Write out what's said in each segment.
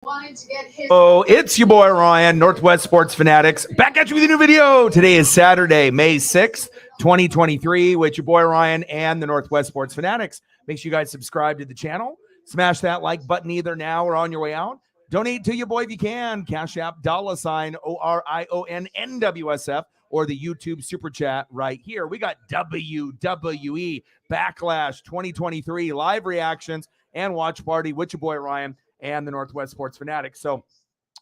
Oh, it's your boy Ryan, Northwest Sports Fanatics, back at you with a new video. Today is Saturday, May 6th, 2023, with your boy Ryan and the Northwest Sports Fanatics. Make sure you guys subscribe to the channel. Smash that like button either now or on your way out. Donate to your boy if you can. Cash App, $ ORIONNWSF, or the YouTube Super Chat right here. We got WWE Backlash 2023 live reactions and watch party with your boy Ryan and the Northwest Sports Fanatics. So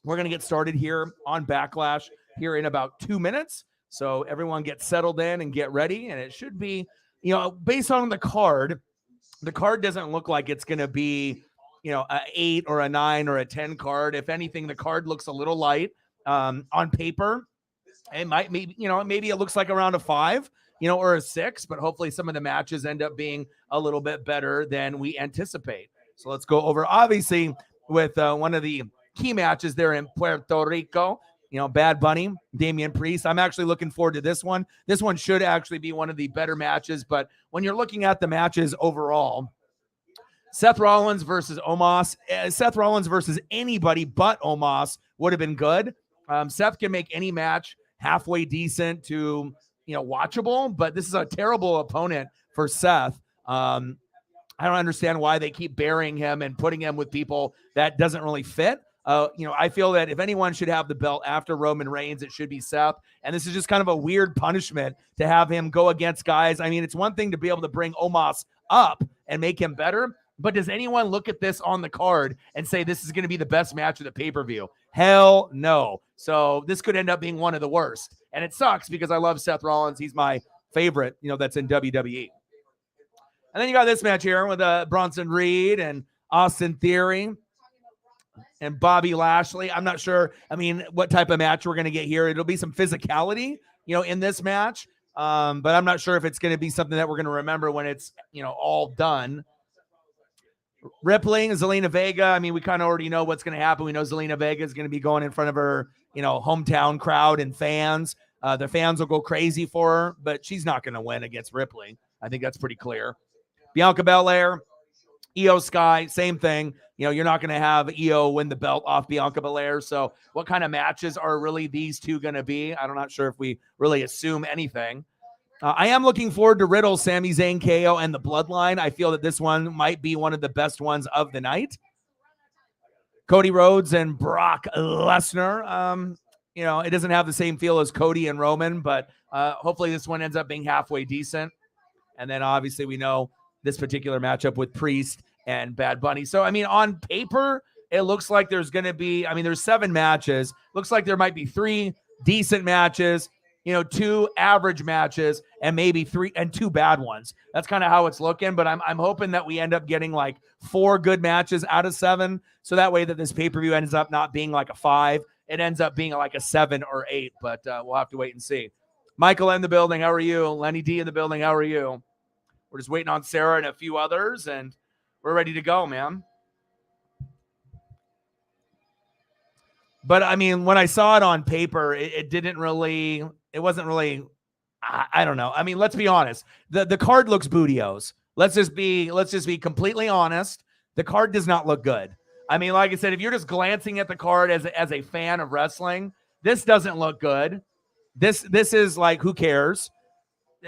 we're going to get started here on Backlash here in about 2 minutes. So everyone get settled in and get ready. And it should be, based on the card doesn't look like it's going to be, a 8 or a 9 or a 10 card. If anything, the card looks a little light on paper. It might maybe it looks like around a 5, or a 6, but hopefully some of the matches end up being a little bit better than we anticipate. So let's go over, obviously, with one of the key matches there in Puerto Rico, Bad Bunny, Damian Priest. I'm actually looking forward to this one. This one should actually be one of the better matches, but when you're looking at the matches overall, Seth Rollins versus Omos, Seth Rollins versus anybody but Omos would have been good. Seth can make any match halfway decent to, watchable, but this is a terrible opponent for Seth. I don't understand why they keep burying him and putting him with people that doesn't really fit. I feel that if anyone should have the belt after Roman Reigns, it should be Seth. And this is just kind of a weird punishment to have him go against guys. I mean, it's one thing to be able to bring Omos up and make him better, but does anyone look at this on the card and say this is going to be the best match of the pay-per-view? Hell no. So this could end up being one of the worst. And it sucks because I love Seth Rollins. He's my favorite, that's in WWE. And then you got this match here with Bronson Reed and Austin Theory and Bobby Lashley. I'm not sure, what type of match we're going to get here. It'll be some physicality, in this match. But I'm not sure if it's going to be something that we're going to remember when it's, all done. Rippling, Zelina Vega. We kind of already know what's going to happen. We know Zelina Vega is going to be going in front of her, hometown crowd and fans. The fans will go crazy for her, but she's not going to win against Rippling. I think that's pretty clear. Bianca Belair, Io Sky, same thing. You're not going to have Io win the belt off Bianca Belair. So what kind of matches are really these two going to be? I'm not sure if we really assume anything. I am looking forward to Riddle, Sami Zayn, KO, and the Bloodline. I feel that this one might be one of the best ones of the night. Cody Rhodes and Brock Lesnar. It doesn't have the same feel as Cody and Roman, but hopefully this one ends up being halfway decent. And then obviously we know this particular matchup with Priest and Bad Bunny. So, on paper, it looks like there's going to be, there's 7 matches. Looks like there might be 3 decent matches, 2 average matches, and maybe 2 bad ones. That's kind of how it's looking, but I'm hoping that we end up getting like 4 good matches out of 7. So that way that this pay-per-view ends up not being like a 5. It ends up being like a 7 or 8, but we'll have to wait and see. Michael in the building. How are you? Lenny D in the building. How are you? We're just waiting on Sarah and a few others, and we're ready to go, man. But, when I saw it on paper, it wasn't really, I don't know. Let's be honest. The card looks bootios. Let's just be completely honest. The card does not look good. Like I said, if you're just glancing at the card as a fan of wrestling, this doesn't look good. This is like, who cares?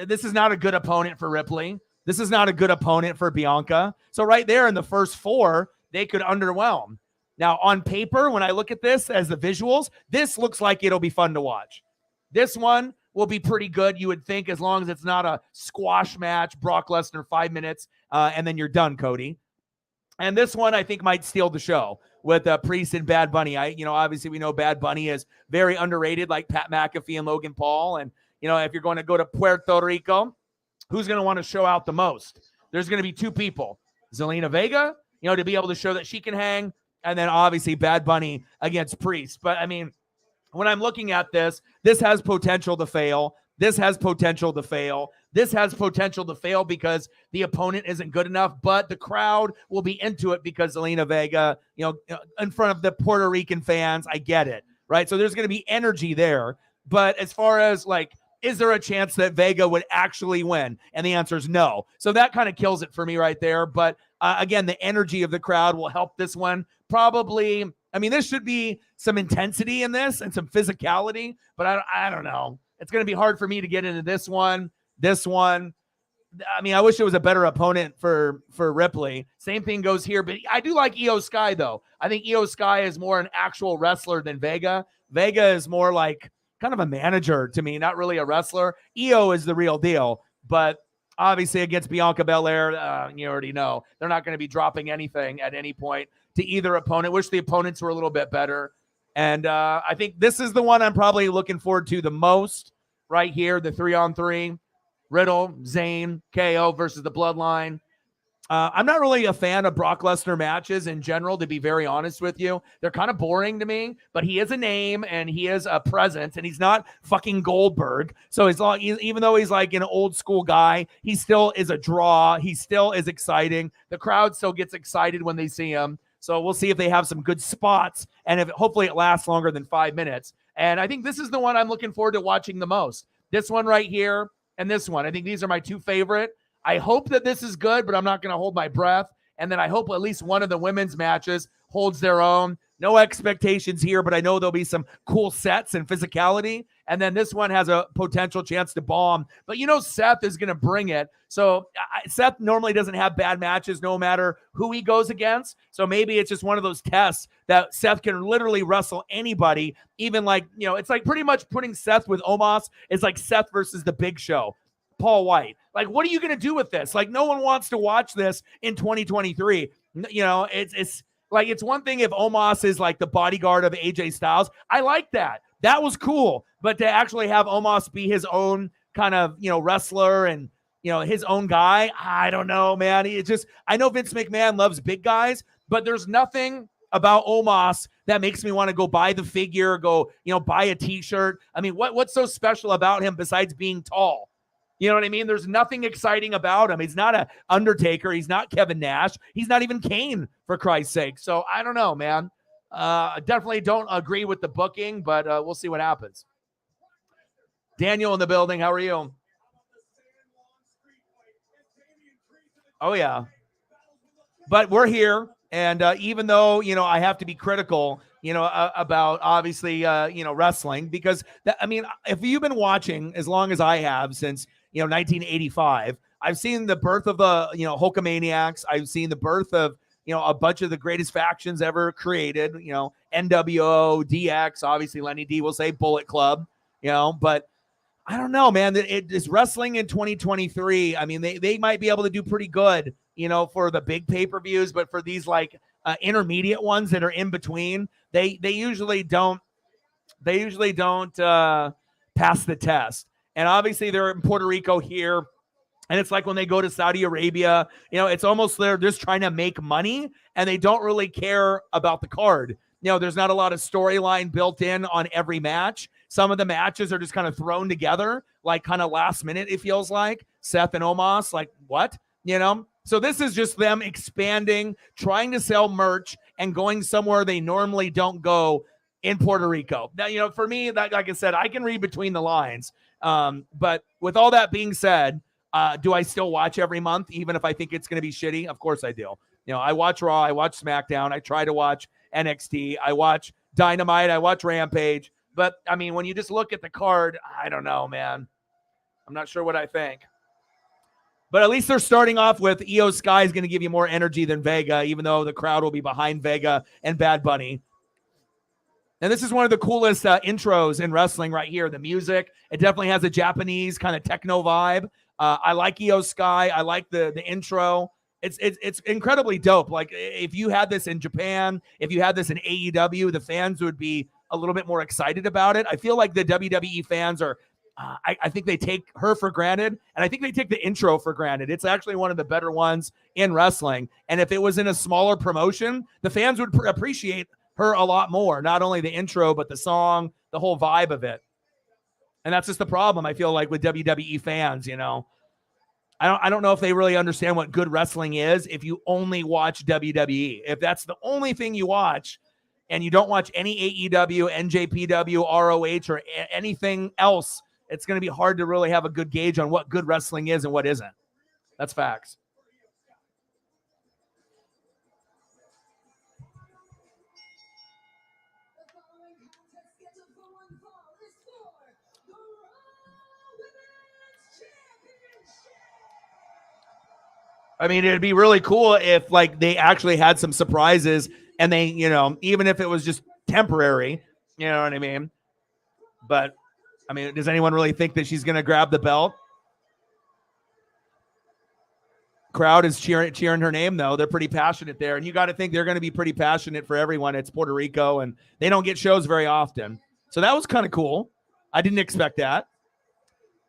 This is not a good opponent for Ripley. This is not a good opponent for Bianca. So right there in the first 4, they could underwhelm. Now, on paper, when I look at this as the visuals, this looks like it'll be fun to watch. This one will be pretty good, you would think, as long as it's not a squash match, Brock Lesnar, 5 minutes, and then you're done, Cody. And this one, I think, might steal the show with Priest and Bad Bunny. Obviously, we know Bad Bunny is very underrated, like Pat McAfee and Logan Paul. And, if you're going to go to Puerto Rico, who's going to want to show out the most? There's going to be 2 people. Zelina Vega, to be able to show that she can hang, and then obviously Bad Bunny against Priest. But, when I'm looking at this has potential to fail. This has potential to fail. This has potential to fail because the opponent isn't good enough, but the crowd will be into it because Zelina Vega, in front of the Puerto Rican fans, I get it, right? So there's going to be energy there. But as far as is there a chance that Vega would actually win? And the answer is no. So that kind of kills it for me right there. But again, the energy of the crowd will help this one. Probably I mean, there should be some intensity in this and some physicality, but I don't know. It's going to be hard for me to get into this one. This one, I mean, I wish it was a better opponent for Ripley. Same thing goes here, but I do like Io Sky, though. I think Io Sky is more an actual wrestler than Vega. Vega is more like kind of a manager to me, not really a wrestler. Io is the real deal, but obviously against Bianca Belair, you already know they're not going to be dropping anything at any point to either opponent. Wish the opponents were a little bit better. And I think this is the one I'm probably looking forward to the most right here, the 3-on-3. Riddle, Zayn, KO versus the Bloodline. I'm not really a fan of Brock Lesnar matches in general, to be very honest with you. They're kind of boring to me, but he is a name and he is a presence, and he's not fucking Goldberg. So even though he's like an old school guy, he still is a draw. He still is exciting. The crowd still gets excited when they see him. So we'll see if they have some good spots, and if hopefully it lasts longer than 5 minutes. And I think this is the one I'm looking forward to watching the most. This one right here and this one. I think these are my two favorite. I hope that this is good, but I'm not going to hold my breath. And then I hope at least one of the women's matches holds their own. No expectations here, but I know there'll be some cool sets and physicality. And then this one has a potential chance to bomb. But you know Seth is going to bring it. So Seth normally doesn't have bad matches no matter who he goes against. So maybe it's just one of those tests that Seth can literally wrestle anybody. Even like, you know, it's like pretty much putting Seth with Omos. It's like Seth versus the Big Show, Paul White. Like, what are you going to do with this? Like, no one wants to watch this in 2023. You know, it's like, it's one thing if Omos is like the bodyguard of AJ Styles. I like that. That was cool. But to actually have Omos be his own kind of, you know, wrestler and, you know, his own guy, I don't know, man. I know Vince McMahon loves big guys, but there's nothing about Omos that makes me want to go buy the figure, go, you know, buy a t-shirt. I mean, what's so special about him besides being tall? You know what I mean? There's nothing exciting about him. He's not an Undertaker. He's not Kevin Nash. He's not even Kane, for Christ's sake. So I don't know, man. Definitely don't agree with the booking, but we'll see what happens. Daniel in the building. How are you? Oh, yeah. But we're here. And even though, you know, I have to be critical, you know, about obviously, you know, wrestling, because I mean, if you've been watching as long as I have since, you know, 1985, I've seen the birth of the, you know, Hulkamaniacs. I've seen the birth of, you know, a bunch of the greatest factions ever created, you know, NWO, DX, obviously Lenny D will say Bullet Club, you know, but I don't know, man. It is wrestling in 2023. I mean, they might be able to do pretty good, you know, for the big pay-per-views, but for these like intermediate ones that are in between, they usually don't pass the test. And obviously they're in Puerto Rico here. And it's like when they go to Saudi Arabia, you know, it's almost they're just trying to make money and they don't really care about the card. You know, there's not a lot of storyline built in on every match. Some of the matches are just kind of thrown together, like kind of last minute, it feels like. Seth and Omos, like, what? You know? So this is just them expanding, trying to sell merch, and going somewhere they normally don't go in Puerto Rico. Now, you know, for me, that, like I said, I can read between the lines. But with all that being said, do I still watch every month, even if I think it's going to be shitty? Of course I do. You know, I watch Raw, I watch SmackDown, I try to watch NXT, I watch Dynamite, I watch Rampage. But, I mean, when you just look at the card, I don't know, man. I'm not sure what I think. But at least they're starting off with Io Sky is going to give you more energy than Vega, even though the crowd will be behind Vega and Bad Bunny. And this is one of the coolest intros in wrestling right here. The music, it definitely has a Japanese kind of techno vibe. I like Io Sky. I like the intro. It's incredibly dope. Like, if you had this in Japan, if you had this in AEW, the fans would be a little bit more excited about it. I feel like the WWE fans are, I think they take her for granted, and I think they take the intro for granted. It's actually one of the better ones in wrestling. And if it was in a smaller promotion, the fans would appreciate her a lot more. Not only the intro, but the song, the whole vibe of it. And that's just the problem, I feel like, with WWE fans, you know. I don't know if they really understand what good wrestling is if you only watch WWE. If that's the only thing you watch and you don't watch any AEW, NJPW, ROH, or anything else, it's going to be hard to really have a good gauge on what good wrestling is and what isn't. That's facts. I mean, it'd be really cool if like they actually had some surprises and they, even if it was just temporary, you know what I mean? But I mean, does anyone really think that she's going to grab the belt? Crowd is cheering her name, though. They're pretty passionate there. And you got to think they're going to be pretty passionate for everyone. It's Puerto Rico, and they don't get shows very often. So that was kind of cool. I didn't expect that.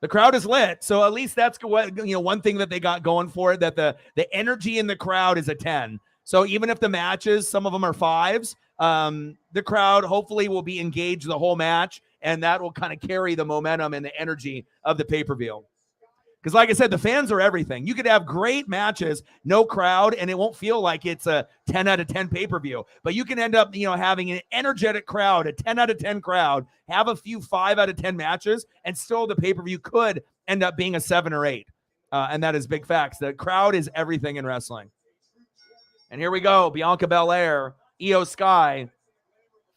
The crowd is lit. So at least that's one thing that they got going for it, that the energy in the crowd is a 10. So even if the matches, some of them are 5s, the crowd hopefully will be engaged the whole match, and that will kind of carry the momentum and the energy of the pay-per-view. Because like I said, the fans are everything. You could have great matches, no crowd, and it won't feel like it's a 10 out of 10 pay-per-view. But you can end up, having an energetic crowd, a 10 out of 10 crowd, have a few 5 out of 10 matches, and still the pay-per-view could end up being a 7 or 8. And that is big facts. The crowd is everything in wrestling. And here we go. Bianca Belair, Io Sky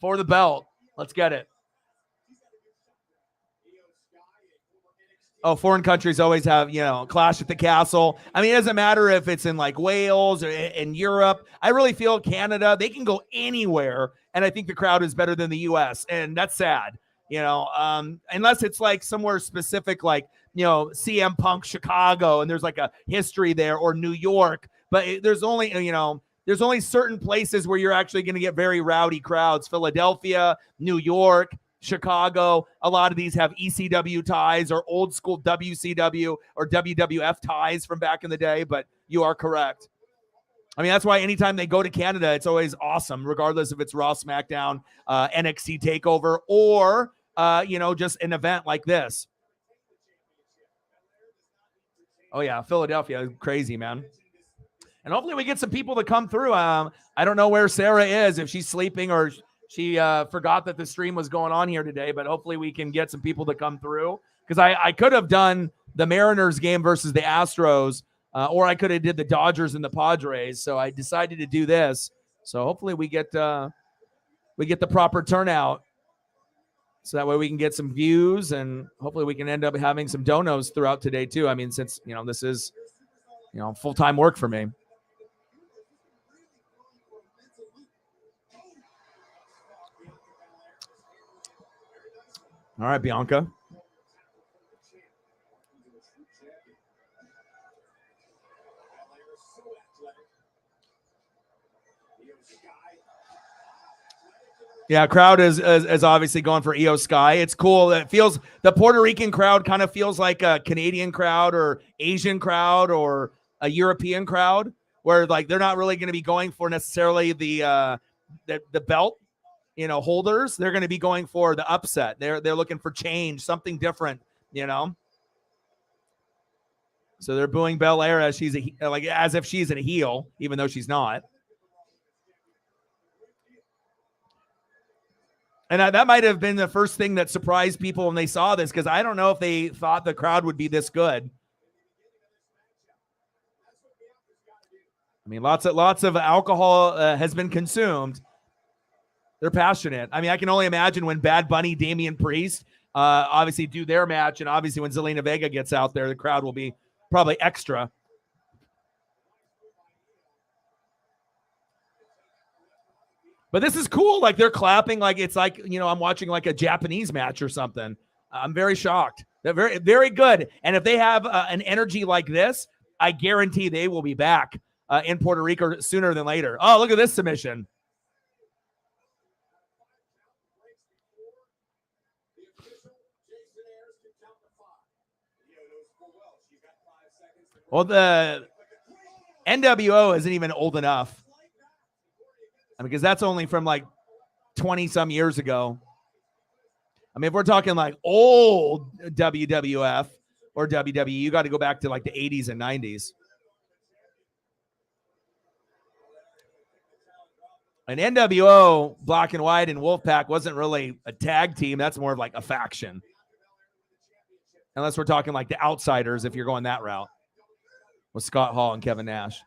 for the belt. Let's get it. Oh, foreign countries always have, Clash at the Castle. I mean, it doesn't matter if it's in like Wales or in Europe. I really feel Canada, they can go anywhere. And I think the crowd is better than the US. And that's sad, unless it's like somewhere specific, like, CM Punk Chicago, and there's like a history there, or New York. But there's only certain places where you're actually going to get very rowdy crowds. Philadelphia, New York, Chicago. A lot of these have ECW ties or old school WCW or WWF ties from back in the day, but you are correct. I mean, that's why anytime they go to Canada, it's always awesome, regardless if it's Raw, SmackDown, NXT TakeOver, or, just an event like this. Oh, yeah, Philadelphia, crazy, man. And hopefully we get some people to come through. I don't know where Sarah is, if she's sleeping or she forgot that the stream was going on here today, but hopefully we can get some people to come through, because I could have done the Mariners game versus the Astros, or I could have did the Dodgers and the Padres. So I decided to do this. So hopefully we get the proper turnout, so that way we can get some views, and hopefully we can end up having some donos throughout today too. I mean, since this is full-time work for me. All right, Bianca. Yeah, crowd is obviously going for Io Sky. It's cool. It feels, the Puerto Rican crowd kind of feels like a Canadian crowd or Asian crowd or a European crowd, where like they're not really going to be going for necessarily the belt, holders. They're going to be going for the upset. They're looking for change, something different, So they're booing Belair as as if she's a heel, even though she's not. And that might have been the first thing that surprised people when they saw this, because I don't know if they thought the crowd would be this good. I mean, lots of alcohol has been consumed. They're passionate. I mean, I can only imagine when Bad Bunny, Damian Priest, obviously do their match, and obviously when Zelina Vega gets out there, the crowd will be probably extra. But this is cool. Like, they're clapping like it's like, I'm watching like a Japanese match or something. I'm very shocked. They're very, very good. And if they have an energy like this, I guarantee they will be back in Puerto Rico sooner than later. Oh, look at this submission. Well, the NWO isn't even old enough. I mean, because that's only from like 20 some years ago. I mean, if we're talking like old WWF or WWE, you got to go back to like the 80s and 90s. And NWO, Black and White, and Wolfpack wasn't really a tag team. That's more of like a faction. Unless we're talking like the Outsiders, if you're going that route, with Scott Hall and Kevin Nash.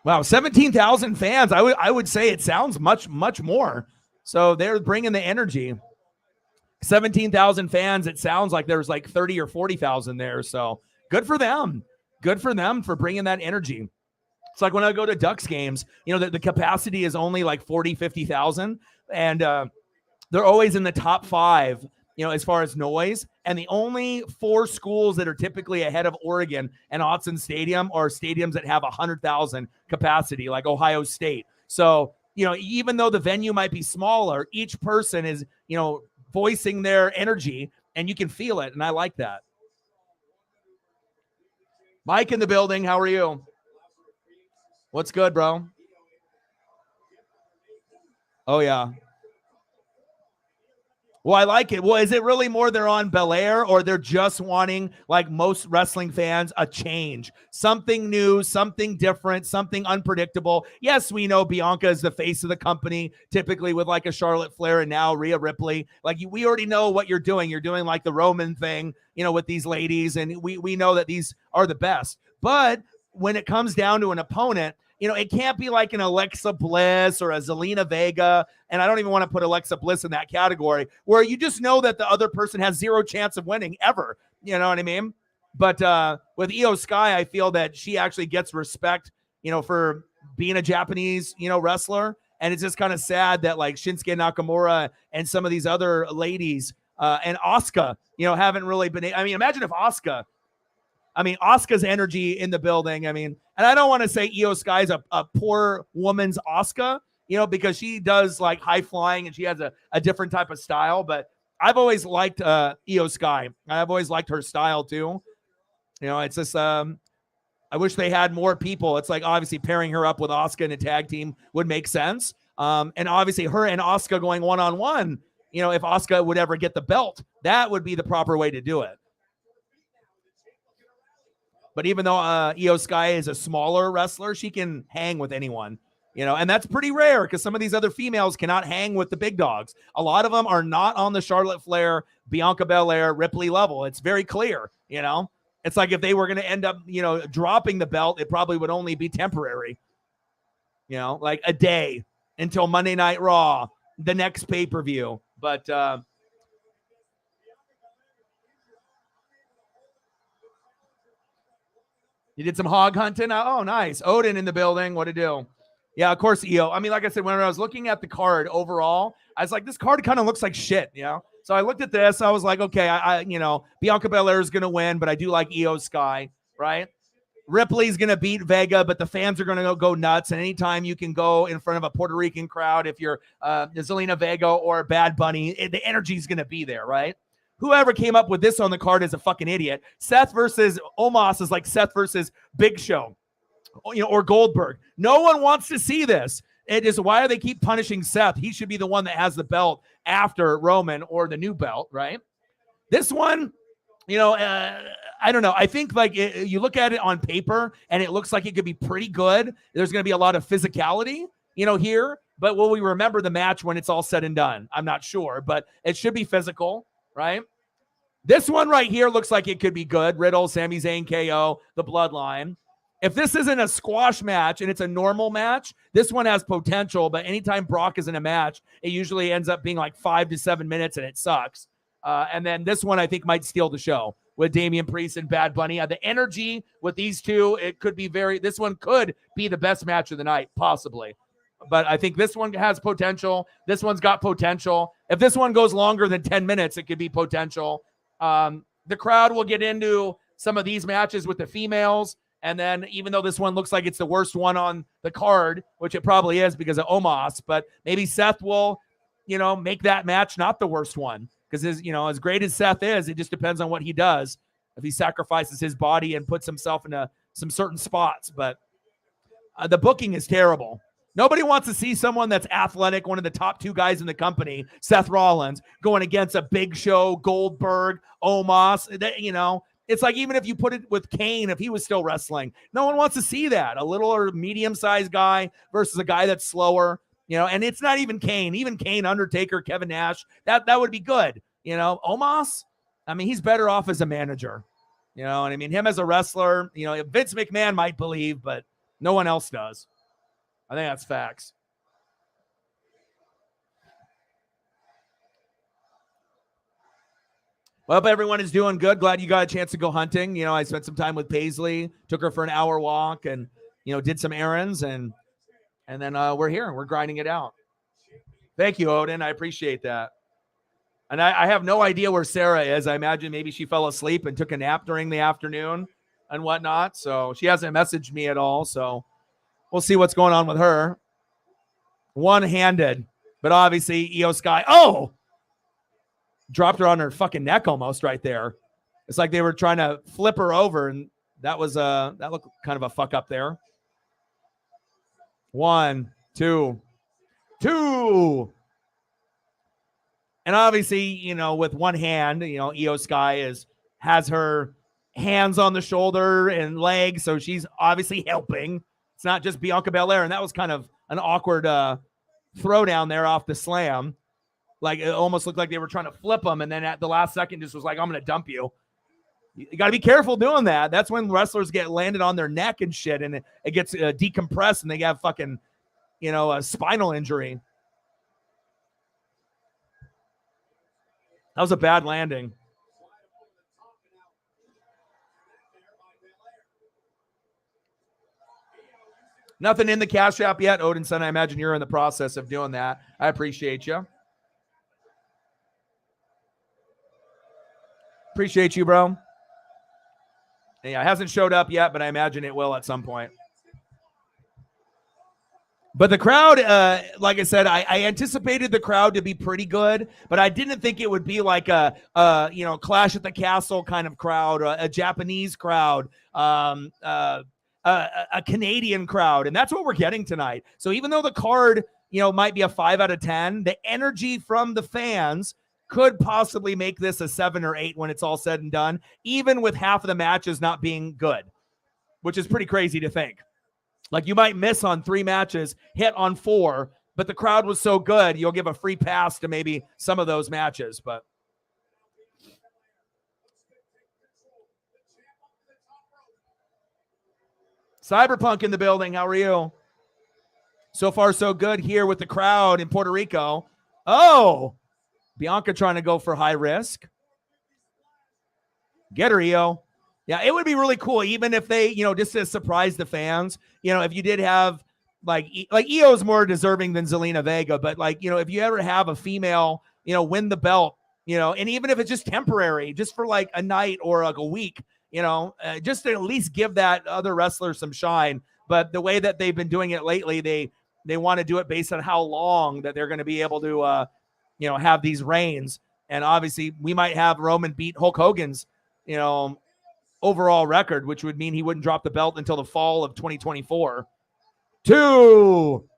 Wow, 17,000 fans. I would say it sounds much more. So they're bringing the energy. 17,000 fans. It sounds like there's like 30 or 40,000 there. So good for them. Good for them for bringing that energy. It's like when I go to Ducks games, the capacity is only like 40, 50,000. And they're always in the top 5, as far as noise. And the only 4 schools that are typically ahead of Oregon and Autzen Stadium are stadiums that have 100,000 capacity, like Ohio State. So, even though the venue might be smaller, each person is, voicing their energy, and you can feel it. And I like that. Mike in the building. How are you? What's good, bro? Oh, yeah. Well, I like it. Well, is it really more they're on Belair, or they're just wanting, like most wrestling fans, a change? Something new, something different, something unpredictable. Yes, we know Bianca is the face of the company, typically with like a Charlotte Flair and now Rhea Ripley. Like, we already know what you're doing. You're doing like the Roman thing, with these ladies, and we know that these are the best. But when it comes down to an opponent, it can't be like an Alexa Bliss or a Zelina Vega. And I don't even want to put Alexa Bliss in that category, where you just know that the other person has zero chance of winning ever. You know what I mean? But with Io Sky, I feel that she actually gets respect, for being a Japanese, wrestler. And it's just kind of sad that like Shinsuke Nakamura and some of these other ladies and Asuka, haven't really been. I mean, imagine if Asuka's energy in the building. And I don't want to say Io Sky's a poor woman's Asuka, because she does like high flying and she has a different type of style. But I've always liked Io Sky. I've always liked her style too. It's just I wish they had more people. It's like obviously pairing her up with Asuka in a tag team would make sense. And obviously her and Asuka going one-on-one, if Asuka would ever get the belt, that would be the proper way to do it. But even though Io Sky is a smaller wrestler, she can hang with anyone, and that's pretty rare because some of these other females cannot hang with the big dogs. A lot of them are not on the Charlotte Flair, Bianca Belair, Ripley level. It's very clear, It's like if they were going to end up, dropping the belt, it probably would only be temporary, like a day until Monday Night Raw, the next pay-per-view. But you did some hog hunting? Oh, nice. Odin in the building. What to do? Yeah, of course, Io. Like I said, when I was looking at the card overall, I was like, this card kind of looks like shit, So I looked at this. I was like, okay, I Bianca Belair is going to win, but I do like Io Sky, right? Ripley's going to beat Vega, but the fans are going to go nuts. And anytime you can go in front of a Puerto Rican crowd, if you're Zelina Vega or Bad Bunny, the energy is going to be there, right? Whoever came up with this on the card is a fucking idiot. Seth versus Omos is like Seth versus Big Show, or Goldberg. No one wants to see this. It is why they keep punishing Seth. He should be the one that has the belt after Roman or the new belt, right? This one, I don't know. I think like you look at it on paper and it looks like it could be pretty good. There's going to be a lot of physicality, here. But will we remember the match when it's all said and done? I'm not sure, but it should be physical. Right? This one right here looks like it could be good. Riddle, Sami Zayn, KO, the Bloodline. If this isn't a squash match and it's a normal match, this one has potential. But anytime Brock is in a match, it usually ends up being like 5 to 7 minutes and it sucks. And then this one I think might steal the show with Damian Priest and Bad Bunny. The energy with these two, it could be this one could be the best match of the night, possibly. But I think this one has potential. This one's got potential. If this one goes longer than 10 minutes, it could be potential. The crowd will get into some of these matches with the females. And then even though this one looks like it's the worst one on the card, which it probably is because of Omos, but maybe Seth will, make that match not the worst one. Because, as great as Seth is, it just depends on what he does. If he sacrifices his body and puts himself into some certain spots. But the booking is terrible. Nobody wants to see someone that's athletic, one of the top 2 guys in the company, Seth Rollins, going against a Big Show, Goldberg, Omos. It's like even if you put it with Kane, if he was still wrestling, no one wants to see that. A little or medium-sized guy versus a guy that's slower, and it's not even Kane. Even Kane, Undertaker, Kevin Nash, that would be good. Omos, he's better off as a manager. Him as a wrestler, Vince McMahon might believe, but No one else does. I think that's facts. Well, hope everyone is doing good. Glad you got a chance to go hunting. You know, I spent some time with Paisley, took her for an hour walk, and did some errands, and then we're here and we're grinding it out. Thank you, Odin. I appreciate that. And I have no idea where Sarah is. I imagine maybe she fell asleep and took a nap during the afternoon and whatnot. So she hasn't messaged me at all. So we'll see what's going on with her. One-handed, but obviously Io Sky. Oh, dropped her on her fucking neck almost right there. It's like they were trying to flip her over, and that looked kind of a fuck up there. 1, 2. And obviously, with one hand, Io Sky has her hands on the shoulder and legs, so she's obviously helping. It's not just Bianca Belair, and that was kind of an awkward throw down there off the slam. Like, it almost looked like they were trying to flip them, and then at the last second just was like, I'm going to dump you. You got to be careful doing that. That's when wrestlers get landed on their neck and shit, and it gets decompressed, and they have fucking, a spinal injury. That was a bad landing. Nothing in the Cash App yet, Odinson. I imagine you're in the process of doing that. I appreciate you. Appreciate you, bro. Yeah, it hasn't showed up yet, but I imagine it will at some point. But the crowd, like I said, I anticipated the crowd to be pretty good, but I didn't think it would be like a Clash at the Castle kind of crowd, a Japanese crowd, a Canadian crowd, and that's what we're getting tonight. So even though the card, might be a 5 out of 10, the energy from the fans could possibly make this a 7 or 8 when it's all said and done, even with half of the matches not being good, which is pretty crazy to think. Like, you might miss on 3 matches, hit on 4, but the crowd was so good, you'll give a free pass to maybe some of those matches. But Cyberpunk in the building. How are you? So far, so good here with the crowd in Puerto Rico. Oh, Bianca trying to go for high risk. Get her, Io. Yeah, it would be really cool, even if they, just to surprise the fans, if you did have, like Io is more deserving than Zelina Vega, but if you ever have a female, win the belt, and even if it's just temporary, just for like a night or like a week, just to at least give that other wrestler some shine. But the way that they've been doing it lately, they want to do it based on how long that they're going to be able to, have these reigns. And obviously we might have Roman beat Hulk Hogan's, overall record, which would mean he wouldn't drop the belt until the fall of 2024. 2.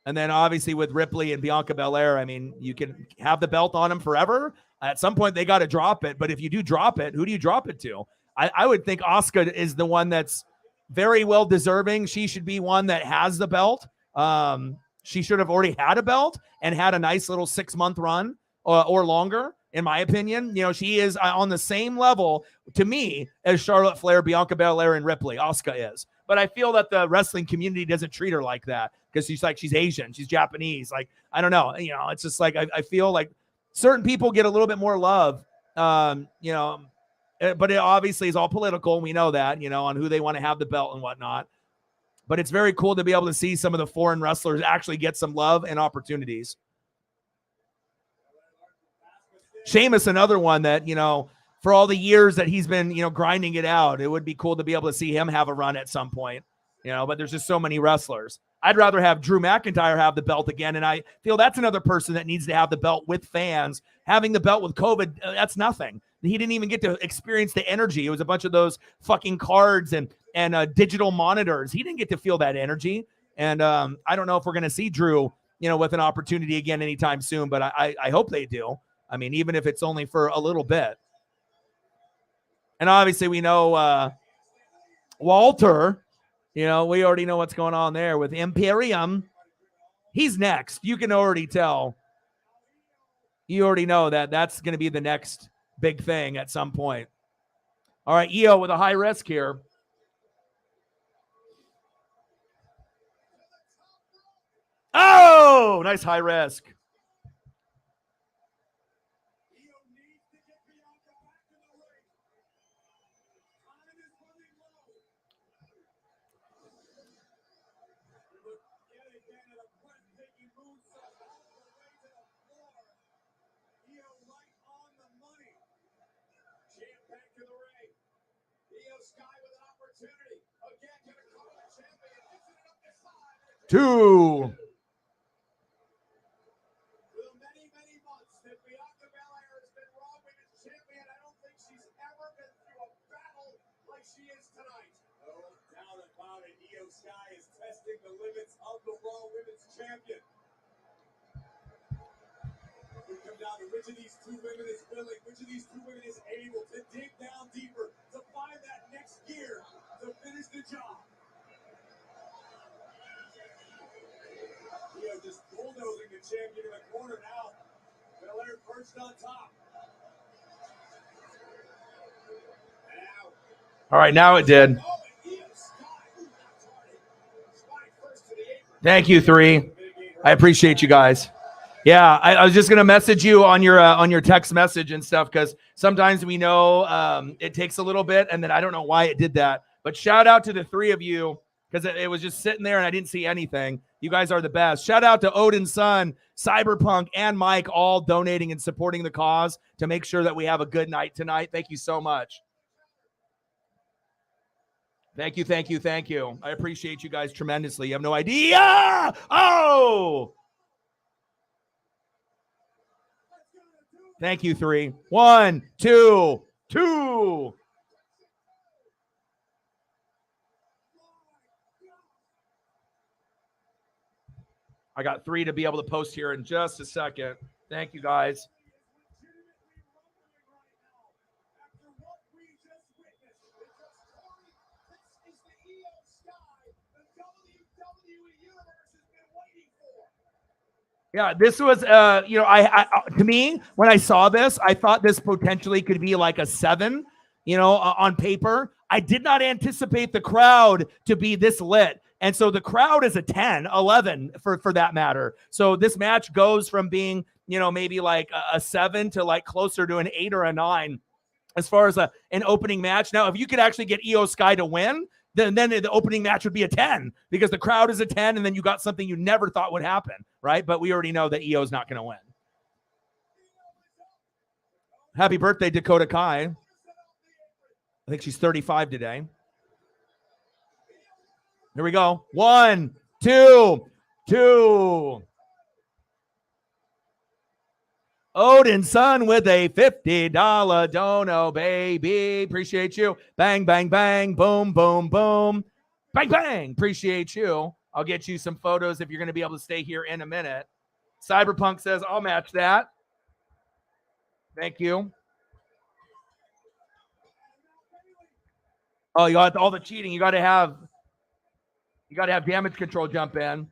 And then obviously with Ripley and Bianca Belair, I mean, you can have the belt on him forever. At some point they got to drop it. But if you do drop it, who do you drop it to? I would think Asuka is the one that's very well deserving. She should be one that has the belt. She should have already had a belt and had a nice little 6-month run or longer. In my opinion, she is on the same level to me as Charlotte Flair, Bianca Belair, and Ripley. Asuka is. But I feel that the wrestling community doesn't treat her like that because she's Asian, she's Japanese. Like, I don't know. It's just like I feel like certain people get a little bit more love, but it obviously is all political. We know that, on who they want to have the belt and whatnot. But it's very cool to be able to see some of the foreign wrestlers actually get some love and opportunities. Sheamus, another one that, for all the years that he's been, grinding it out, it would be cool to be able to see him have a run at some point, but there's just so many wrestlers. I'd rather have Drew McIntyre have the belt again. And I feel that's another person that needs to have the belt with fans. Having the belt with COVID, that's nothing. He didn't even get to experience the energy. It was a bunch of those fucking cards and digital monitors. He didn't get to feel that energy. And I don't know if we're going to see Drew, with an opportunity again anytime soon, but I hope they do. I mean, even if it's only for a little bit. And obviously we know Walter, we already know what's going on there with Imperium. He's next. You can already tell. You already know that that's going to be the next big thing at some point. All right, Io with a high risk here. Oh, nice high risk. Two. Which of these two women is willing, which of these two women is able to dig down deeper to find that next gear to finish the job. Io just bulldozing the champion in the corner now. Belair perched on top. All right, now it did. Thank you, 3. I appreciate you guys. Yeah, I was just gonna message you on your text message and stuff, because sometimes we know it takes a little bit, and then I don't know why it did that. But shout out to the 3 of you, because it was just sitting there and I didn't see anything. You guys are the best. Shout out to Odin's son, Cyberpunk, and Mike, all donating and supporting the cause to make sure that we have a good night tonight. Thank you so much. Thank you, thank you, thank you. I appreciate you guys tremendously. You have no idea. Oh! Thank you, 3. 1, 2, 2. I got 3 to be able to post here in just a second. Thank you, guys. Yeah, this was, I to me, when I saw this, I thought this potentially could be like a 7, on paper. I did not anticipate the crowd to be this lit. And so the crowd is a 10, 11 for that matter. So this match goes from being, maybe like a 7 to like closer to an 8 or a 9 as far as an opening match. Now, if you could actually get Io Sky to win, then the opening match would be a 10, because the crowd is a 10, and then you got something you never thought would happen, right? But we already know that Io's not going to win. Happy birthday, Dakota Kai. I think she's 35 today. Here we go. 1, 2, 2. Odin's son with a $50 dono, baby. Appreciate you. Bang, bang, bang. Boom, boom, boom. Bang, bang. Appreciate you. I'll get you some photos if you're going to be able to stay here in a minute. Cyberpunk says, I'll match that. Thank you. Oh, you got all the cheating. You got to have damage control jump in.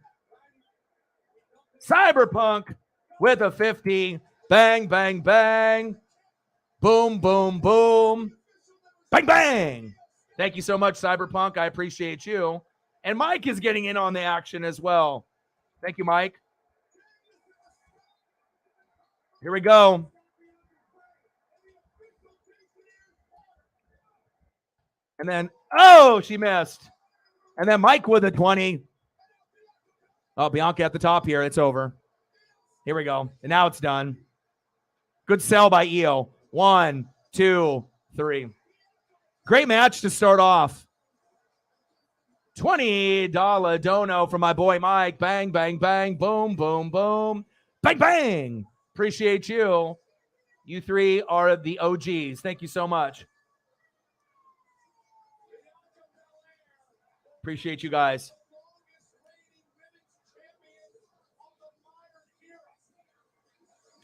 Cyberpunk with a 50. Bang, bang, bang. Boom, boom, boom. Bang, bang. Thank you so much, Cyberpunk. I appreciate you. And Mike is getting in on the action as well. Thank you, Mike. Here we go. And then, oh, she missed. And then Mike with a 20. Oh, Bianca at the top here. It's over. Here we go. And now it's done. Good sell by Io. 1, 2, 3. Great match to start off. $20 dono from my boy Mike. Bang, bang, bang. Boom, boom, boom. Bang, bang. Appreciate you. You 3 are the OGs. Thank you so much. Appreciate you guys.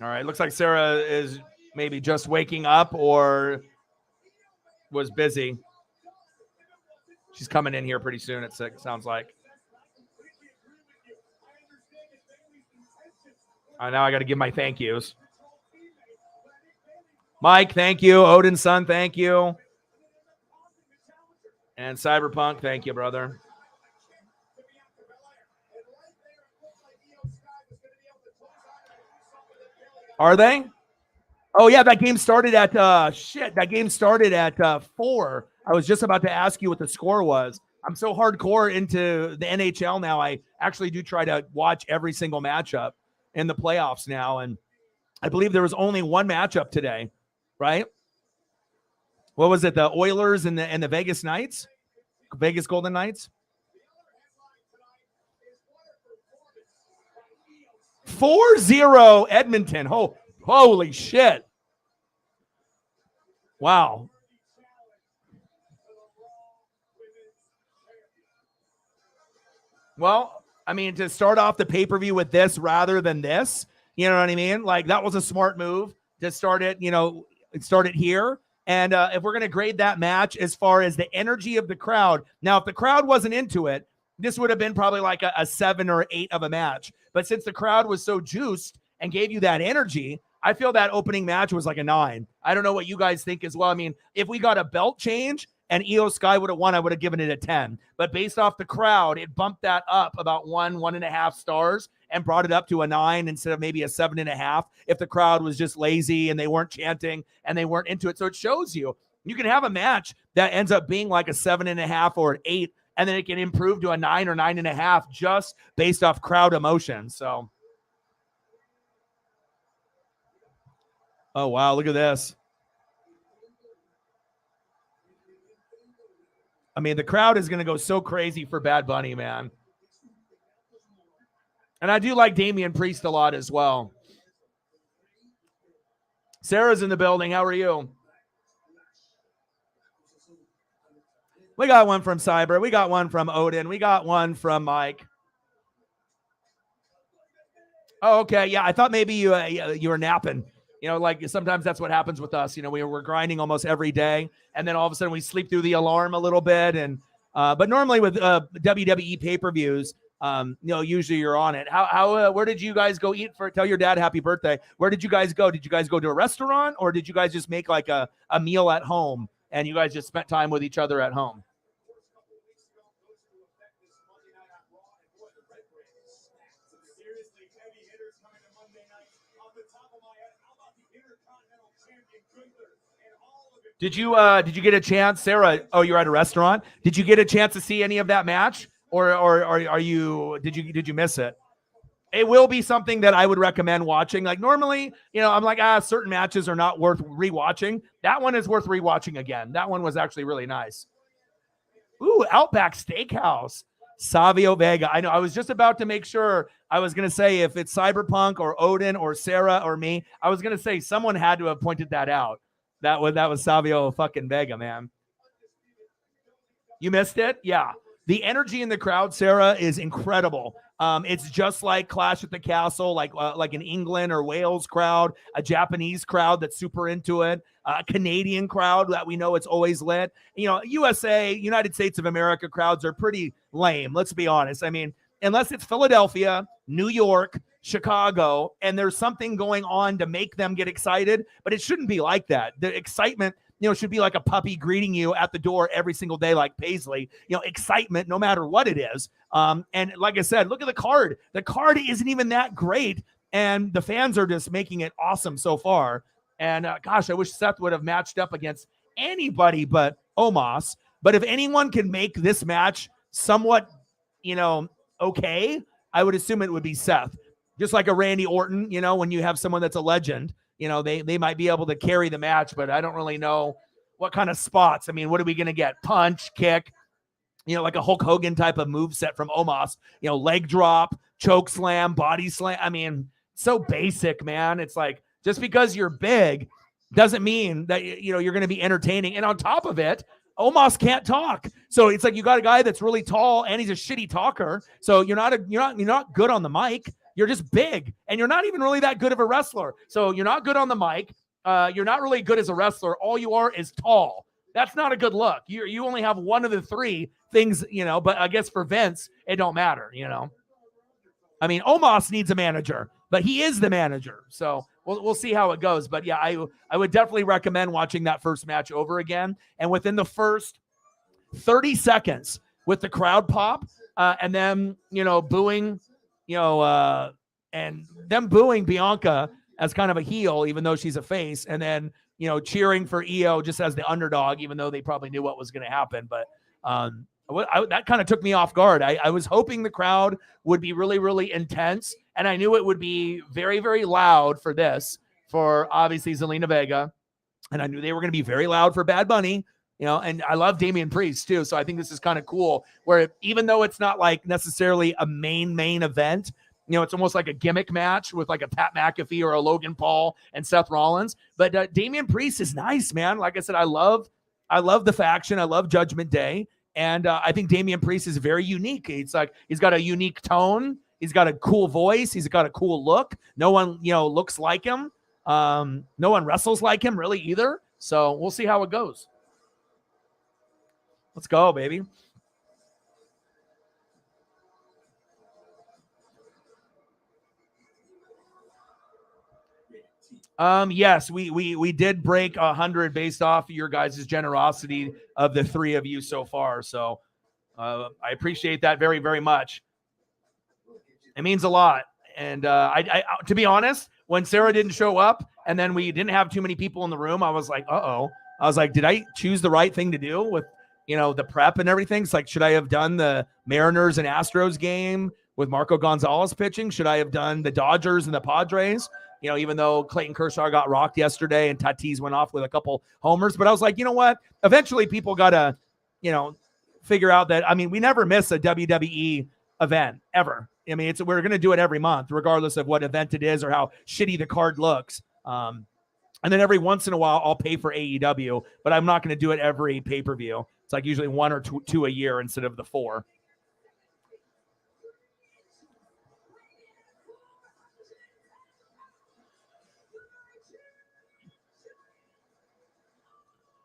All right. Looks like Sarah is maybe just waking up or was busy. She's coming in here pretty soon, it sounds like. Now I got to give my thank yous. Mike, thank you. Odin's son, thank you. And Cyberpunk, thank you, brother. Are they? Oh yeah, that game started at That game started at 4. I was just about to ask you what the score was. I'm so hardcore into the NHL now. I actually do try to watch every single matchup in the playoffs now, and I believe there was only one matchup today, right? What was it? The Oilers and the Vegas Knights, Vegas Golden Knights. 4-0 Edmonton. Oh, holy shit! Wow. Well, I mean, to start off the pay-per-view with this rather than this, you know what I mean? Like, that was a smart move to start it, start it here. And if we're going to grade that match as far as the energy of the crowd, now, if the crowd wasn't into it, this would have been probably like a 7 or 8 of a match. But since the crowd was so juiced and gave you that energy, I feel that opening match was like a 9. I don't know what you guys think as well. I mean, if we got a belt change and Io Sky would have won, I would have given it a 10. But based off the crowd, it bumped that up about 1.5 stars and brought it up to a 9 instead of maybe a 7.5 if the crowd was just lazy and they weren't chanting and they weren't into it. So it shows you can have a match that ends up being like a 7.5 or an 8, and then it can improve to a 9 or 9.5 just based off crowd emotion. So, oh, wow, look at this. I mean, the crowd is going to go so crazy for Bad Bunny, man. And I do like Damian Priest a lot as well. Sarah's in the building. How are you? We got one from Cyber. We got one from Odin. We got one from Mike. Oh, okay. Yeah, I thought maybe you were napping. Like sometimes that's what happens with us. We're grinding almost every day, and then all of a sudden we sleep through the alarm a little bit. And but normally with WWE pay-per-views, usually you're on it. Where did you guys go eat tell your dad happy birthday? Where did you guys go? Did you guys go to a restaurant, or did you guys just make like a meal at home and you guys just spent time with each other at home? Did you get a chance, Sarah? Oh, you're at a restaurant. Did you get a chance to see any of that match, or did you miss it? It will be something that I would recommend watching. Like normally, I'm like, certain matches are not worth rewatching. That one is worth rewatching again. That one was actually really nice. Ooh, Outback Steakhouse. Savio Vega. I know. I was just about to make sure. I was going to say if it's Cyberpunk or Odin or Sarah or me, I was going to say someone had to have pointed that out. That was Savio fucking Vega, man. You missed it? Yeah. The energy in the crowd, Sarah, is incredible. It's just like Clash at the Castle, like an England or Wales crowd, a Japanese crowd that's super into it, a Canadian crowd that we know it's always lit. USA, United States of America crowds are pretty lame. Let's be honest. I mean, unless it's Philadelphia, New York, Chicago, and there's something going on to make them get excited, but it shouldn't be like that. The excitement, should be like a puppy greeting you at the door every single day, like Paisley, excitement, no matter what it is. And like I said, look at the card. The card isn't even that great, and the fans are just making it awesome so far. And gosh, I wish Seth would have matched up against anybody but Omos. But if anyone can make this match somewhat, okay, I would assume it would be Seth. Just like a Randy Orton, when you have someone that's a legend, they might be able to carry the match, but I don't really know what kind of spots. I mean, what are we going to get? Punch, kick, like a Hulk Hogan type of move set from Omos, leg drop, choke slam, body slam. I mean, so basic, man. It's like, just because you're big doesn't mean that, you're going to be entertaining. And on top of it, Omos can't talk. So it's like you got a guy that's really tall and he's a shitty talker. So you're not good on the mic. You're just big, and you're not even really that good of a wrestler. So you're not good on the mic. You're not really good as a wrestler. All you are is tall. That's not a good look. You only have one of the three things, but I guess for Vince, it don't matter, I mean, Omos needs a manager, but he is the manager. So we'll see how it goes. But yeah, I would definitely recommend watching that first match over again. And within the first 30 seconds with the crowd pop and them, booing, and them booing Bianca as kind of a heel, even though she's a face, and then, cheering for Io just as the underdog, even though they probably knew what was going to happen. But that kind of took me off guard. I was hoping the crowd would be really, really intense, and I knew it would be very, very loud for this, for obviously Zelina Vega, and I knew they were going to be very loud for Bad Bunny, and I love Damian Priest too. So I think this is kind of cool, where even though it's not like necessarily a main event, it's almost like a gimmick match with like a Pat McAfee or a Logan Paul and Seth Rollins. But Damian Priest is nice, man. Like I said, I love the faction. I love Judgment Day. And I think Damian Priest is very unique. It's like he's got a unique tone. He's got a cool voice. He's got a cool look. No one, looks like him. No one wrestles like him really either. So we'll see how it goes. Let's go, baby. Yes, we did break 100 based off your guys' generosity of the three of you so far. So I appreciate that very, very much. It means a lot. And I to be honest, when Sarah didn't show up and then we didn't have too many people in the room, I was like, I was like, did I choose the right thing to do with, the prep and everything? It's like, should I have done the Mariners and Astros game with Marco Gonzalez pitching? Should I have done the Dodgers and the Padres? Even though Clayton Kershaw got rocked yesterday and Tatis went off with a couple homers. But I was like, you know what? Eventually people got to, figure out that, we never miss a WWE event ever. We're going to do it every month, regardless of what event it is or how shitty the card looks. And then every once in a while, I'll pay for AEW, but I'm not going to do it every pay-per-view. It's like usually one or two a year instead of the 4.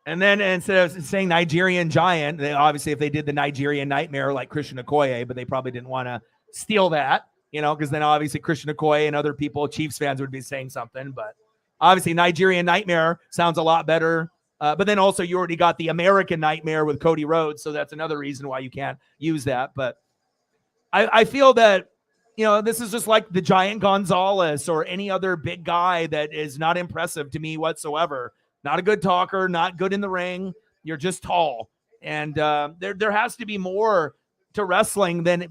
And then instead of saying Nigerian Giant, obviously if they did the Nigerian Nightmare like Christian Okoye, but they probably didn't want to steal that, because then obviously Christian Okoye and other people, Chiefs fans, would be saying something. But obviously Nigerian Nightmare sounds a lot better. But then also you already got the American Nightmare with Cody Rhodes, so that's another reason why you can't use that. But I feel that, this is just like the Giant Gonzalez or any other big guy that is not impressive to me whatsoever. Not a good talker, not good in the ring. You're just tall. And there has to be more to wrestling than,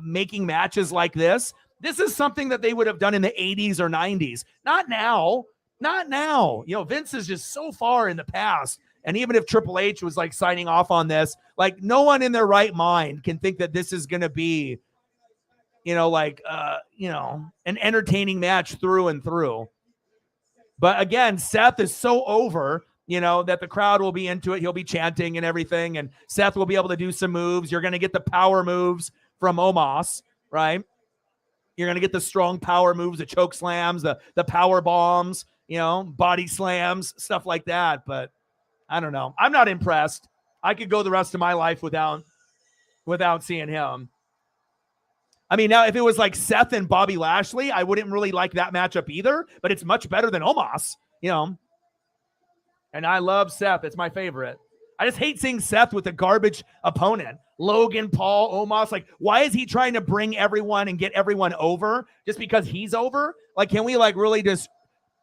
making matches like this. This is something that they would have done in the 80s or 90s. Not now. Not now. Vince is just so far in the past. And even if Triple H was like signing off on this, like no one in their right mind can think that this is going to be, an entertaining match through and through. But again, Seth is so over, that the crowd will be into it. He'll be chanting and everything. And Seth will be able to do some moves. You're going to get the power moves from Omos, right? You're going to get the strong power moves, the choke slams, the power bombs, body slams, stuff like that. But I don't know. I'm not impressed. I could go the rest of my life without seeing him. Now, if it was like Seth and Bobby Lashley, I wouldn't really like that matchup either, but it's much better than Omos, And I love Seth. It's my favorite. I just hate seeing Seth with a garbage opponent. Logan Paul, Omos. Like, why is he trying to bring everyone and get everyone over just because he's over? Like, can we really just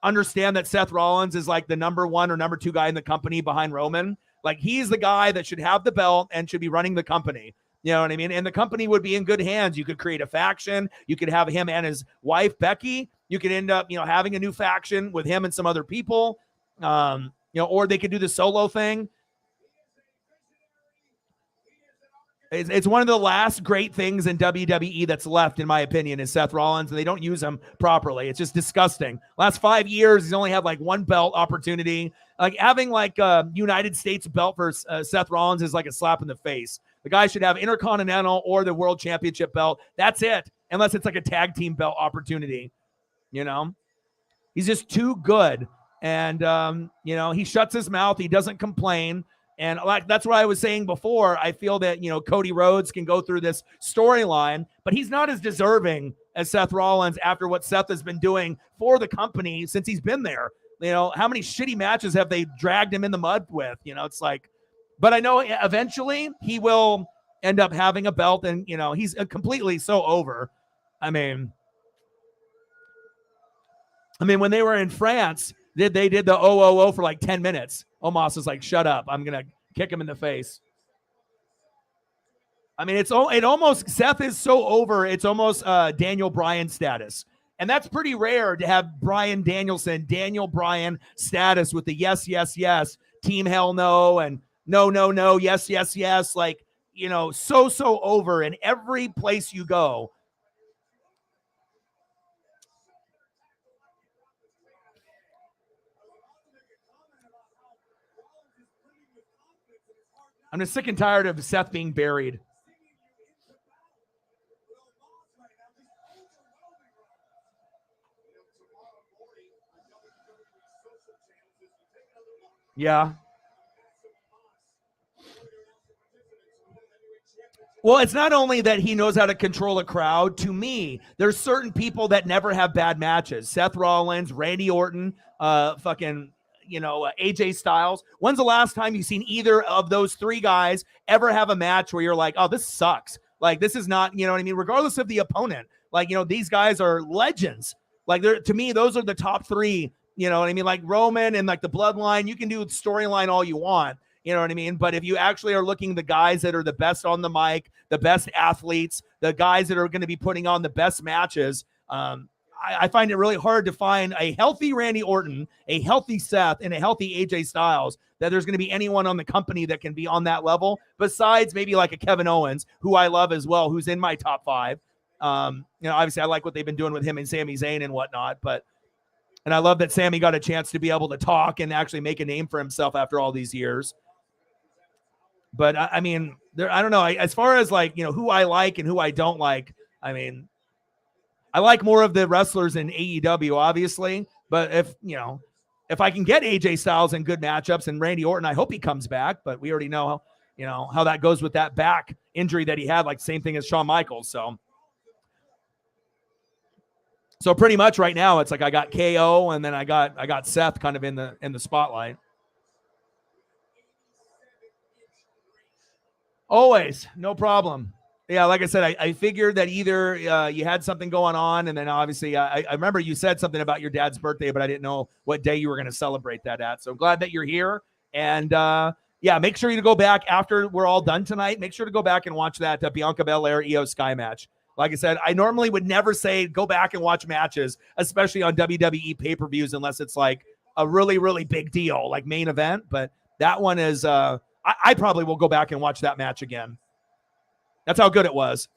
understand that Seth Rollins is like the number 1 or number 2 guy in the company behind Roman? Like, he's the guy that should have the belt and should be running the company. You know what I mean? And the company would be in good hands. You could create a faction. You could have him and his wife, Becky. You could end up, having a new faction with him and some other people. Or they could do the solo thing. It's one of the last great things in WWE that's left, in my opinion, is Seth Rollins, and they don't use him properly. It's just disgusting. Last 5 years, he's only had like 1 belt opportunity. Like having like a United States belt for Seth Rollins is like a slap in the face. The guy should have Intercontinental or the World Championship belt. That's it, unless it's like a tag team belt opportunity. He's just too good. And, he shuts his mouth. He doesn't complain. And that's what I was saying before. I feel that, Cody Rhodes can go through this storyline, but he's not as deserving as Seth Rollins after what Seth has been doing for the company since he's been there. How many shitty matches have they dragged him in the mud with? It's like, but I know eventually he will end up having a belt, and, he's completely so over. I mean, when they were in France, they did the oh for like 10 minutes. Omos was like, shut up. I'm going to kick him in the face. I mean, it almost, Seth is so over, it's almost Daniel Bryan status. And that's pretty rare to have Bryan Danielson, Daniel Bryan status with the yes, yes, yes, team hell no, and no, no, no, yes, yes, yes. Like, so over in every place you go. I'm just sick and tired of Seth being buried. Yeah. Well, it's not only that he knows how to control a crowd. To me, there's certain people that never have bad matches. Seth Rollins, Randy Orton, AJ Styles. When's the last time you've seen either of those three guys ever have a match where you're like, oh, this sucks? Like, this is not, you know what I mean? Regardless of the opponent, like, these guys are legends. Like, to me, those are the top three, you know what I mean? Like Roman and like the bloodline, you can do storyline all you want. You know what I mean? But if you actually are looking the guys that are the best on the mic, the best athletes, the guys that are going to be putting on the best matches, I find it really hard to find a healthy Randy Orton, a healthy Seth, and a healthy AJ Styles, that there's going to be anyone on the company that can be on that level besides maybe like a Kevin Owens, who I love as well, who's in my top five. Obviously I like what they've been doing with him and Sami Zayn and whatnot, and I love that Sami got a chance to be able to talk and actually make a name for himself after all these years. But I mean, I don't know. As far as like, who I like and who I don't like, I mean, I like more of the wrestlers in AEW, obviously. But if I can get AJ Styles in good matchups and Randy Orton, I hope he comes back. But we already know, how that goes with that back injury that he had, like same thing as Shawn Michaels. So pretty much right now, it's like I got KO and then I got Seth kind of in the spotlight. Always, no problem. Yeah, like I said, I figured that either you had something going on, and then obviously I remember you said something about your dad's birthday, but I didn't know what day you were going to celebrate that at. So I'm glad that you're here. And make sure you go back after we're all done tonight. Make sure to go back and watch that Bianca Belair Io Sky match. Like I said, I normally would never say go back and watch matches, especially on WWE pay-per-views, unless it's like a really, really big deal, like main event. But that one is I probably will go back and watch that match again. That's how good it was.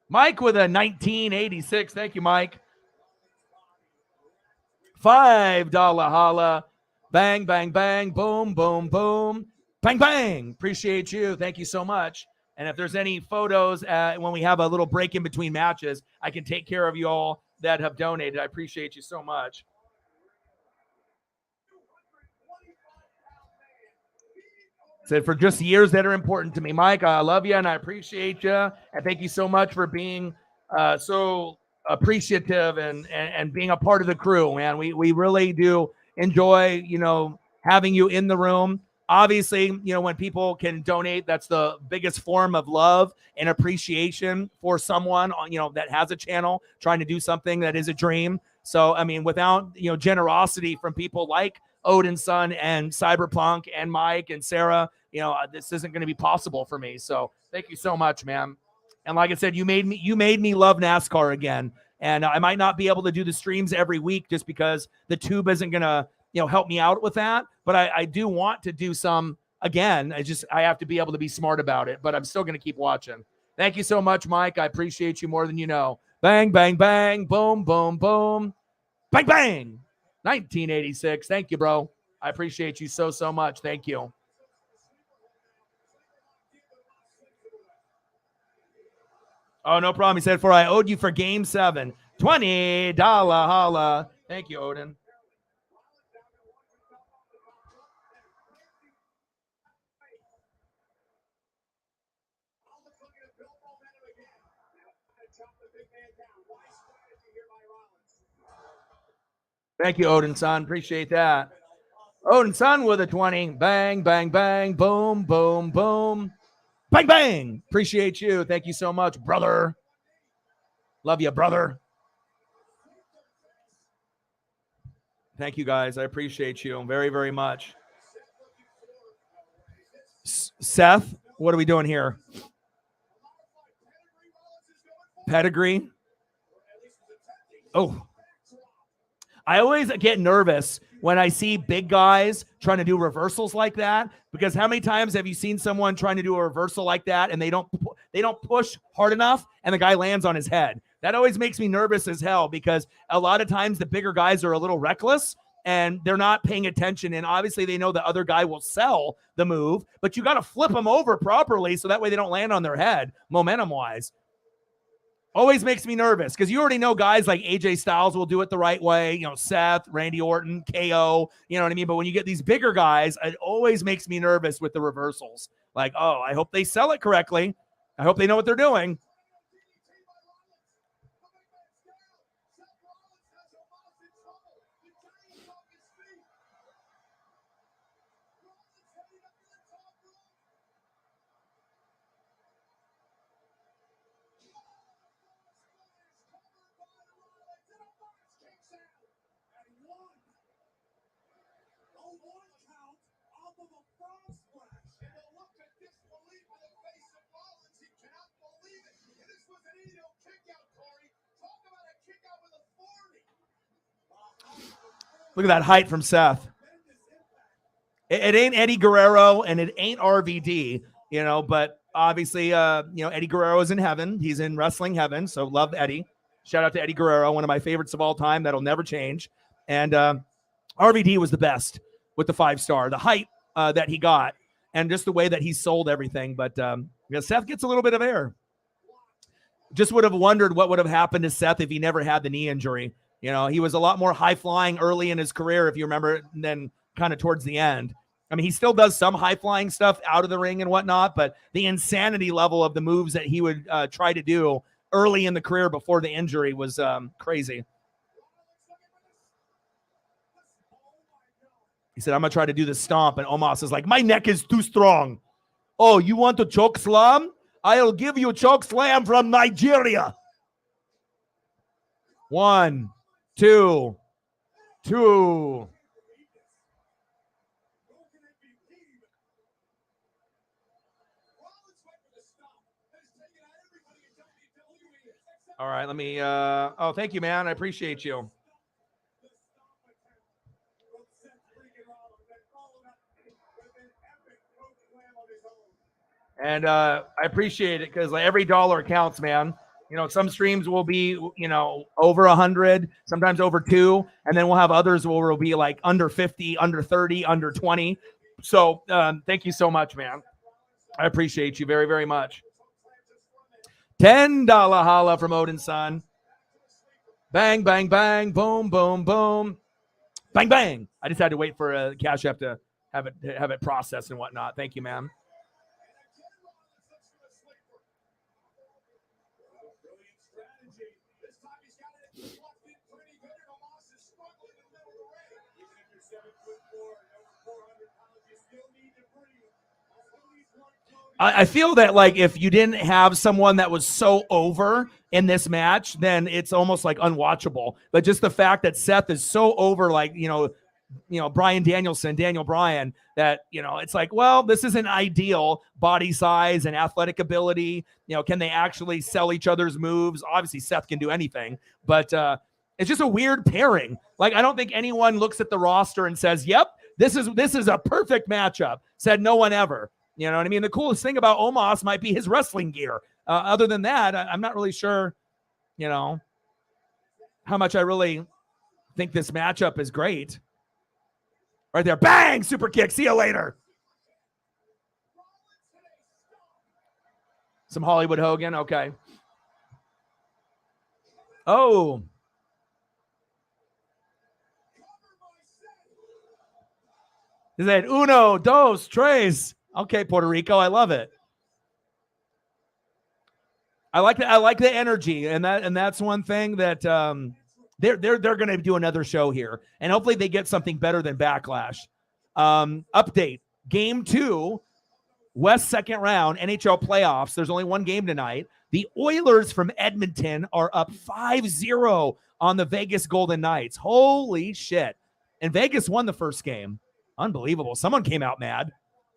Mike with a 1986. Thank you, Mike. $5 holla. Bang, bang, bang. Boom, boom, boom. Bang, bang. Appreciate you. Thank you so much. And if there's any photos when we have a little break in between matches, I can take care of you all that have donated. I appreciate you so much. Said for just years that are important to me. Mike, I love you and I appreciate you. And thank you so much for being so appreciative and being a part of the crew, man. We really do enjoy, having you in the room. Obviously, when people can donate, that's the biggest form of love and appreciation for someone, that has a channel trying to do something that is a dream. So, I mean, without, generosity from people like Odin's son and Cyberpunk and Mike and Sarah, this isn't going to be possible for me. So thank you so much, man. And like I said, you made me love NASCAR again. And I might not be able to do the streams every week just because the tube isn't going to, help me out with that. But I do want to do some again. I have to be able to be smart about it, but I'm still going to keep watching. Thank you so much, Mike. I appreciate you more than you know. Bang, bang, bang, boom, boom, boom. Bang, bang. 1986. Thank you, bro. I appreciate you so much. Thank you. Oh, no problem. He said, for I owed you for game 7. $20 holla. Thank you, Odin. Thank you, Odin-san. Appreciate that. Odin-san with a 20. Bang, bang, bang. Boom, boom, boom. Bang, bang. Appreciate you. Thank you so much, brother. Love you, brother. Thank you, guys. I appreciate you very, very much. Seth, what are we doing here? Pedigree. Oh, I always get nervous when I see big guys trying to do reversals like that, because how many times have you seen someone trying to do a reversal like that and they don't push hard enough and the guy lands on his head? That always makes me nervous as hell, because a lot of times the bigger guys are a little reckless and they're not paying attention, and obviously they know the other guy will sell the move, but you got to flip them over properly so that way they don't land on their head momentum wise. Always makes me nervous, because you already know guys like AJ Styles will do it the right way. Seth, Randy Orton, KO, you know what I mean? But when you get these bigger guys, it always makes me nervous with the reversals. Like, oh, I hope they sell it correctly. I hope they know what they're doing. Look at that height from Seth. It ain't Eddie Guerrero and it ain't RVD, but obviously, Eddie Guerrero is in heaven. He's in wrestling heaven. So love Eddie. Shout out to Eddie Guerrero, one of my favorites of all time. That'll never change. And RVD was the best with the 5-star, the height that he got, and just the way that he sold everything. But Seth gets a little bit of air. Just would have wondered what would have happened to Seth if he never had the knee injury. He was a lot more high flying early in his career, if you remember, than kind of towards the end. I mean, he still does some high flying stuff out of the ring and whatnot, but the insanity level of the moves that he would try to do early in the career before the injury was crazy. He said, I'm going to try to do the stomp. And Omos is like, my neck is too strong. Oh, you want to choke slam? I'll give you a choke slam from Nigeria. 1, 2, 2. All right, let me, thank you, man. I appreciate you. And I appreciate it, because every dollar counts, man. Some streams will be, over 100, sometimes over 2, and then we'll have others where we'll be like under 50, under 30, under 20. So thank you so much, man. I appreciate you very, very much. $10 holla from Odin-san. Bang, bang, bang, boom, boom, boom. Bang, bang. I just had to wait for Cash App to have it processed and whatnot. Thank you, man. I feel that if you didn't have someone that was so over in this match, then it's almost like unwatchable. But just the fact that Seth is so over, Bryan Danielson, Daniel Bryan, that, it's like, well, this isn't ideal body size and athletic ability. Can they actually sell each other's moves? Obviously, Seth can do anything, but it's just a weird pairing. I don't think anyone looks at the roster and says, yep, this is a perfect matchup. Said no one ever. You know what I mean? The coolest thing about Omos might be his wrestling gear. Other than that, I'm not really sure, how much I really think this matchup is great. Right there. Bang! Super kick. See you later. Some Hollywood Hogan. Okay. Oh. Is that uno, dos, tres? Okay, Puerto Rico, I love it. I like the energy, and that's one thing that they're going to do another show here, and hopefully they get something better than Backlash. Update: Game 2, West second round NHL playoffs. There's only one game tonight. The Oilers from Edmonton are up 5-0 on the Vegas Golden Knights. Holy shit! And Vegas won the first game. Unbelievable. Someone came out mad.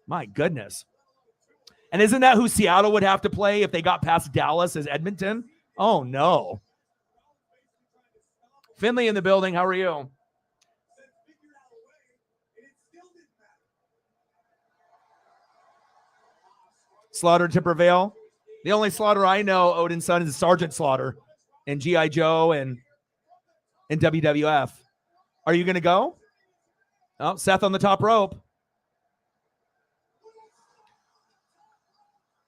My goodness. And isn't that who Seattle would have to play if they got past Dallas as Edmonton? Oh, no. Finley in the building. How are you? Slaughter to prevail. The only Slaughter I know, Odin's son, is Sergeant Slaughter in G.I. Joe and in WWF. Are you going to go? Oh, Seth on the top rope.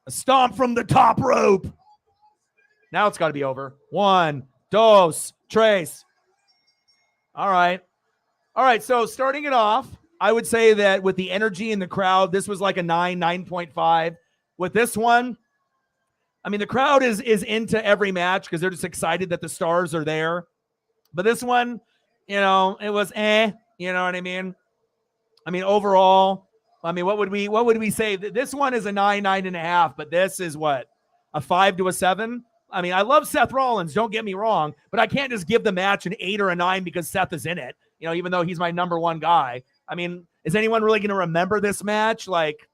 A stomp from the top rope. Now it's got to be over. 1, 2, 3. All right. All right, so starting it off, I would say that with the energy in the crowd, this was like a 9.5. With this one, I mean, the crowd is into every match because they're just excited that the stars are there. But this one, you know, it was you know what I mean? I mean, overall, I mean, what would we say? This one is a 9.5, but this is what? A 5 to a 7? I mean, I love Seth Rollins, don't get me wrong, but I can't just give the match an 8 or a 9 because Seth is in it, you know, even though he's my number one guy. I mean, is anyone really going to remember this match? Like,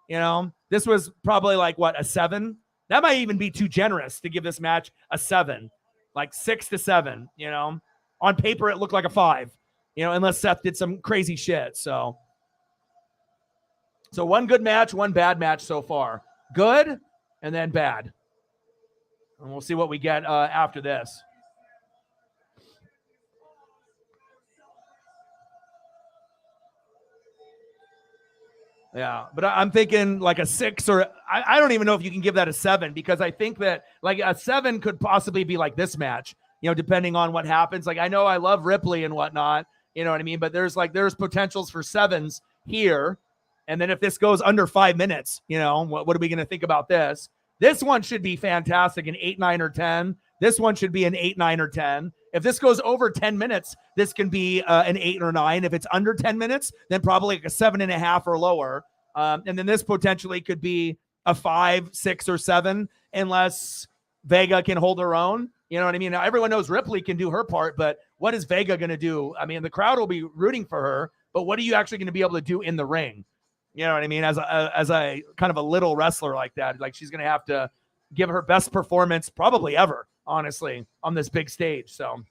you know, this was probably like, what, a 7? That might even be too generous to give this match a 7, like 6 to 7, you know. On paper, it looked like a 5, you know, unless Seth did some crazy shit. So one good match, one bad match so far. Good and then bad. And we'll see what we get after this. Yeah, but I'm thinking like a 6 or I don't even know if you can give that a 7 because I think that like a 7 could possibly be like this match, you know, depending on what happens. Like I know I love Ripley and whatnot, you know what I mean? But there's potentials for 7s here. And then if this goes under 5 minutes, you know, what are we going to think about this? This one should be fantastic, an 8, 9, or 10. This one should be an 8, 9, or 10. If this goes over 10 minutes, this can be an 8 or 9. If it's under 10 minutes, then probably like a 7.5 or lower. And then this potentially could be a 5, 6, or 7, unless Vega can hold her own. You know what I mean? Now, everyone knows Ripley can do her part, but what is Vega going to do? I mean, the crowd will be rooting for her, but what are you actually going to be able to do in the ring? You know what I mean? As a kind of a little wrestler like that, like she's going to have to give her best performance probably ever, honestly, on this big stage. So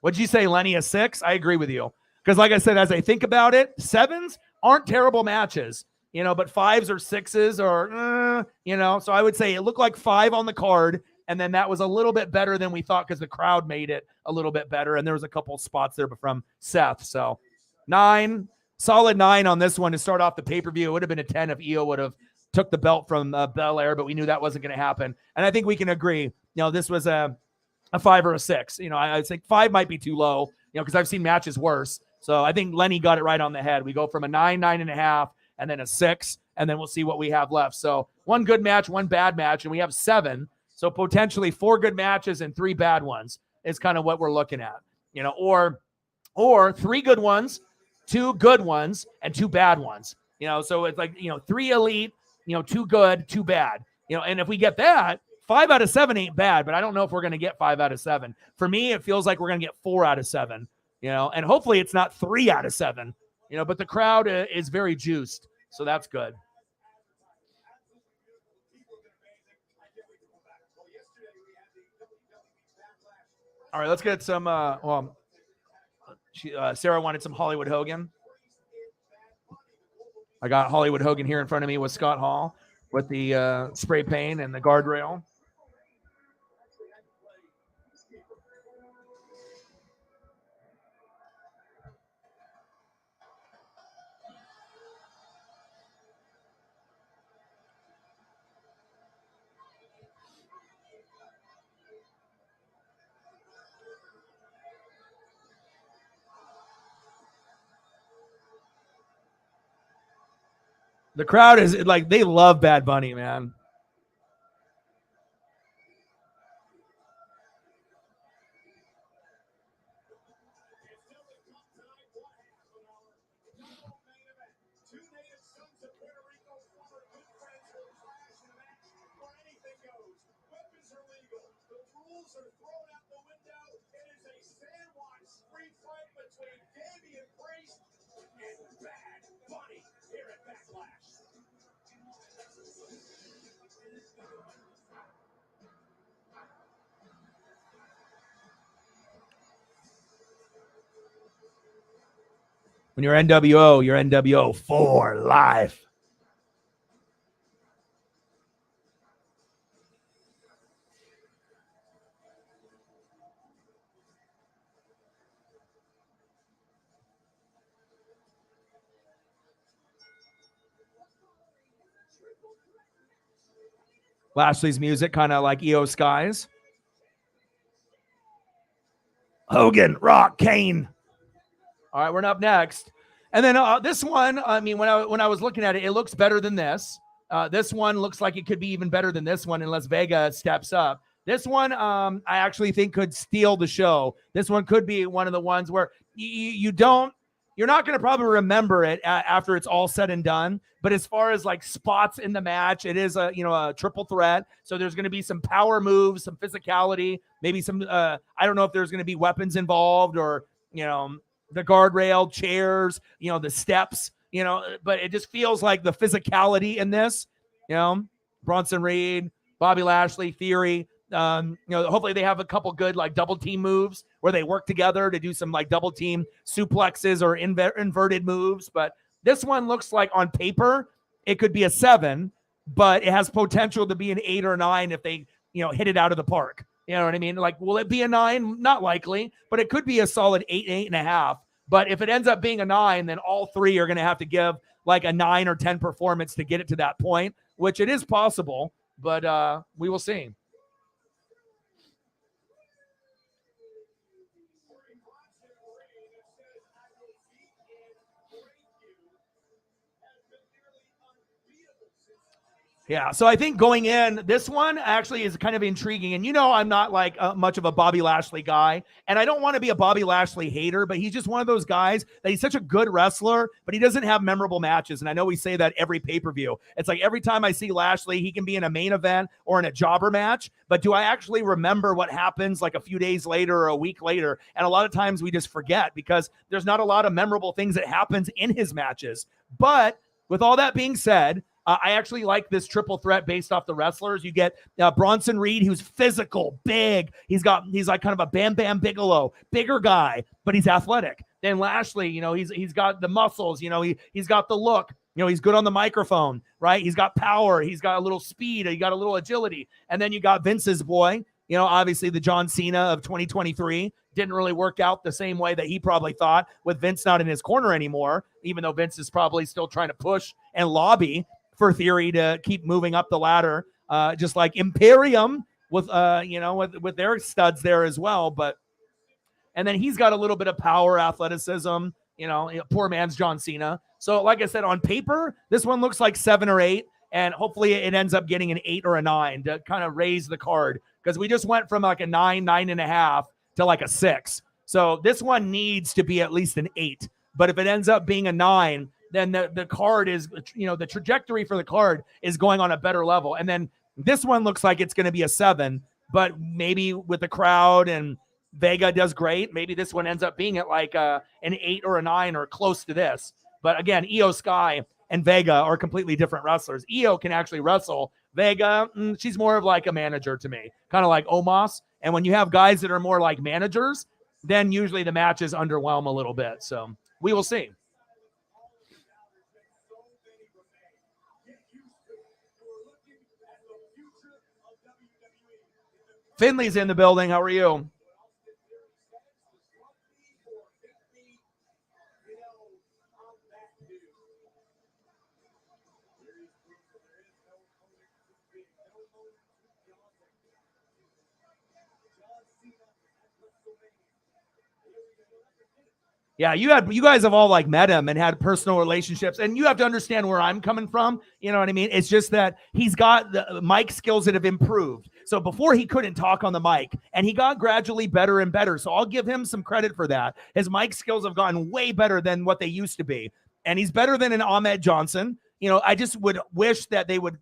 what'd you say, Lenny, a 6? I agree with you. Because like I said, as I think about it, 7s aren't terrible matches, you know, but 5s or 6s or, you know, so I would say it looked like 5 on the card. And then that was a little bit better than we thought because the crowd made it a little bit better. And there was a couple spots there from Seth. So 9. Solid 9 on this one to start off the pay-per-view. It would have been a 10 if Io would have took the belt from Belair, but we knew that wasn't going to happen. And I think we can agree, you know, this was a 5 or a 6. You know, I think 5 might be too low, you know, because I've seen matches worse. So I think Lenny got it right on the head. We go from a 9, 9.5, and then a 6, and then we'll see what we have left. So one good match, one bad match, and we have 7. So potentially 4 good matches and 3 bad ones is kind of what we're looking at, you know, or 3 good ones, 2 good ones, and 2 bad ones, you know, so it's like, you know, 3 elite, you know, 2 good, 2 bad, you know, and if we get that, 5 out of 7 ain't bad, but I don't know if we're going to get 5 out of 7. For me, it feels like we're going to get 4 out of 7, you know, and hopefully it's not 3 out of 7, you know, but the crowd is very juiced, so that's good. All right, let's get some, Sarah wanted some Hollywood Hogan. I got Hollywood Hogan here in front of me with Scott Hall with the spray paint and the guardrail. The crowd is like, they love Bad Bunny, man. rules are thrown out the window. It is a sandwich street fight between Damian Priest and Bad Bunny here at Backlash. When you're NWO, you're NWO for life. Lashley's music, kind of like EO Skies. Hogan, Rock, Kane. All right, we're up next. And then this one, I mean, when I was looking at it, it looks better than this. This one looks like it could be even better than this one unless Vega steps up. This one, I actually think could steal the show. This one could be one of the ones where you're not going to probably remember it after it's all said and done. But as far as like spots in the match, it is a triple threat. So there's going to be some power moves, some physicality, maybe some, I don't know if there's going to be weapons involved or, the guardrail, chairs, the steps, but it just feels like the physicality in this, Bronson Reed, Bobby Lashley, Theory, hopefully they have a couple good like double team moves where they work together to do some like double team suplexes or inverted moves. But this one looks like on paper, it could be a 7, but it has potential to be an 8 or 9 if they, hit it out of the park. You know what I mean? Like, will it be a 9? Not likely, but it could be a solid 8, 8.5. But if it ends up being a 9, then all three are going to have to give like a 9 or 10 performance to get it to that point, which it is possible, but we will see. Yeah, so I think going in, this one actually is kind of intriguing. And I'm not like much of a Bobby Lashley guy. And I don't want to be a Bobby Lashley hater, but he's just one of those guys that he's such a good wrestler, but he doesn't have memorable matches. And I know we say that every pay-per-view. It's like every time I see Lashley, he can be in a main event or in a jobber match. But do I actually remember what happens like a few days later or a week later? And a lot of times we just forget because there's not a lot of memorable things that happens in his matches. But with all that being said, I actually like this triple threat based off the wrestlers. You get Bronson Reed, who's physical, big. He's like kind of a Bam Bam Bigelow, bigger guy, but he's athletic. Then Lashley, he's got the muscles. He's got the look. He's good on the microphone, right? He's got power. He's got a little speed. He got a little agility. And then you got Vince's boy. Obviously the John Cena of 2023 didn't really work out the same way that he probably thought with Vince not in his corner anymore, even though Vince is probably still trying to push and lobby for Theory to keep moving up the ladder, just like Imperium with with their studs there as well. And then he's got a little bit of power, athleticism, poor man's John Cena. So like I said, on paper, this one looks like 7 or 8, and hopefully it ends up getting an 8 or a 9 to kind of raise the card, because we just went from like a 9, 9.5 to like a 6. So this one needs to be at least an 8. But if it ends up being a 9, then the card is, the trajectory for the card is going on a better level. And then this one looks like it's going to be a 7, but maybe with the crowd and Vega does great, maybe this one ends up being at like an 8 or a 9 or close to this. But again, Io Sky and Vega are completely different wrestlers. Io can actually wrestle. Vega, she's more of like a manager to me, kind of like Omos. And when you have guys that are more like managers, then usually the matches underwhelm a little bit. So we will see. Finley's in the building. How are you? Yeah, you guys have all like met him and had personal relationships, and you have to understand where I'm coming from. You know what I mean? It's just that he's got the mic skills that have improved. So before he couldn't talk on the mic, and he got gradually better and better. So I'll give him some credit for that. His mic skills have gotten way better than what they used to be, and he's better than an Ahmed Johnson. I just would wish that they would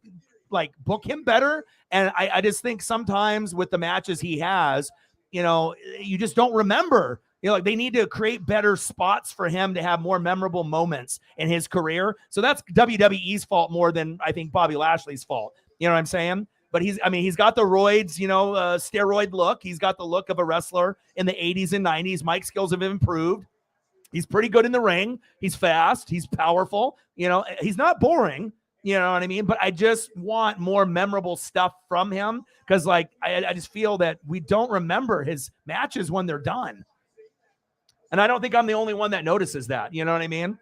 like book him better. And I just think sometimes with the matches he has, you know, you just don't remember. You know, like they need to create better spots for him to have more memorable moments in his career. So that's WWE's fault more than I think Bobby Lashley's fault. You know what I'm saying? But he's got the roids, you know, steroid look. He's got the look of a wrestler in the 80s and 90s. Mike skills have improved. He's pretty good in the ring. He's fast. He's powerful. You know, he's not boring. You know what I mean? But I just want more memorable stuff from him because, like, I just feel that we don't remember his matches when they're done. And I don't think I'm the only one that notices that. You know what I mean?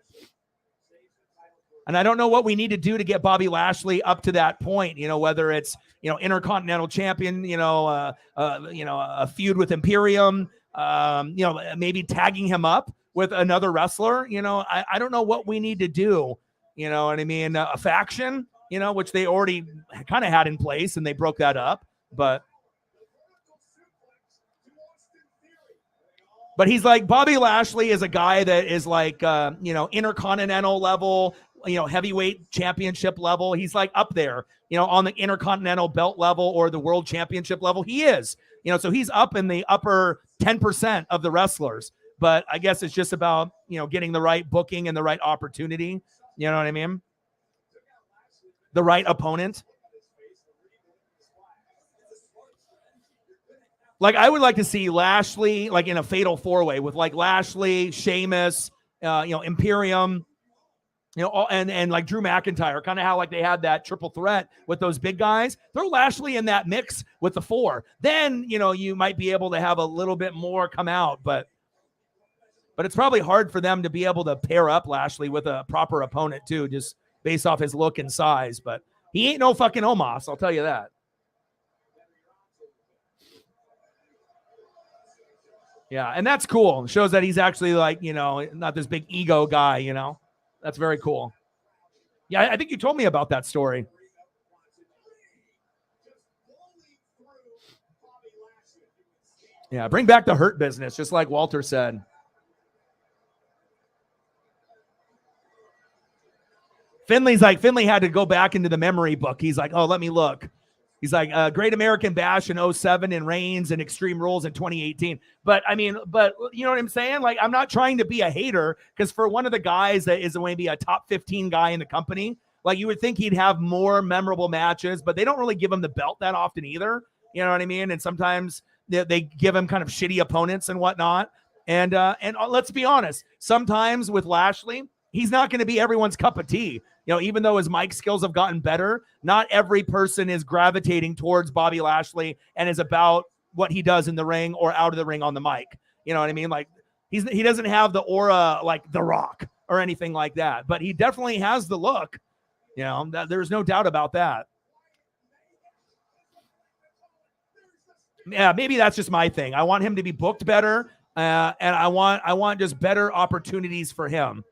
And I don't know what we need to do to get Bobby Lashley up to that point, you know, whether it's, you know, Intercontinental Champion, a feud with Imperium, maybe tagging him up with another wrestler. You know, I don't know what we need to do. You know what I mean? A faction, you know, which they already kind of had in place and they broke that up. But he's like, Bobby Lashley is a guy that is like, intercontinental level, you know, heavyweight championship level. He's like up there, you know, on the intercontinental belt level or the world championship level. He is, you know, so he's up in the upper 10% of the wrestlers. But I guess it's just about, you know, getting the right booking and the right opportunity. You know what I mean? The right opponent. Like, I would like to see Lashley, like, in a fatal four-way with, like, Lashley, Sheamus, Imperium, you know, and like Drew McIntyre, kind of how, like, they had that triple threat with those big guys. Throw Lashley in that mix with the four. Then, you know, you might be able to have a little bit more come out, but it's probably hard for them to be able to pair up Lashley with a proper opponent, too, just based off his look and size. But he ain't no fucking Omos, I'll tell you that. Yeah, and that's cool. It shows that he's actually, like, you know, not this big ego guy, you know. That's very cool. Yeah, I think you told me about that story. Yeah, bring back the Hurt Business, just like Walter said. Finley had to go back into the memory book. He's like, oh, let me look. He's like, Great American Bash in 07 and Reigns and Extreme Rules in 2018. But you know what I'm saying? Like, I'm not trying to be a hater, because for one of the guys that is maybe a top 15 guy in the company, like, you would think he'd have more memorable matches, but they don't really give him the belt that often either. You know what I mean? And sometimes they give him kind of shitty opponents and whatnot. And let's be honest, sometimes with Lashley, he's not going to be everyone's cup of tea. You know, even though his mic skills have gotten better, not every person is gravitating towards Bobby Lashley and is about what he does in the ring or out of the ring on the mic. You know what I mean? Like, he doesn't have the aura like The Rock or anything like that, but he definitely has the look. You know, there's no doubt about that. Yeah, maybe that's just my thing. I want him to be booked better, and I want just better opportunities for him.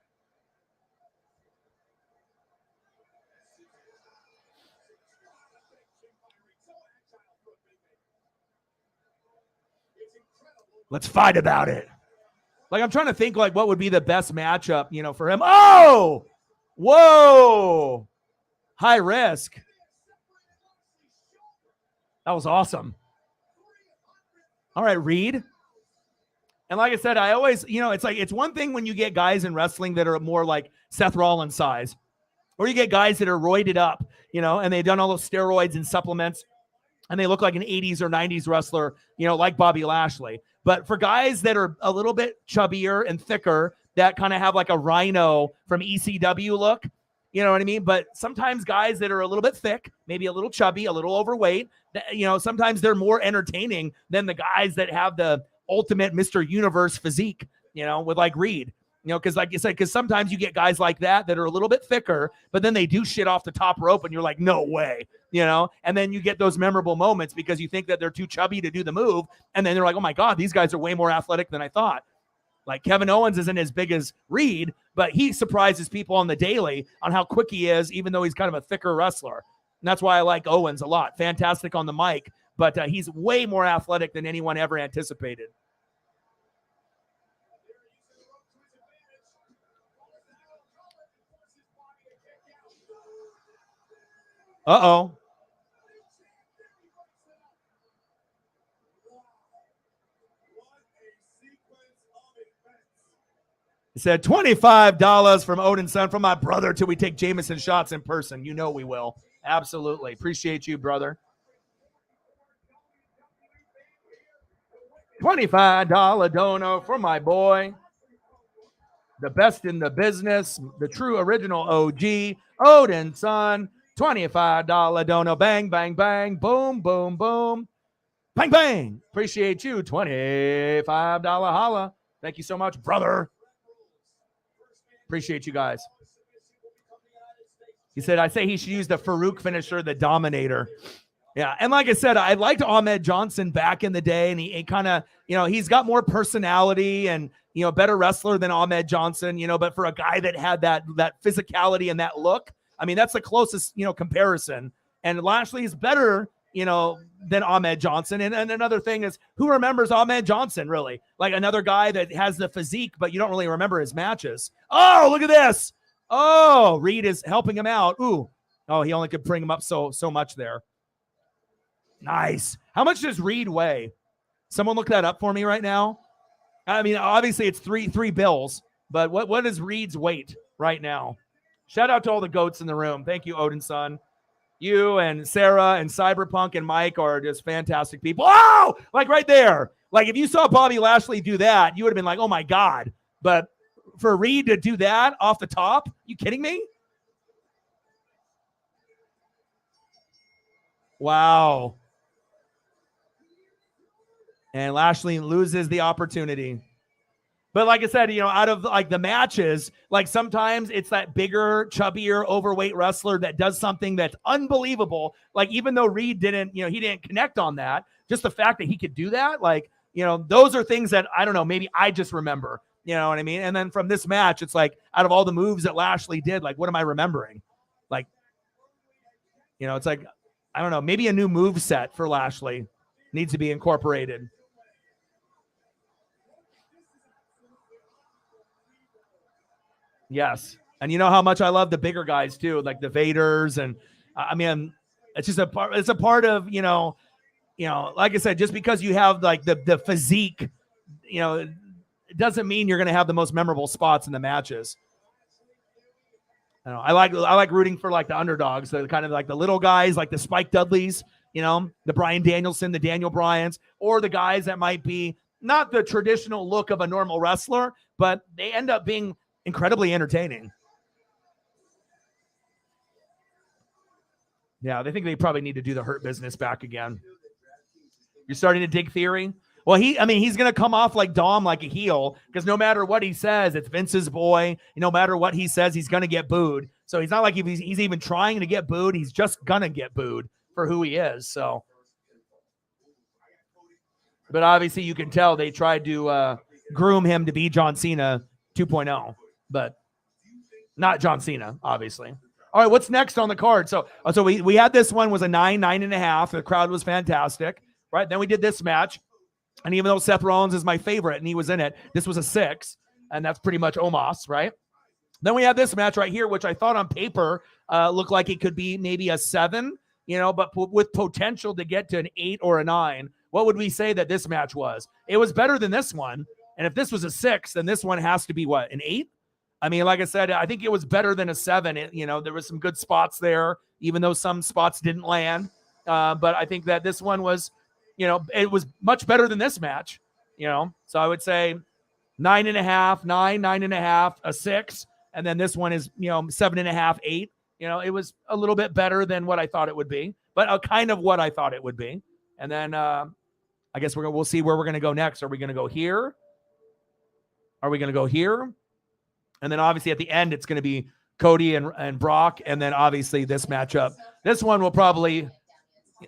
Let's fight about it. Like, I'm trying to think, like, what would be the best matchup, you know, for him. Oh, whoa, high risk. That was awesome. All right, Reed. And like I said, I always, you know, it's one thing when you get guys in wrestling that are more like Seth Rollins size, or you get guys that are roided up, you know, and they've done all those steroids and supplements, and they look like an 80s or 90s wrestler, you know, like Bobby Lashley. But for guys that are a little bit chubbier and thicker, that kind of have like a Rhino from ECW look, you know what I mean? But sometimes guys that are a little bit thick, maybe a little chubby, a little overweight, you know, sometimes they're more entertaining than the guys that have the ultimate Mr. Universe physique, you know, with like Reed. You know, because like you said, because sometimes you get guys like that are a little bit thicker, but then they do shit off the top rope and you're like, no way, you know? And then you get those memorable moments because you think that they're too chubby to do the move. And then they're like, oh my God, these guys are way more athletic than I thought. Like Kevin Owens isn't as big as Reed, but he surprises people on the daily on how quick he is, even though he's kind of a thicker wrestler. And that's why I like Owens a lot. Fantastic on the mic, but he's way more athletic than anyone ever anticipated. Uh-oh. He said $25 from Odin's son from my brother till we take Jameson shots in person. You know we will. Absolutely. Appreciate you, brother. $25 dono for my boy. The best in the business. The true original OG. Odin's son. $25 dono. Bang, bang, bang. Boom, boom, boom. Bang, bang. Appreciate you. $25 holla. Thank you so much, brother. Appreciate you guys. He said, I say he should use the Farouk finisher, the Dominator. Yeah, and like I said, I liked Ahmed Johnson back in the day, and he kind of, he's got more personality and, better wrestler than Ahmed Johnson, but for a guy that had that physicality and that look, I mean, that's the closest, comparison. And Lashley's better, than Ahmed Johnson. And another thing is, who remembers Ahmed Johnson, really? Like another guy that has the physique, but you don't really remember his matches. Oh, look at this. Oh, Reed is helping him out. Ooh. Oh, he only could bring him up so much there. Nice. How much does Reed weigh? Someone look that up for me right now. I mean, obviously it's three bills, but what is Reed's weight right now? Shout out to all the goats in the room. Thank you, Odin's son. You and Sarah and Cyberpunk and Mike are just fantastic people. Oh, like right there. Like if you saw Bobby Lashley do that, you would have been like, oh my God. But for Reed to do that off the top, you kidding me? Wow. And Lashley loses the opportunity. But like I said, out of like the matches, like sometimes it's that bigger, chubbier, overweight wrestler that does something that's unbelievable. Like even though Reed didn't, he didn't connect on that, just the fact that he could do that, like, those are things that I don't know, maybe I just remember, you know what I mean? And then from this match, it's like out of all the moves that Lashley did, like, what am I remembering? Like, it's like, I don't know, maybe a new move set for Lashley needs to be incorporated. Yes. And you know how much I love the bigger guys too, like the Vaders. And I mean, it's just it's a part of, like I said, just because you have like the physique, it doesn't mean you're going to have the most memorable spots in the matches. I like rooting for like the underdogs, the kind of like the little guys, like the Spike Dudleys, the Bryan Danielson, the Daniel Bryans, or the guys that might be not the traditional look of a normal wrestler, but they end up being incredibly entertaining. Yeah, they think they probably need to do the Hurt Business back again. You're starting to dig Theory? Well, he's going to come off like Dom, like a heel, because no matter what he says, it's Vince's boy. No matter what he says, he's going to get booed. So he's not like he's even trying to get booed. He's just going to get booed for who he is. So, but obviously you can tell they tried to groom him to be John Cena 2.0. But not John Cena, obviously. All right, what's next on the card? So we had this one was a 9.5. The crowd was fantastic, right? Then we did this match, and even though Seth Rollins is my favorite and he was in it, this was a 6, and that's pretty much Omos, right? Then we have this match right here, which I thought on paper looked like it could be maybe a 7, but with potential to get to an 8 or a 9. What would we say that this match was? It was better than this one, and if this was a 6, then this one has to be what, an 8? I mean, like I said, I think it was better than a 7. There was some good spots there, even though some spots didn't land. But I think that this one was, it was much better than this match, So I would say 9.5, 9.5, a 6. And then this one is, 7.5, 8. It was a little bit better than what I thought it would be, but kind of what I thought it would be. And then I guess we'll see where we're going to go next. Are we going to go here? Are we going to go here? And then obviously at the end, it's going to be Cody and Brock. And then obviously this matchup. This one will probably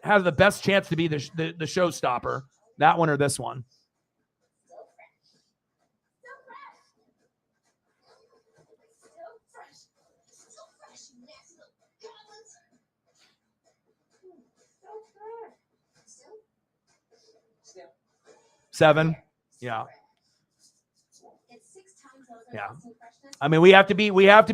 have the best chance to be the showstopper. That one or this one. Seven. Yeah. Yeah. I mean, we have to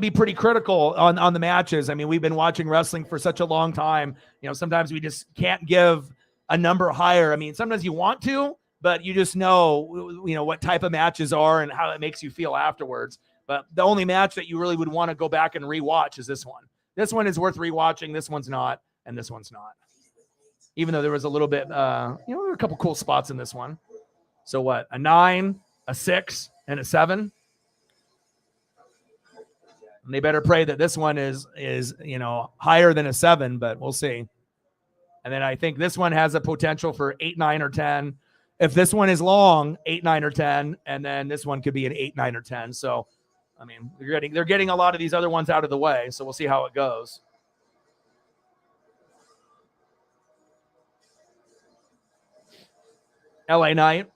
be pretty critical on the matches. I mean, we've been watching wrestling for such a long time. Sometimes we just can't give a number higher. I mean, sometimes you want to, but you just know, what type of matches are and how it makes you feel afterwards. But the only match that you really would want to go back and rewatch is this one. This one is worth rewatching. This one's not, and this one's not. Even though there was a little bit, there were a couple cool spots in this one. So what? A 9, a 6, and a 7. And they better pray that this one is higher than a 7, but we'll see. And then I think this one has a potential for 8, 9, or 10. If this one is long, 8, 9, or 10, and then this one could be an 8, 9, or 10. So, I mean, they're getting a lot of these other ones out of the way. So we'll see how it goes. LA Knight.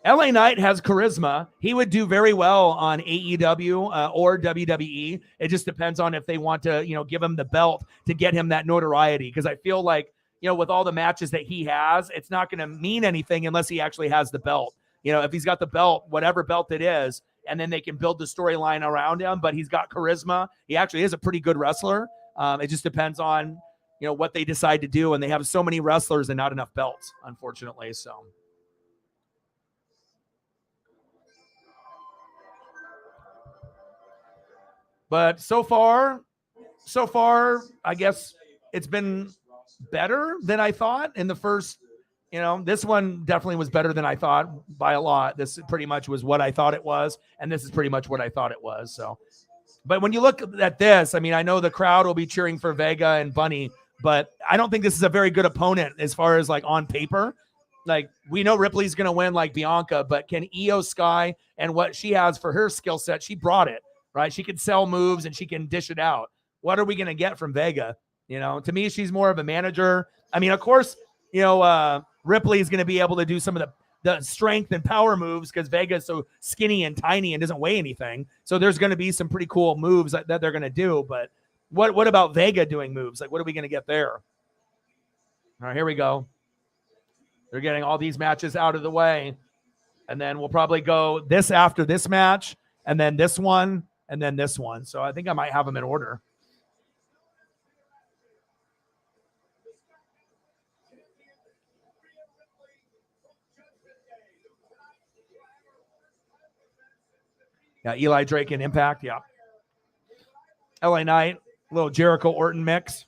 LA Knight has charisma. He would do very well on AEW or WWE. It just depends on if they want to, give him the belt to get him that notoriety. Because I feel like, with all the matches that he has, it's not going to mean anything unless he actually has the belt. If he's got the belt, whatever belt it is, and then they can build the storyline around him. But he's got charisma. He actually is a pretty good wrestler. It just depends on, what they decide to do. And they have so many wrestlers and not enough belts, unfortunately. So. But so far, I guess it's been better than I thought in the first, this one definitely was better than I thought by a lot. This pretty much was what I thought it was. And this is pretty much what I thought it was. So, but when you look at this, I mean, I know the crowd will be cheering for Vega and Bunny, but I don't think this is a very good opponent as far as like on paper. Like we know Ripley's going to win like Bianca, but can Io Sky and what she has for her skill set, she brought it. Right? She can sell moves and she can dish it out. What are we going to get from Vega? To me, she's more of a manager. I mean, of course, Ripley is going to be able to do some of the strength and power moves because Vega is so skinny and tiny and doesn't weigh anything. So there's going to be some pretty cool moves that they're going to do. But what about Vega doing moves? Like, what are we going to get there? All right, here we go. They're getting all these matches out of the way. And then we'll probably go this after this match and then this one. And then this one. So I think I might have them in order. Yeah, Eli Drake and Impact. Yeah. LA Knight, little Jericho Orton mix.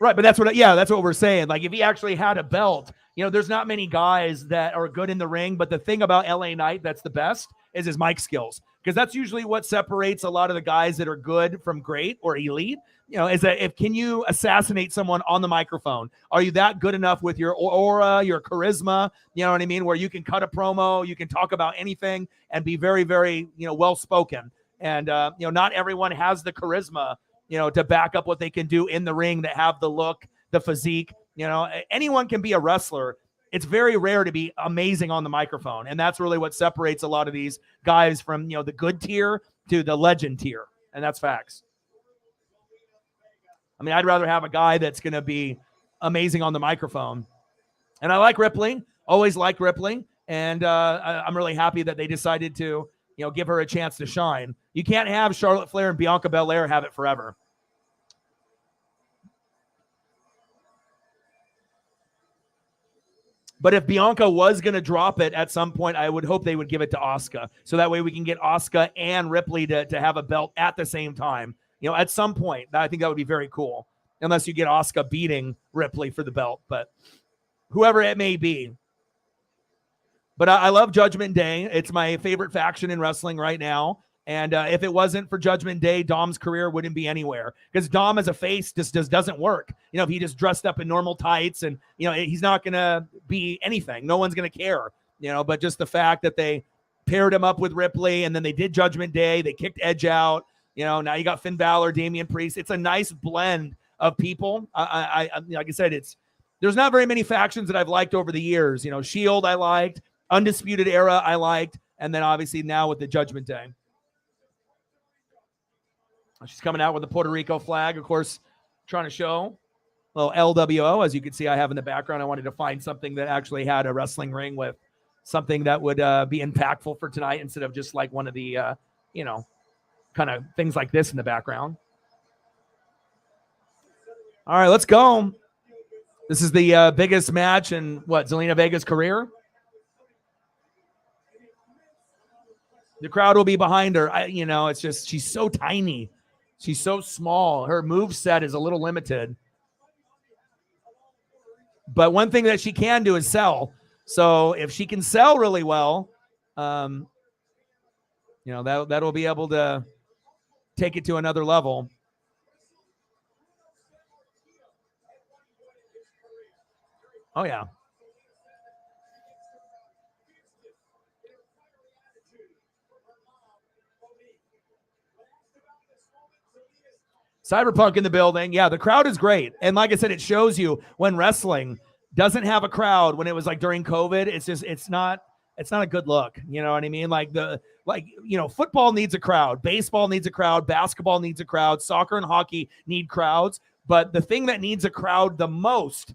Right, but that's what we're saying. Like if he actually had a belt, there's not many guys that are good in the ring. But the thing about LA Knight that's the best is his mic skills, because that's usually what separates a lot of the guys that are good from great or elite. Is that can you assassinate someone on the microphone? Are you that good enough with your aura, your charisma? You know what I mean? Where you can cut a promo, you can talk about anything and be very, very, well spoken. And not everyone has the charisma, to back up what they can do in the ring, that have the look, the physique. Anyone can be a wrestler. It's very rare to be amazing on the microphone. And that's really what separates a lot of these guys from, the good tier to the legend tier. And that's facts. I mean, I'd rather have a guy that's going to be amazing on the microphone. And I like Ripley, always liked Ripley. And I'm really happy that they decided to, give her a chance to shine. You can't have Charlotte Flair and Bianca Belair have it forever. But if Bianca was going to drop it at some point, I would hope they would give it to Asuka. So that way we can get Asuka and Ripley to have a belt at the same time. At some point, I think that would be very cool. Unless you get Asuka beating Ripley for the belt. But whoever it may be. But I love Judgment Day. It's my favorite faction in wrestling right now. And if it wasn't for Judgment Day, Dom's career wouldn't be anywhere, because Dom as a face just doesn't work. If he just dressed up in normal tights and, he's not going to be anything. No one's going to care, but just the fact that they paired him up with Ripley and then they did Judgment Day, they kicked Edge out, now you got Finn Balor, Damian Priest. It's a nice blend of people. I like I said, there's not very many factions that I've liked over the years. Shield I liked, Undisputed Era I liked, and then obviously now with the Judgment Day. She's coming out with the Puerto Rico flag, of course, trying to show a little LWO. As you can see, I have in the background. I wanted to find something that actually had a wrestling ring with something that would be impactful for tonight instead of just like one of the, kind of things like this in the background. All right, let's go. This is the biggest match in Zelina Vega's career. The crowd will be behind her. It's just she's so tiny. She's so small. Her move set is a little limited. But one thing that she can do is sell. So if she can sell really well, that'll be able to take it to another level. Oh, yeah. Cyberpunk in the building. Yeah, the crowd is great. And like I said, it shows you when wrestling doesn't have a crowd. When it was like during COVID, it's not a good look. You know what I mean? Football needs a crowd, baseball needs a crowd, basketball needs a crowd, soccer and hockey need crowds. But the thing that needs a crowd the most,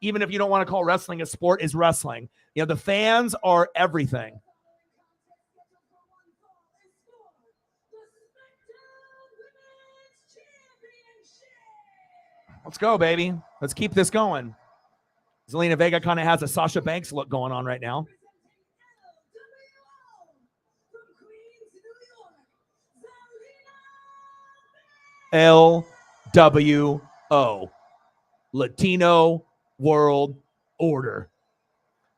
even if you don't want to call wrestling a sport, is wrestling. The fans are everything. Let's go, baby. Let's keep this going. Zelina Vega kind of has a Sasha Banks look going on right now. LWO, Latino World Order.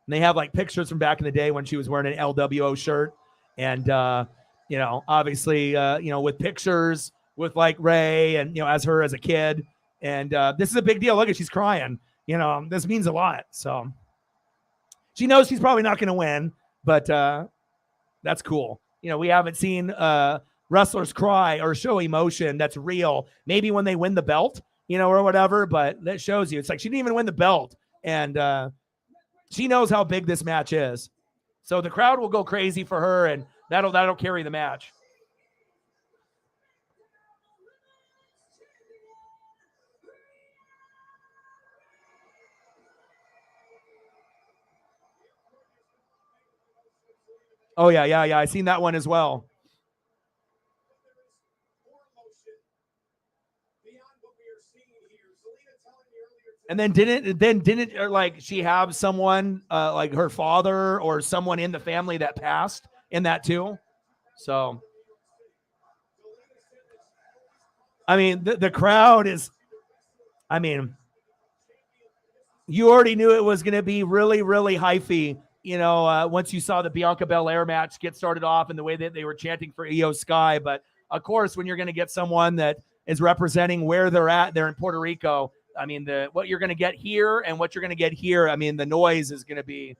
And they have like pictures from back in the day when she was wearing an LWO shirt. And, obviously, with pictures with like Ray and, as her as a kid. And this is a big deal. Look at, she's crying. This means a lot. So she knows she's probably not going to win, but that's cool. We haven't seen wrestlers cry or show emotion that's real. Maybe when they win the belt, or whatever, but that shows you. It's like she didn't even win the belt. And she knows how big this match is. So the crowd will go crazy for her, and that'll carry the match. Oh, yeah. I seen that one as well. And then didn't she have someone like her father or someone in the family that passed in that too? So, I mean, the crowd is, you already knew it was going to be really, really hyphy. Once you saw the Bianca Belair match get started off and the way that they were chanting for Io Sky. But of course, when you're going to get someone that is representing where they're at, they're in Puerto Rico. I mean, what you're going to get here and what you're going to get here, I mean, the noise is going to be.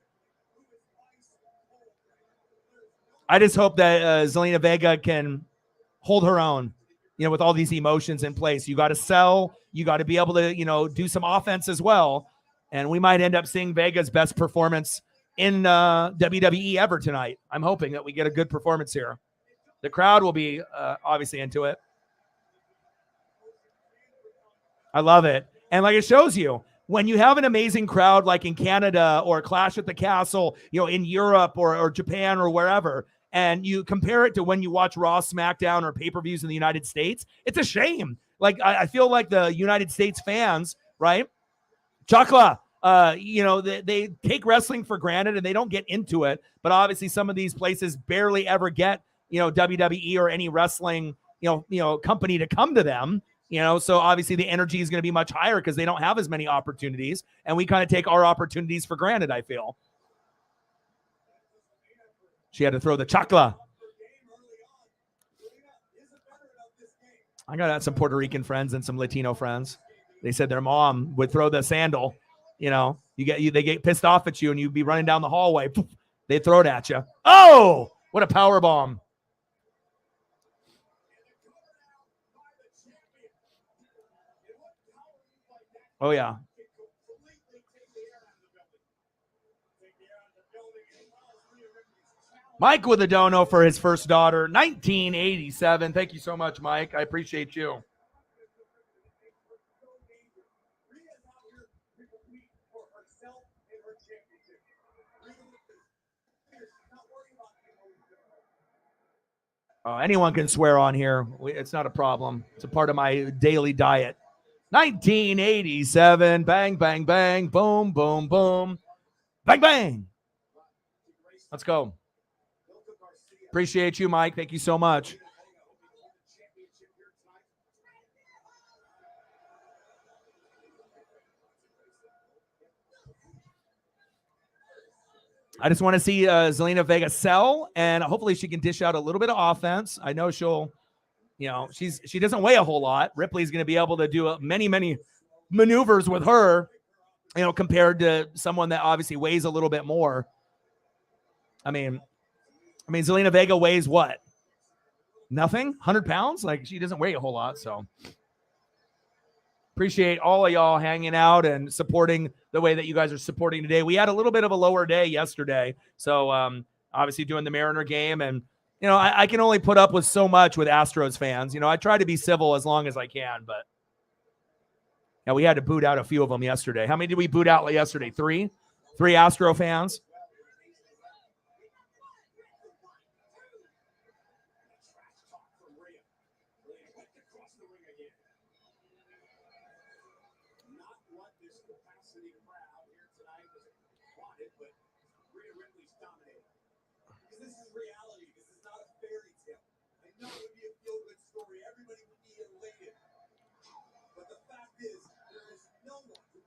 I just hope that Zelina Vega can hold her own, with all these emotions in place. You got to sell. You got to be able to, do some offense as well. And we might end up seeing Vega's best performance in WWE ever tonight. I'm hoping that we get a good performance here. The crowd will be obviously into it. I love it. And like it shows you, when you have an amazing crowd like in Canada or Clash at the Castle, in Europe or Japan or wherever, and you compare it to when you watch Raw, SmackDown, or pay-per-views in the United States, it's a shame. Like, I feel like the United States fans, right? Chakla, they take wrestling for granted and they don't get into it. But obviously some of these places barely ever get, WWE or any wrestling, company to come to them. So obviously the energy is going to be much higher because they don't have as many opportunities. And we kind of take our opportunities for granted, I feel. She had to throw the chakla. I got some Puerto Rican friends and some Latino friends. They said their mom would throw the sandal. They get pissed off at you and you'd be running down the hallway. They'd throw it at you. Oh, what a power bomb. Oh, yeah. Mike with a dono for his first daughter, 1987. Thank you so much, Mike. I appreciate you. Anyone can swear on here. It's not a problem. It's a part of my daily diet. 1987. Bang, bang, bang. Boom, boom, boom. Bang, bang. Let's go. Appreciate you, Mike. Thank you so much. I just want to see Zelina Vega sell, and hopefully she can dish out a little bit of offense. I know she'll, she doesn't weigh a whole lot. Ripley's going to be able to do many maneuvers with her, compared to someone that obviously weighs a little bit more. I mean, Zelina Vega weighs what? Nothing? 100 pounds? Like, she doesn't weigh a whole lot, so. Appreciate all of y'all hanging out and supporting the way that you guys are supporting today. We had a little bit of a lower day yesterday, so obviously doing the Mariner game, and I can only put up with so much with Astros fans. I try to be civil as long as I can, but we had to boot out a few of them yesterday. How many did we boot out yesterday? Three Astro fans.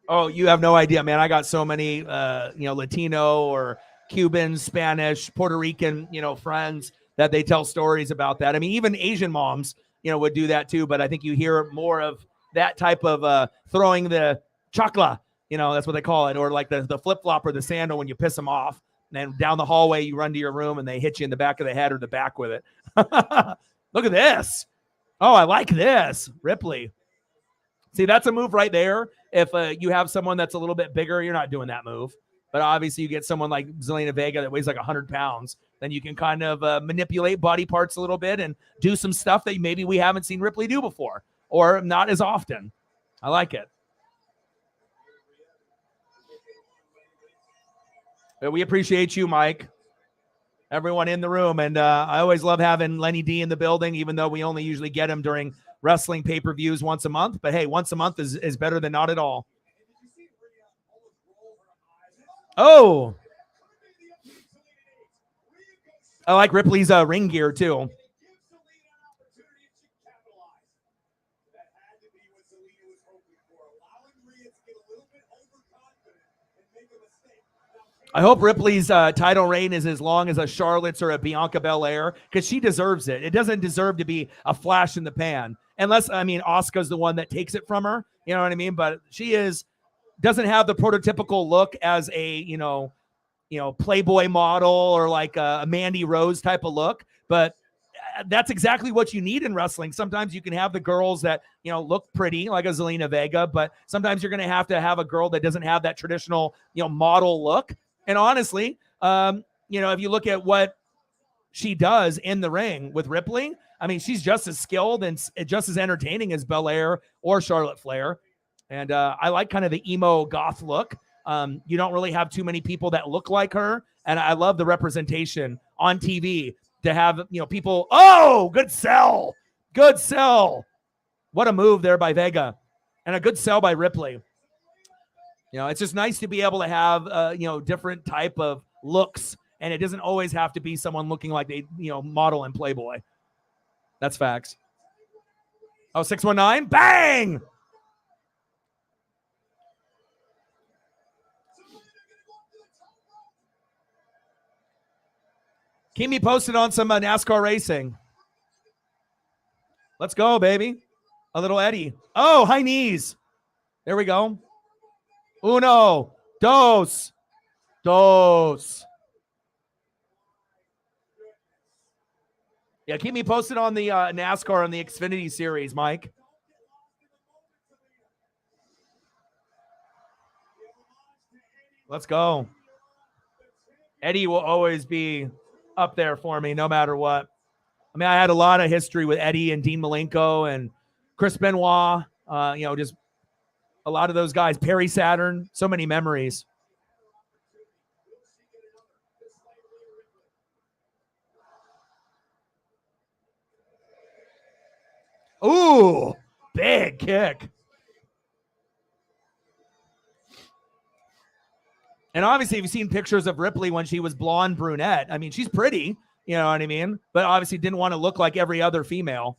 Oh, you have no idea, man. I got so many, Latino or Cuban, Spanish, Puerto Rican, friends that they tell stories about that. I mean, even Asian moms, would do that too. But I think you hear more of that type of throwing the chakla, that's what they call it, or like the flip flop or the sandal when you piss them off. And then down the hallway, you run to your room and they hit you in the back of the head or the back with it. Look at this. Oh, I like this. Ripley. See, that's a move right there. If you have someone that's a little bit bigger, you're not doing that move. But obviously you get someone like Zelina Vega that weighs like 100 pounds. Then you can kind of manipulate body parts a little bit and do some stuff that maybe we haven't seen Ripley do before or not as often. I like it. But we appreciate you, Mike. Everyone in the room. And I always love having Lenny D in the building, even though we only usually get him during wrestling pay-per-views once a month. But hey, once a month is better than not at all. Oh. I like Ripley's ring gear too. I hope Ripley's title reign is as long as a Charlotte's or a Bianca Belair, because she deserves it. It doesn't deserve to be a flash in the pan. Unless, Asuka's the one that takes it from her. You know what I mean? But she doesn't have the prototypical look as a, Playboy model or like a Mandy Rose type of look. But that's exactly what you need in wrestling. Sometimes you can have the girls that, look pretty like a Zelina Vega, but sometimes you're going to have a girl that doesn't have that traditional, model look. And honestly, if you look at what she does in the ring with Ripley, she's just as skilled and just as entertaining as Belair or Charlotte Flair. And I like kind of the emo goth look. You don't really have too many people that look like her. And I love the representation on TV to have, people. Oh, good sell. Good sell. What a move there by Vega. And a good sell by Ripley. It's just nice to be able to have, different type of looks. And it doesn't always have to be someone looking like they, model in Playboy. That's facts. Oh, 619. Bang! Keep me posted on some NASCAR racing. Let's go, baby. A little Eddie. Oh, high knees. There we go. Uno, dos. Yeah, keep me posted on the NASCAR and the Xfinity series, Mike. Let's go. Eddie will always be up there for me no matter what. I had a lot of history with Eddie and Dean Malenko and Chris Benoit, just a lot of those guys. Perry Saturn, so many memories. Ooh, big kick. And obviously, you've seen pictures of Ripley when she was blonde brunette. I mean, she's pretty, you know what I mean? But obviously didn't want to look like every other female.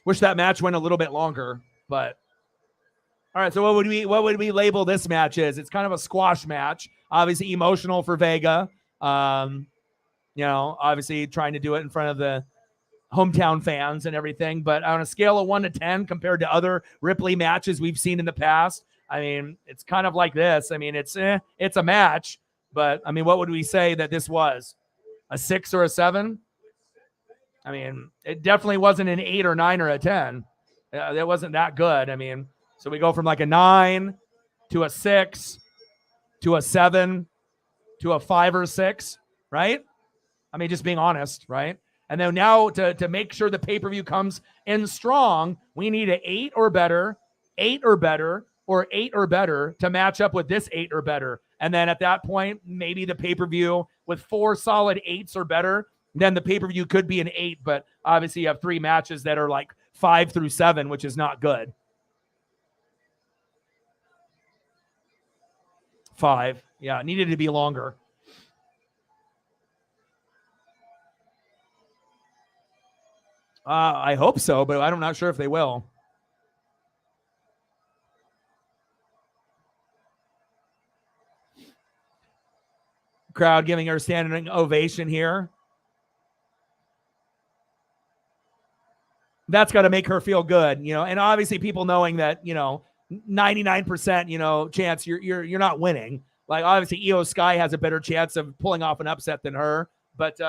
Wish that match went a little bit longer, but all right. So what would we label this match as? It's kind of a squash match. Obviously emotional for Vega. You know, obviously trying to do it in front of the hometown fans and everything. But on a scale of 1 to 10 compared to other Ripley matches we've seen in the past, I mean, it's kind of like this. I mean, it's a match, but I mean, what would we say that this was? A 6 or a 7? I mean, it definitely wasn't an 8 or 9 or a 10. It wasn't that good. I mean, so we go from like a 9 to a 6 to a 7 to a 5 or 6, right? I mean, just being honest, right? And then now to make sure the pay-per-view comes in strong, we need an 8 or better, 8 or better, or 8 or better to match up with this 8 or better. And then at that point, maybe the pay-per-view with 4 solid 8s or better, then the pay-per-view could be an 8, but obviously you have 3 matches that are like 5 through 7, which is not good. 5. Yeah, it needed to be longer. I hope so, but I'm not sure if they will. Crowd giving her a standing ovation here. That's got to make her feel good, you know. And obviously people knowing that, you know, 99%, you know, chance you're not winning. Like obviously Io Sky has a better chance of pulling off an upset than her, but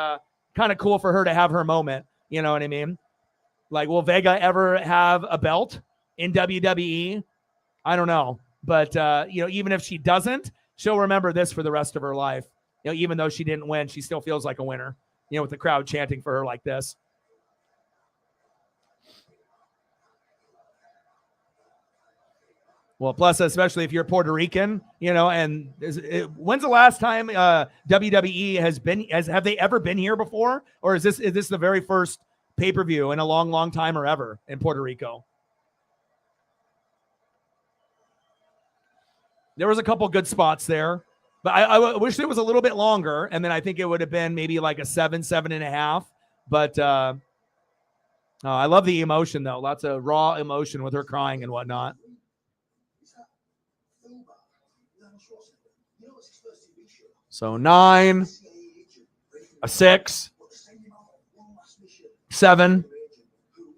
kind of cool for her to have her moment, you know what I mean? Like, will Vega ever have a belt in WWE? I don't know. But, you know, even if she doesn't, she'll remember this for the rest of her life. You know, even though she didn't win, she still feels like a winner, you know, with the crowd chanting for her like this. Well, plus, especially if you're Puerto Rican, you know, and when's the last time WWE have they ever been here before? Or is this the very first pay-per-view in a long, long time or ever in Puerto Rico? There was a couple good spots there, but I wish it was a little bit longer. And then I think it would have been maybe like a 7, 7.5. But I love the emotion though. Lots of raw emotion with her crying and whatnot. So 9, a 6, 7,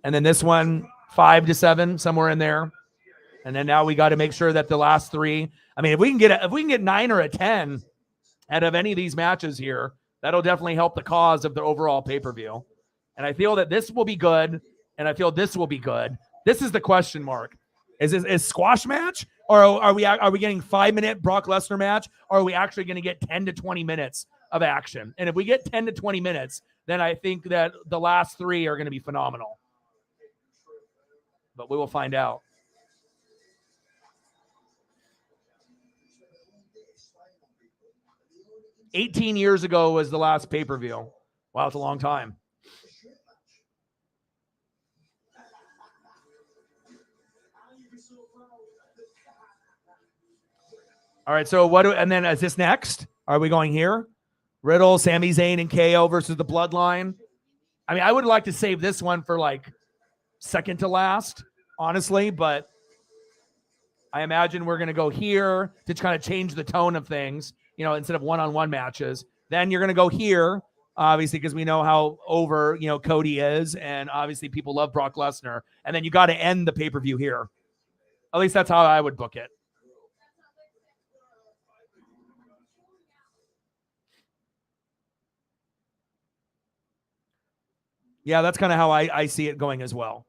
and then this one 5 to 7, somewhere in there. And then now we got to make sure that the last 3. I mean, if we can get 9 or a 10 out of any of these matches here, that'll definitely help the cause of the overall pay-per-view. And I feel that this will be good, and I feel this will be good. This is the question mark. Is this squash match, or are we getting 5-minute Brock Lesnar match, or are we actually going to get 10 to 20 minutes of action? And if we get 10 to 20 minutes, then I think that the last 3 are going to be phenomenal. But we will find out. $18 years ago was the last pay-per-view. Wow, it's a long time. All right, so and then is this next? Are we going here? Riddle, Sami Zayn, and KO versus the Bloodline. I mean, I would like to save this one for like second to last, honestly, but I imagine we're going to go here to kind of change the tone of things, you know, instead of one-on-one matches. Then you're going to go here, obviously, because we know how over, you know, Cody is, and obviously people love Brock Lesnar. And then you got to end the pay-per-view here. At least that's how I would book it. Yeah, that's kind of how I see it going as well.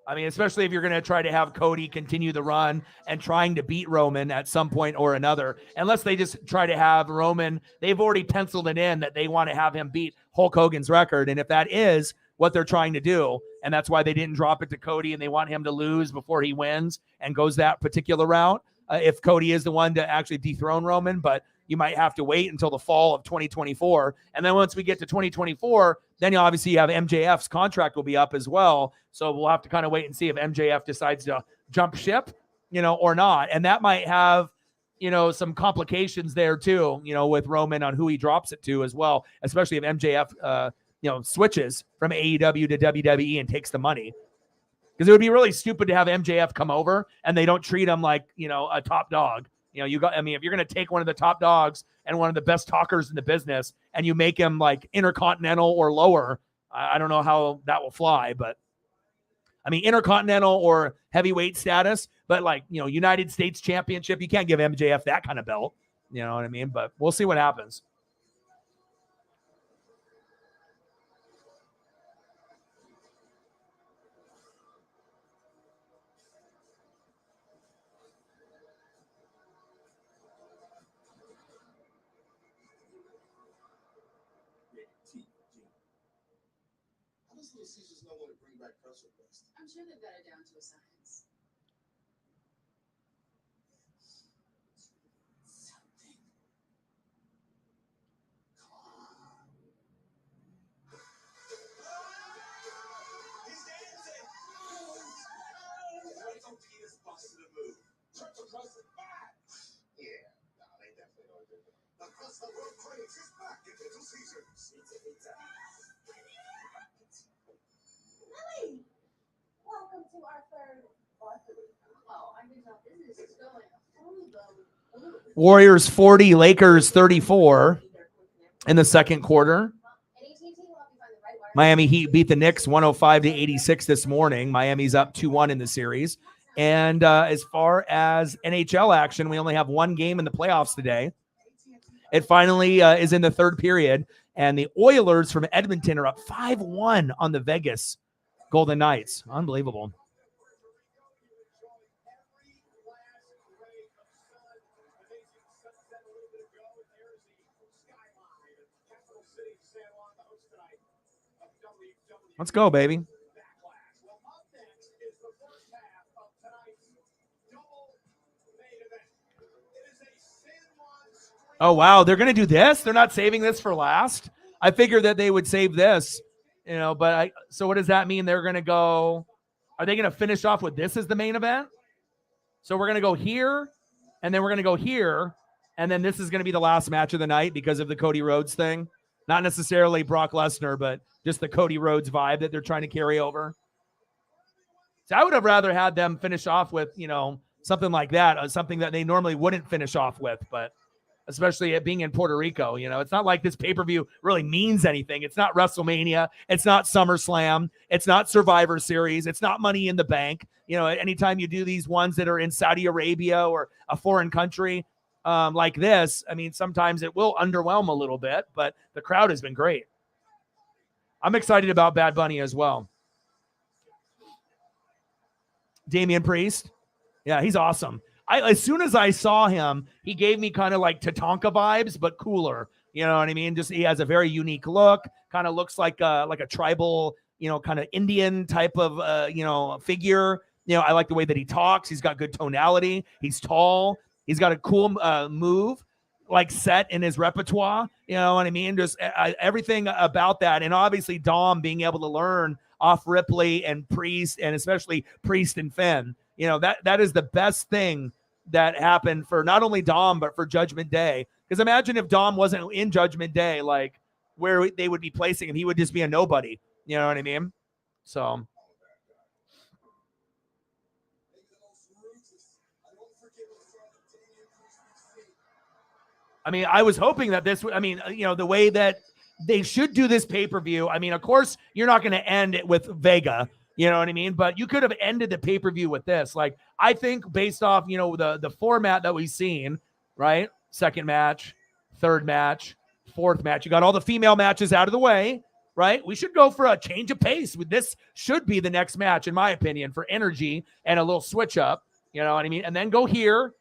I mean, especially if you're going to try to have Cody continue the run and trying to beat Roman at some point or another, unless they just try to have Roman, they've already penciled it in that they want to have him beat Hulk Hogan's record. And if that is what they're trying to do, and that's why they didn't drop it to Cody and they want him to lose before he wins and goes that particular route, if Cody is the one to actually dethrone Roman, but you might have to wait until the fall of 2024. And then once we get to 2024, then you obviously have MJF's contract will be up as well. So we'll have to kind of wait and see if MJF decides to jump ship, or not. And that might have, some complications there too, with Roman on who he drops it to as well, especially if MJF, switches from AEW to WWE and takes the money. Because it would be really stupid to have MJF come over and they don't treat him like, a top dog. If you're going to take one of the top dogs and one of the best talkers in the business and you make him like intercontinental or lower, I don't know how that will fly, but intercontinental or heavyweight status, but like, United States Championship, you can't give MJF that kind of belt. You know what I mean? But we'll see what happens. I'm sure they've got it down to a science. Something. Come on. He's dancing. Penis busted a move. Turns across the back. Yeah, no, they definitely don't do that. The Crust of World Craze is back in Little Caesars. Lily! Welcome to our third Barkley. Wow, I think our business is going through the Warriors 40, Lakers 34 in the second quarter. Miami Heat beat the Knicks 105-86 this morning. Miami's up 2-1 in the series. And as far as NHL action, we only have one game in the playoffs today. It finally is in the third period, and the Oilers from Edmonton are up 5-1 on the Vegas Golden Knights. Unbelievable. Let's go, baby. Oh, wow. They're going to do this? They're not saving this for last? I figured that they would save this, but so what does that mean? They're going to go, are they going to finish off with this as the main event? So we're going to go here, and then we're going to go here, and then this is going to be the last match of the night because of the Cody Rhodes thing. Not necessarily Brock Lesnar, but just the Cody Rhodes vibe that they're trying to carry over. So I would have rather had them finish off with, something like that, something that they normally wouldn't finish off with, but especially it being in Puerto Rico, it's not like this pay-per-view really means anything. It's not WrestleMania. It's not SummerSlam. It's not Survivor Series. It's not Money in the Bank. Anytime you do these ones that are in Saudi Arabia or a foreign country like this, sometimes it will underwhelm a little bit, but the crowd has been great. I'm excited about Bad Bunny as well. Damian Priest. Yeah, he's awesome. As soon as I saw him, he gave me kind of like Tatanka vibes, but cooler. You know what I mean? Just he has a very unique look. Kind of looks like a tribal, kind of Indian type of figure. I like the way that he talks. He's got good tonality. He's tall. He's got a cool move, like set in his repertoire. You know what I mean? Just everything about that, and obviously Dom being able to learn off Ripley and Priest, and especially Priest and Finn. That is the best thing that happened for not only Dom, but for Judgment Day. Because imagine if Dom wasn't in Judgment Day, like where they would be placing him, he would just be a nobody. You know what I mean? So. I was hoping that this, the way that they should do this pay-per-view. Of course, you're not going to end it with Vega. You know what I mean? But you could have ended the pay-per-view with this. Like, I think based off, the format that we've seen, right? Second match, third match, fourth match. You got all the female matches out of the way, right? We should go for a change of pace. This should be the next match, in my opinion, for energy and a little switch up. You know what I mean? And then go here,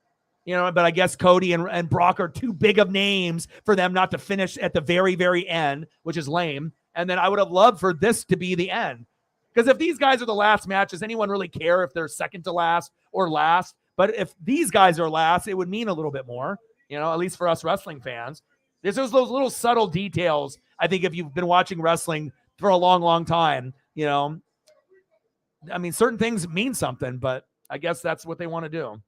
but I guess Cody and Brock are too big of names for them not to finish at the very, very end, which is lame. And then I would have loved for this to be the end. Because if these guys are the last match, does anyone really care if they're second to last or last? But if these guys are last, it would mean a little bit more, at least for us wrestling fans. There's those little subtle details. I think if you've been watching wrestling for a long, long time, I mean, certain things mean something, but I guess that's what they want to do.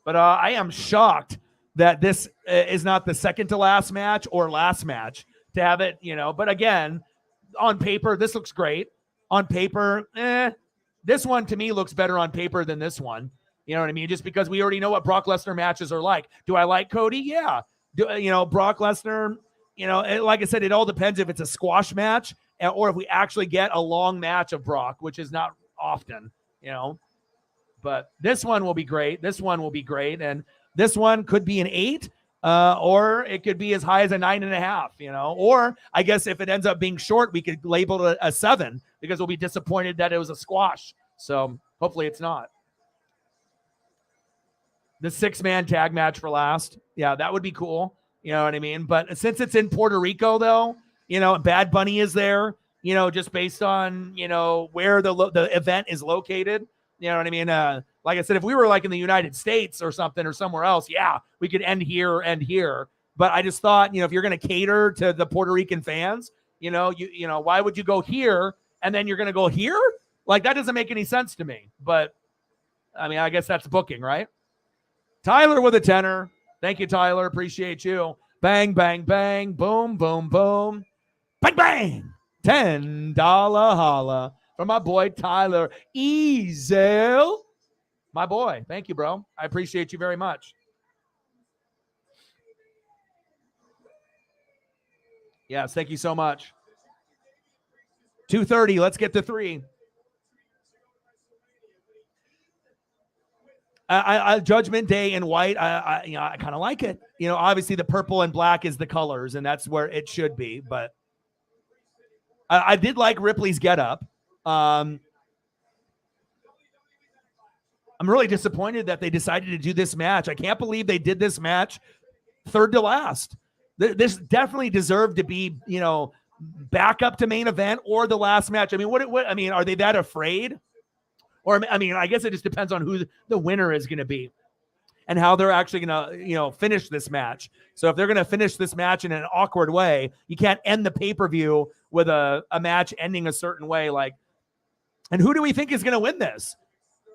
But I am shocked that this is not the second to last match or last match to have it, But again, on paper, this looks great. On paper, this one to me looks better on paper than this one. You know what I mean? Just because we already know what Brock Lesnar matches are like. Do I like Cody? Yeah. Brock Lesnar, like I said, it all depends if it's a squash match or if we actually get a long match of Brock, which is not often, But this one will be great. This one will be great. And this one could be an 8, or it could be as high as a 9.5, Or I guess if it ends up being short, we could label it a 7 because we'll be disappointed that it was a squash. So hopefully it's not. The 6-man tag match for last. Yeah, that would be cool. You know what I mean? But since it's in Puerto Rico, though, Bad Bunny is there, just based on, where the event is located. You know what I mean? Like I said, if we were like in the United States or something or somewhere else, yeah, we could end here or end here. But I just thought, if you're going to cater to the Puerto Rican fans, why would you go here and then you're going to go here? Like, that doesn't make any sense to me. But, I mean, I guess that's booking, right? Tyler with a 10er. Thank you, Tyler. Appreciate you. Bang, bang, bang. Boom, boom, boom. Bang, bang. $10 holla from my boy, Tyler Ezel. My boy. Thank you, bro. I appreciate you very much. Yes, thank you so much. 2:30. Let's get to 3. Judgment Day in white, I kind of like it. Obviously the purple and black is the colors, and that's where it should be. But I did like Ripley's getup. I'm really disappointed that they decided to do this match. I can't believe they did this match third to last. This definitely deserved to be, back up to main event or the last match. I mean, what? I mean, are they that afraid? Or, I mean, I guess it just depends on who the winner is going to be and how they're actually going to, finish this match. So if they're going to finish this match in an awkward way, you can't end the pay-per-view with a match ending a certain way. And who do we think is going to win this?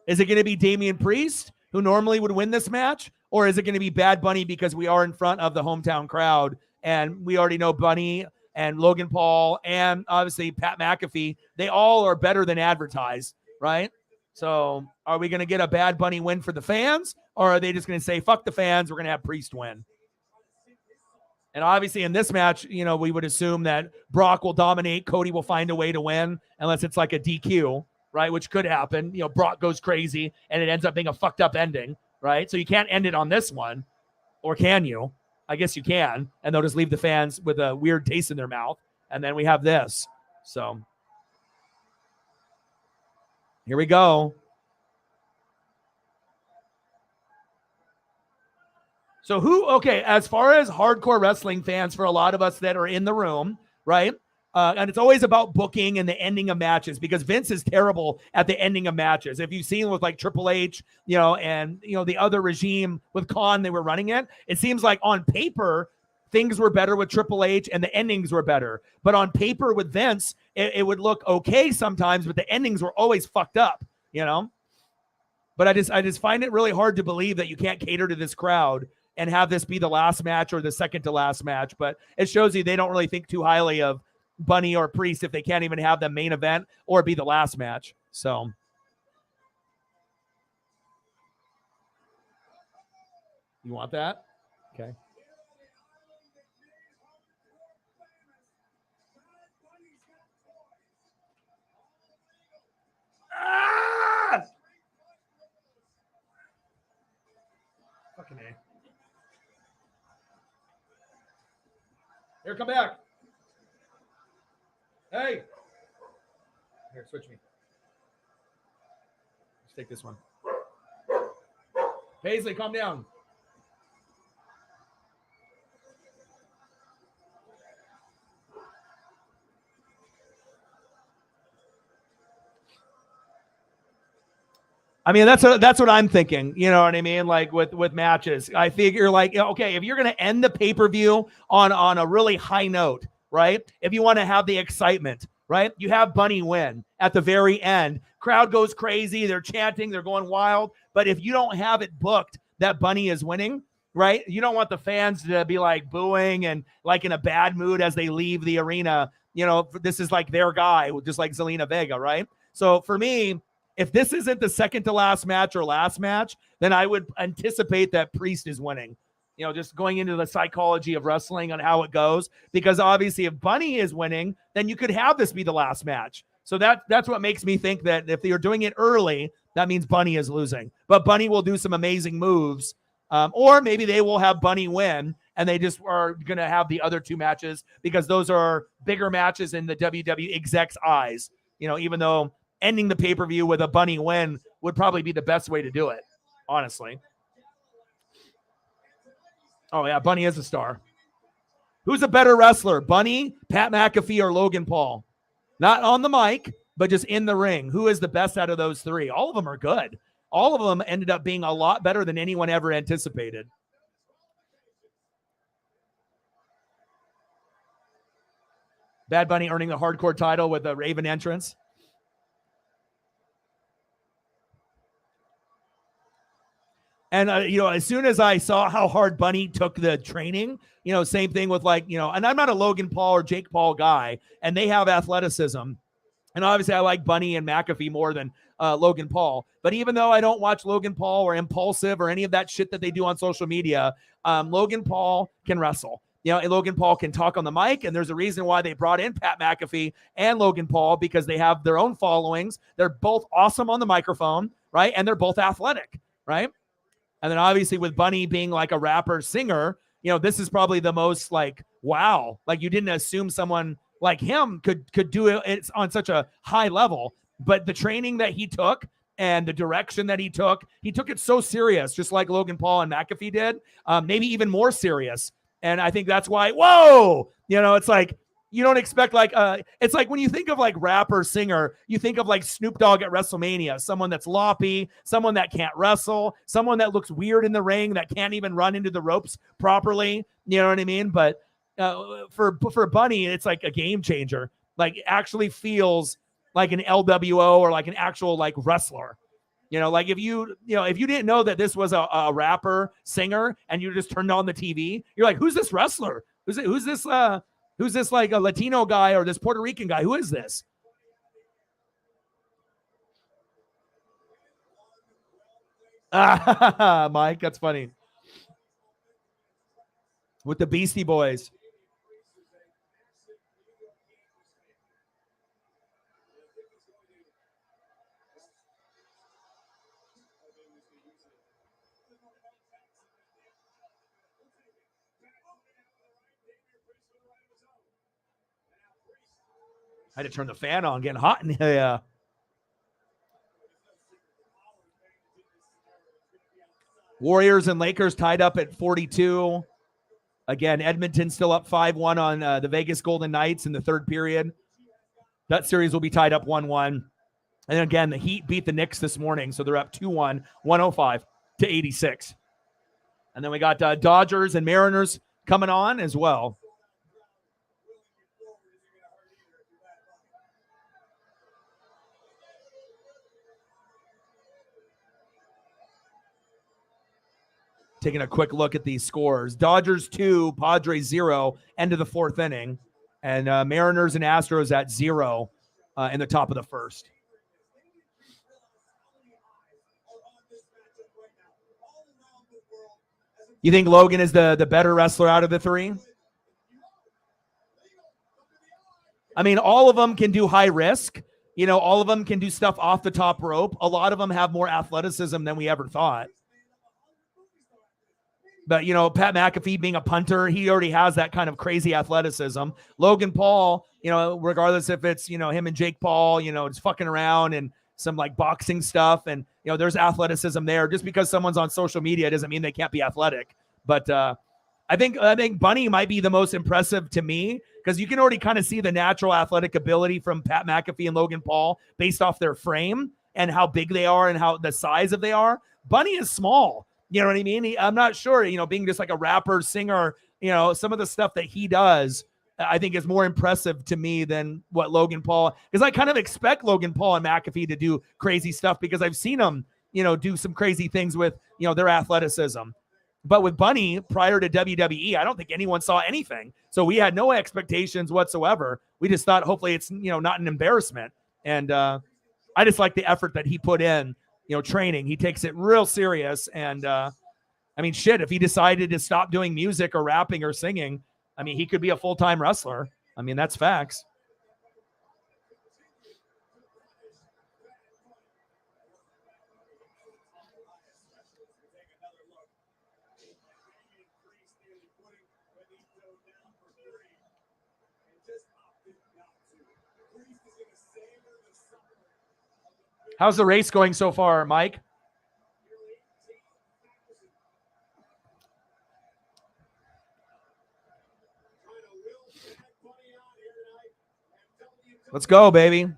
Is it going to be Damian Priest, who normally would win this match? Or is it going to be Bad Bunny because we are in front of the hometown crowd and we already know Bunny and Logan Paul and obviously Pat McAfee, they all are better than advertised, right? So are we going to get a Bad Bunny win for the fans, or are they just going to say, fuck the fans, we're going to have Priest win? And obviously in this match, we would assume that Brock will dominate, Cody will find a way to win, unless it's like a DQ, right? Which could happen. Brock goes crazy and it ends up being a fucked up ending, right? So you can't end it on this one, or can you? I guess you can, and they'll just leave the fans with a weird taste in their mouth, and then we have this. So here we go. So as far as hardcore wrestling fans, for a lot of us that are in the room, right? And it's always about booking and the ending of matches, because Vince is terrible at the ending of matches. If you've seen with like Triple H, and the other regime with Khan, they were running it. It seems like on paper, things were better with Triple H and the endings were better. But on paper with Vince, it would look okay sometimes, but the endings were always fucked up, But I just find it really hard to believe that you can't cater to this crowd and have this be the last match or the second to last match. But it shows you they don't really think too highly of Bunny or Priest if they can't even have the main event or be the last match. So you want that? Okay. Ah! Fucking A. Here, come back. Hey. Here, switch me. Let's take this one. Paisley, calm down. I mean, that's what I'm thinking. You know what I mean? Like with matches, I figure like, okay, if you're going to end the pay-per-view on a really high note, right? If you want to have the excitement, right? You have Bunny win at the very end. Crowd goes crazy. They're chanting. They're going wild. But if you don't have it booked that Bunny is winning, right? You don't want the fans to be like booing and like in a bad mood as they leave the arena. You know, this is like their guy, just like Zelina Vega, right? So for me, if this isn't the second to last match or last match, then I would anticipate that Priest is winning. You know, just going into the psychology of wrestling on how it goes. Because obviously if Bunny is winning, then you could have this be the last match. So that's what makes me think that if you're doing it early, that means Bunny is losing. But Bunny will do some amazing moves. Or maybe they will have Bunny win and they just are going to have the other two matches because those are bigger matches in the WWE execs' eyes. You know, even though ending the pay-per-view with a Bunny win would probably be the best way to do it, honestly. Oh, yeah, Bunny is a star. Who's a better wrestler, Bunny, Pat McAfee, or Logan Paul? Not on the mic, but just in the ring. Who is the best out of those three? All of them are good. All of them ended up being a lot better than anyone ever anticipated. Bad Bunny earning the hardcore title with a Raven entrance. And, as soon as I saw how hard Bunny took the training, same thing with and I'm not a Logan Paul or Jake Paul guy, and they have athleticism. And obviously I like Bunny and McAfee more than Logan Paul. But even though I don't watch Logan Paul or Impulsive or any of that shit that they do on social media, Logan Paul can wrestle. Logan Paul can talk on the mic, and there's a reason why they brought in Pat McAfee and Logan Paul, because they have their own followings. They're both awesome on the microphone, right? And they're both athletic, right? And then obviously with Bunny being like a rapper singer, this is probably the most wow. You didn't assume someone like him could do it on such a high level. But the training that he took and the direction that he took it so serious, just like Logan Paul and McAfee did, maybe even more serious. And I think that's why, whoa, it's like, you don't expect it's like when you think of rapper, singer, you think of Snoop Dogg at WrestleMania, someone that's loppy, someone that can't wrestle, someone that looks weird in the ring, that can't even run into the ropes properly. You know what I mean? But for Bunny, it's like a game changer. It actually feels like an LWO or an actual wrestler. If you didn't know that this was a rapper, singer, and you just turned on the TV, you're like, who's this wrestler? Who's this like a Latino guy or this Puerto Rican guy? Who is this? Mike, that's funny. With the Beastie Boys. I had to turn the fan on, getting hot in here. Warriors and Lakers tied up at 42. Again, Edmonton still up 5-1 on the Vegas Golden Knights in the third period. That series will be tied up 1-1. And again, the Heat beat the Knicks this morning, so they're up 2-1, 105-86. And then we got Dodgers and Mariners coming on as well. Taking a quick look at these scores. Dodgers 2, Padres 0, end of the fourth inning. And Mariners and Astros at 0 in the top of the first. You think Logan is the better wrestler out of the three? I mean, all of them can do high risk. All of them can do stuff off the top rope. A lot of them have more athleticism than we ever thought. But, Pat McAfee being a punter, he already has that kind of crazy athleticism. Logan Paul, regardless if it's, him and Jake Paul, just fucking around and some boxing stuff. And, there's athleticism there. Just because someone's on social media doesn't mean they can't be athletic. But I think Bunny might be the most impressive to me, because you can already kind of see the natural athletic ability from Pat McAfee and Logan Paul based off their frame. and how big they are and how the size of they are. Bunny is small. You know what I mean? I'm not sure, being just like a rapper, singer, some of the stuff that he does, I think is more impressive to me than what Logan Paul, because I kind of expect Logan Paul and McAfee to do crazy stuff because I've seen them, do some crazy things with, their athleticism. But with Bunny, prior to WWE, I don't think anyone saw anything. So we had no expectations whatsoever. We just thought, hopefully it's, not an embarrassment. And I just like the effort that he put in, training. He takes it real serious. And shit, if he decided to stop doing music or rapping or singing, he could be a full-time wrestler. That's facts. How's the race going so far, Mike? Let's go, baby.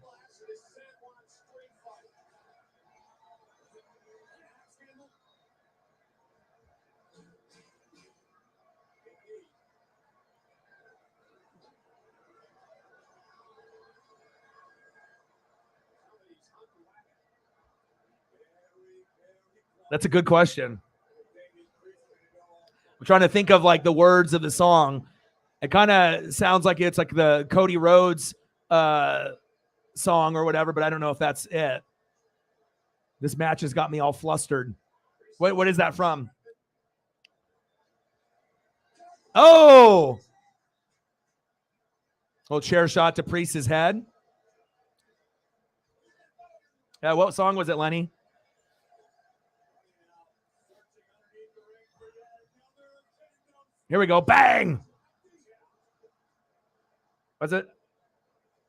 That's a good question. I'm trying to think of like the words of the song. It kind of sounds like it's like the Cody Rhodes song or whatever, but I don't know if that's it. This match has got me all flustered. What is that from? Oh! Little chair shot to Priest's head. Yeah, what song was it, Lenny? Here we go. Bang! What's it?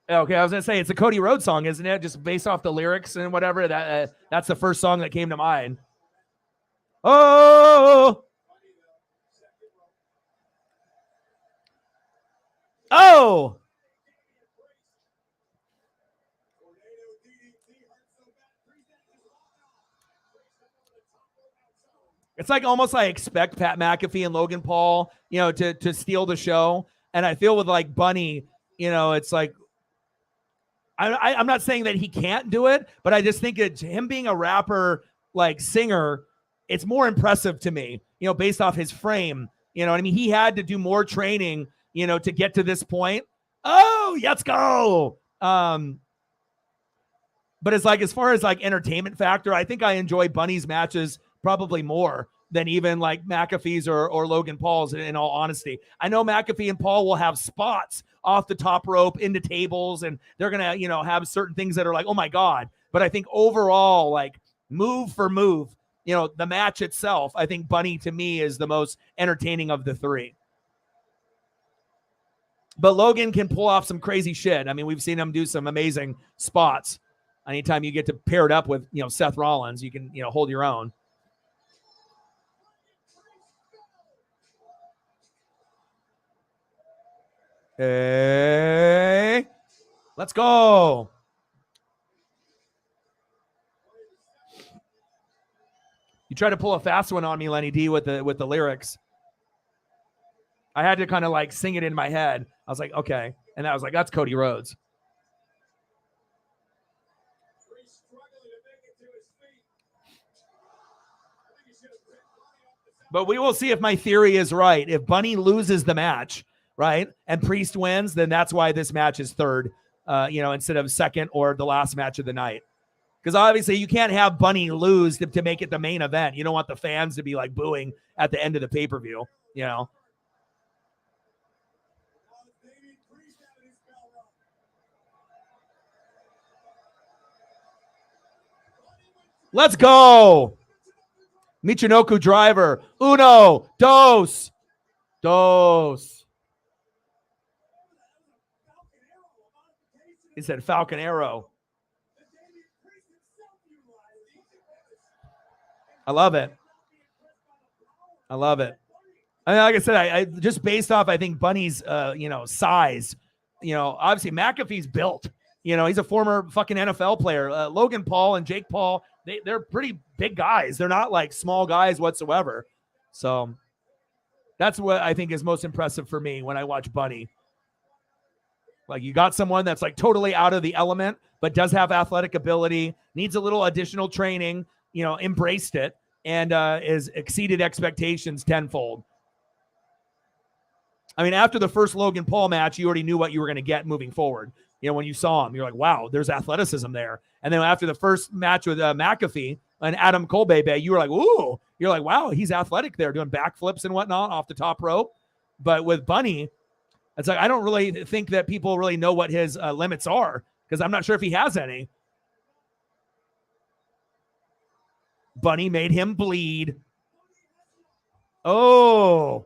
Okay, I was gonna say it's a Cody Rhodes song, isn't it? Just based off the lyrics and whatever. That's the first song that came to mind. Oh! Oh! It's like almost I expect Pat McAfee and Logan Paul, to steal the show. And I feel with like Bunny, it's like, I'm not saying that he can't do it, but I just think it's him being a rapper, like singer, it's more impressive to me, based off his frame. He had to do more training, to get to this point. Oh, let's go. But it's like, as far as like entertainment factor, I think I enjoy Bunny's matches probably more than even like McAfee's or Logan Paul's, in all honesty. I know McAfee and Paul will have spots off the top rope into tables, and they're going to, have certain things that are like, oh my God. But I think overall, like move for move, the match itself, I think Bunny to me is the most entertaining of the three. But Logan can pull off some crazy shit. We've seen him do some amazing spots. Anytime you get to pair it up with, Seth Rollins, you can, hold your own. Hey, let's go. You tried to pull a fast one on me, Lenny D, with the lyrics. I had to kind of like sing it in my head. I was like, okay. And I was like, that's Cody Rhodes. But we will see if my theory is right. If Bunny loses the match, right, and Priest wins, then that's why this match is third, instead of second or the last match of the night. Because obviously you can't have Bunny lose to make it the main event. You don't want the fans to be like booing at the end of the pay-per-view, Let's go. Michinoku driver. Uno, dos. He said Falcon Arrow. I love it. Like I said, I just based off, I think Bunny's, size, obviously McAfee's built, You know, he's a former fucking NFL player. Logan Paul and Jake Paul, they're pretty big guys. They're not like small guys whatsoever. So that's what I think is most impressive for me when I watch Bunny. Like, you got someone that's like totally out of the element, but does have athletic ability, needs a little additional training, you know, embraced it, and is exceeded expectations tenfold. I mean, after the first Logan Paul match, you already knew what you were going to get moving forward. You know, when you saw him, you're like, wow, there's athleticism there. And then after the first match with McAfee and Adam Colbebe, you were like, ooh, you're like, wow, he's athletic there, doing backflips and whatnot off the top rope. But with Bunny, it's like, I don't really think that people really know what his limits are, because I'm not sure if he has any. Bunny made him bleed. Oh,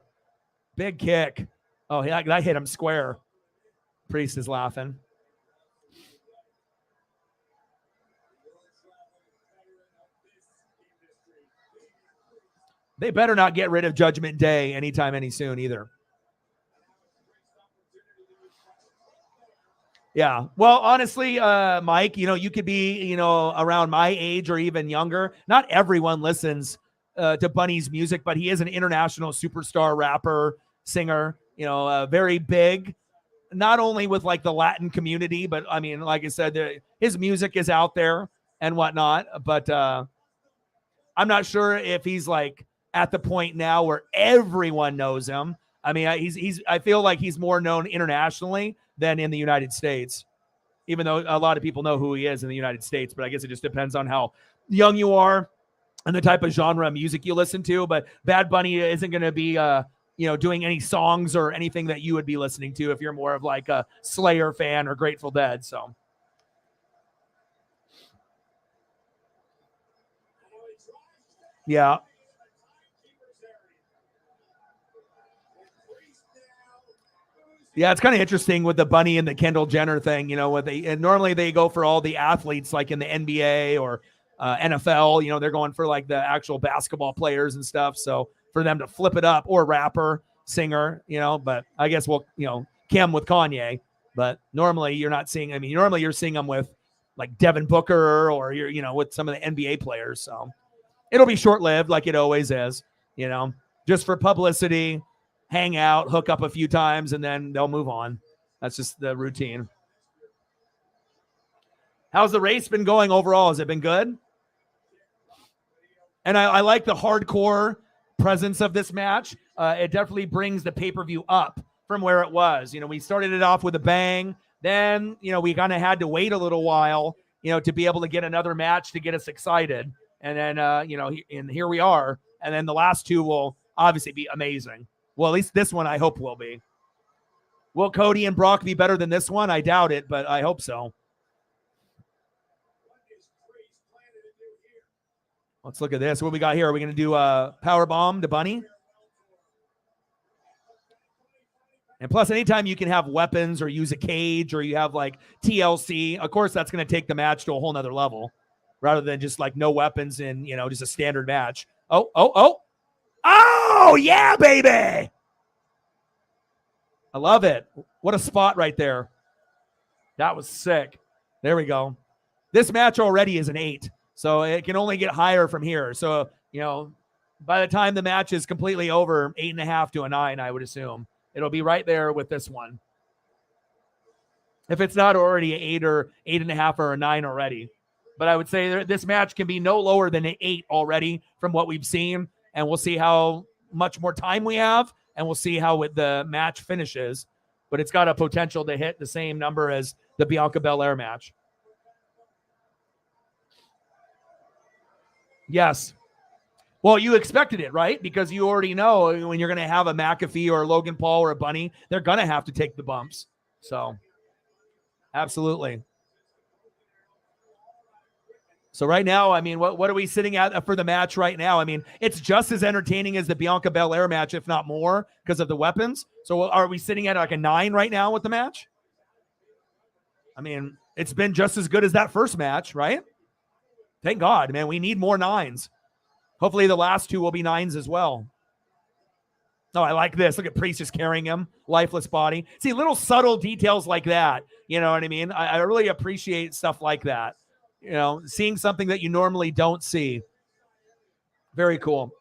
big kick. Oh, that hit him square. Priest is laughing. They better not get rid of Judgment Day anytime any soon either. Yeah. Well, honestly, Mike, you know, you could be, you know, around my age or even younger. Not everyone listens to Bunny's music, but he is an international superstar rapper, singer, you know, very big, not only with like the Latin community, but I mean, like I said, his music is out there and whatnot, but I'm not sure if he's like at the point now where everyone knows him. I mean, I feel like he's more known internationally than in the United States, even though a lot of people know who he is in the United States. But I guess it just depends on how young you are and the type of genre of music you listen to. But Bad Bunny isn't going to be, you know, doing any songs or anything that you would be listening to if you're more of like a Slayer fan or Grateful Dead. So. Yeah. Yeah, it's kind of interesting with the Bunny and the Kendall Jenner thing, you know, what and normally they go for all the athletes like in the NBA or NFL, you know, they're going for like the actual basketball players and stuff. So for them to flip it up, or rapper, singer, you know, but I guess we'll, you know, Kim with Kanye, but normally you're not seeing, I mean, normally you're seeing them with like Devin Booker, or you're, you know, with some of the NBA players. So it'll be short-lived like it always is, you know, just for publicity, hang out, hook up a few times, and then they'll move on. That's just the routine. How's the race been going overall? Has it been good? And I like the hardcore presence of this match. It definitely brings the pay-per-view up from where it was. You know, we started it off with a bang. Then, you know, we kind of had to wait a little while, you know, to be able to get another match to get us excited. And then, you know, and here we are. And then the last two will obviously be amazing. Well, at least this one I hope will be. Will Cody and Brock be better than this one? I doubt it, but I hope so. Let's look at this. What we got here? Are we going to do a power bomb to Bunny? And plus, anytime you can have weapons or use a cage, or you have like TLC, of course, that's going to take the match to a whole nother level, rather than just like no weapons and, you know, just a standard match. Oh, yeah, baby. I love it. What a spot right there. That was sick. There we go. This match already is an 8, so it can only get higher from here. So, you know, by the time the match is completely over, 8.5 to a 9, I would assume. It'll be right there with this one. If it's not already an 8 or 8.5 or a 9 already. But I would say this match can be no lower than an 8 already from what we've seen. And we'll see how much more time we have, and we'll see how the match finishes. But it's got a potential to hit the same number as the Bianca Belair match. Yes. Well, you expected it, right? Because you already know when you're going to have a McAfee or a Logan Paul or a Bunny, they're going to have to take the bumps. So, absolutely. So right now, I mean, what are we sitting at for the match right now? I mean, it's just as entertaining as the Bianca Belair match, if not more, because of the weapons. So are we sitting at like a 9 right now with the match? I mean, it's been just as good as that first match, right? Thank God, man. We need more 9s. Hopefully the last 2 will be 9s as well. Oh, I like this. Look at Priest just carrying him, lifeless body. See, little subtle details like that. You know what I mean? I really appreciate stuff like that. You know, seeing something that you normally don't see. Very cool.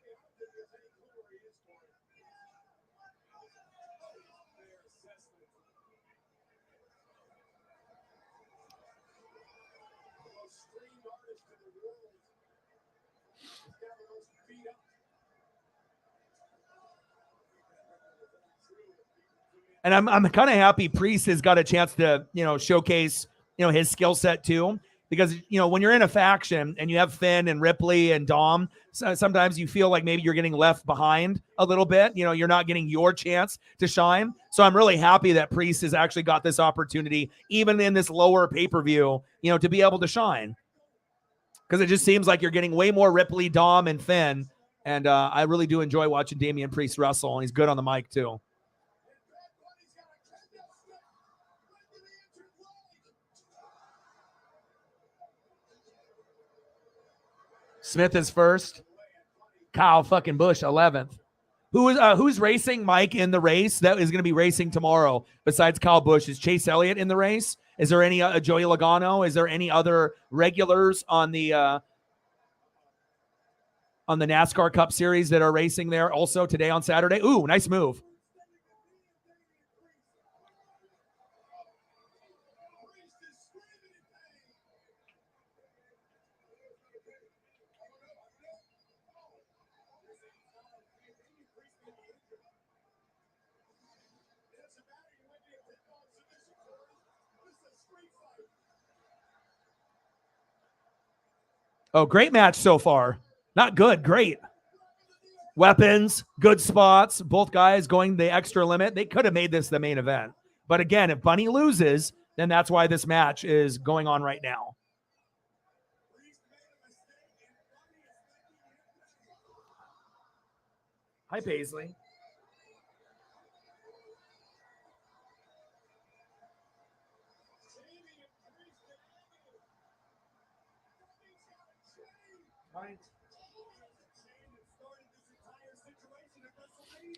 And I'm kind of happy Priest has got a chance to, showcase, his skill set too. Because, when you're in a faction and you have Finn and Ripley and Dom, sometimes you feel like maybe you're getting left behind a little bit. You're not getting your chance to shine. So I'm really happy that Priest has actually got this opportunity, even in this lower pay-per-view, to be able to shine. Because it just seems like you're getting way more Ripley, Dom, and Finn. And I really do enjoy watching Damian Priest wrestle, and he's good on the mic too. Smith is first. Kyle fucking Busch 11th. Who's racing Mike in the race that is going to be racing tomorrow besides Kyle Busch? Is Chase Elliott in the race? Is there any Joey Logano? Is there any other regulars on the NASCAR Cup Series that are racing there also today on Saturday? Ooh, nice move. Oh, great match so far. Not good, great. Weapons, good spots. Both guys going the extra limit. They could have made this the main event. But again, if Bunny loses, then that's why this match is going on right now. Hi, Paisley.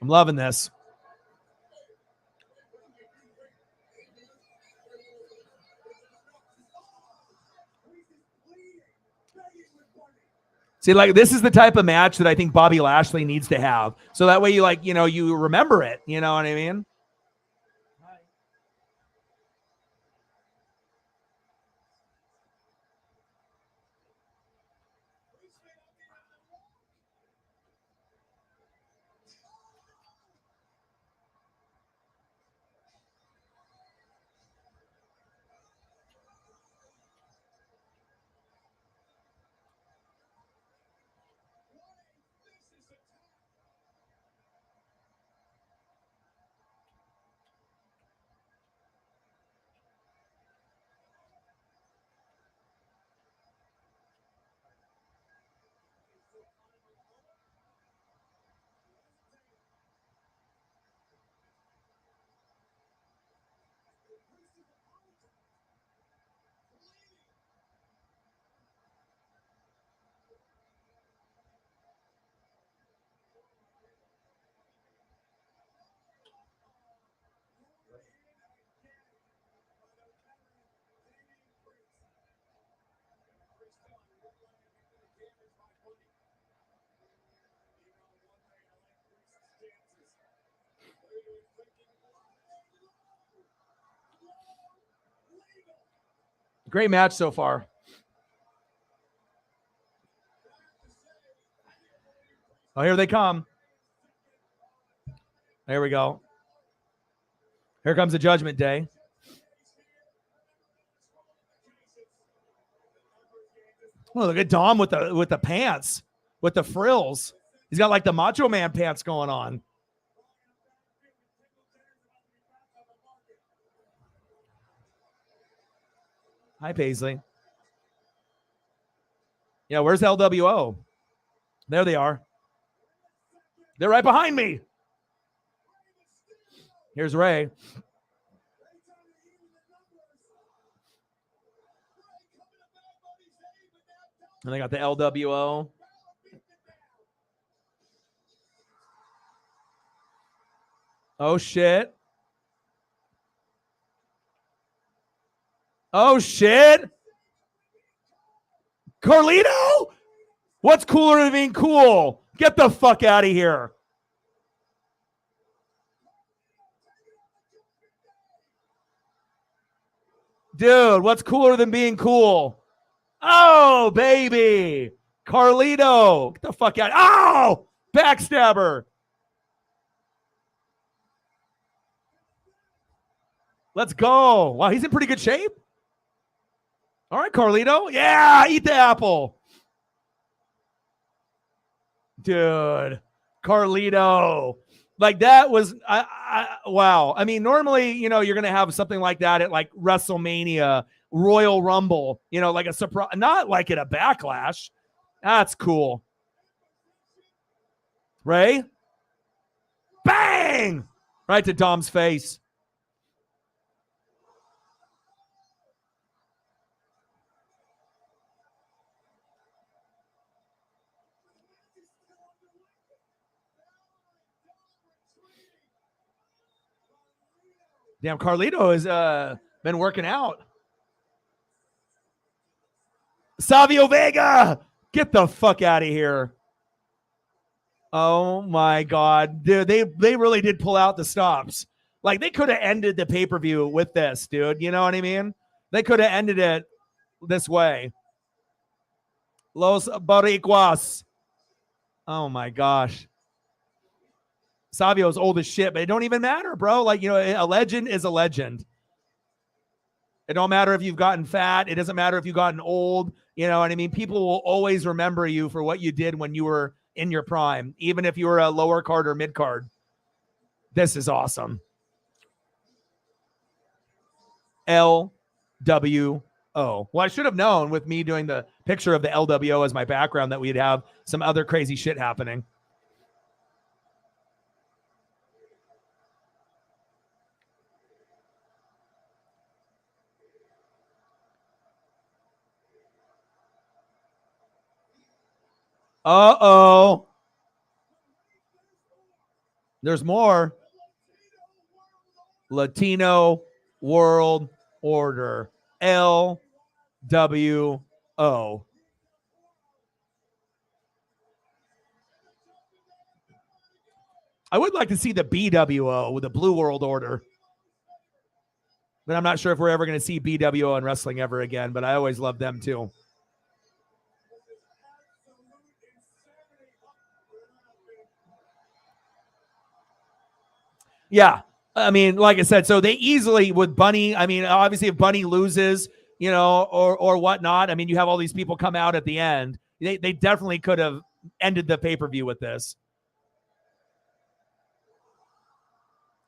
I'm loving this. See, like, this is the type of match that I think Bobby Lashley needs to have. So that way you remember it. You know what I mean? Great match so far. Oh, here they come. There we go. Here comes the Judgment Day. Oh, look at Dom with the pants, with the frills. He's got like the Macho Man pants going on. Hi, Paisley. Yeah, where's LWO? There they are. They're right behind me. Here's Ray. And they got the LWO. Oh, shit. Oh, shit. Carlito? What's cooler than being cool? Get the fuck out of here. Dude, what's cooler than being cool? Oh, baby. Carlito. Get the fuck out. Oh, backstabber. Let's go. Wow, he's in pretty good shape. All right, Carlito. Yeah, eat the apple. Dude, Carlito. Like that was, wow. I mean, normally, you're going to have something like that at like WrestleMania, Royal Rumble, like a surprise, not like at a Backlash. That's cool. Ray? Bang! Right to Dom's face. Damn, Carlito has been working out. Savio Vega! Get the fuck out of here. Oh my God. Dude, they really did pull out the stops. Like they could have ended the pay-per-view with this, dude. You know what I mean? They could have ended it this way. Los Boricuas. Oh my gosh. Savio's old as shit, but it don't even matter, bro. Like, a legend is a legend. It don't matter if you've gotten fat. It doesn't matter if you've gotten old. You know what I mean? People will always remember you for what you did when you were in your prime, even if you were a lower card or mid card. This is awesome. LWO. Well, I should have known with me doing the picture of the LWO as my background that we'd have some other crazy shit happening. Uh-oh. There's more. Latino World Order. LWO. I would like to see the BWO with the Blue World Order. But I'm not sure if we're ever going to see BWO in wrestling ever again, but I always love them too. Yeah. I mean, like I said, so they easily with Bunny, I mean, obviously if Bunny loses, or whatnot, I mean, you have all these people come out at the end. They definitely could have ended the pay-per-view with this.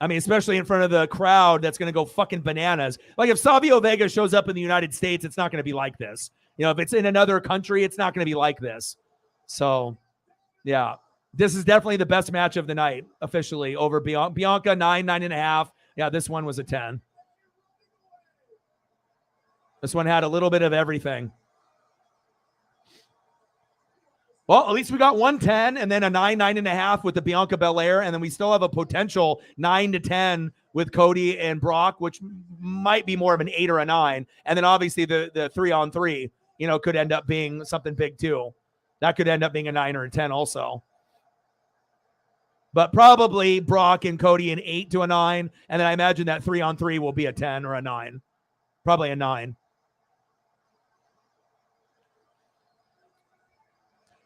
I mean, especially in front of the crowd that's going to go fucking bananas. Like if Savio Vega shows up in the United States, it's not going to be like this. If it's in another country, it's not going to be like this. So, yeah. This is definitely the best match of the night, officially, over Bianca, 9.5. Yeah, this one was a 10. This one had a little bit of everything. Well, at least we got 110 and then a 9.5 with the Bianca Belair. And then we still have a potential 9 to 10 with Cody and Brock, which might be more of an 8 or a 9. And then obviously the 3-on-3, could end up being something big too. That could end up being a 9 or a 10 also. But probably Brock and Cody an 8 to a 9. And then I imagine that 3-on-3 will be a 10 or a 9. Probably a 9.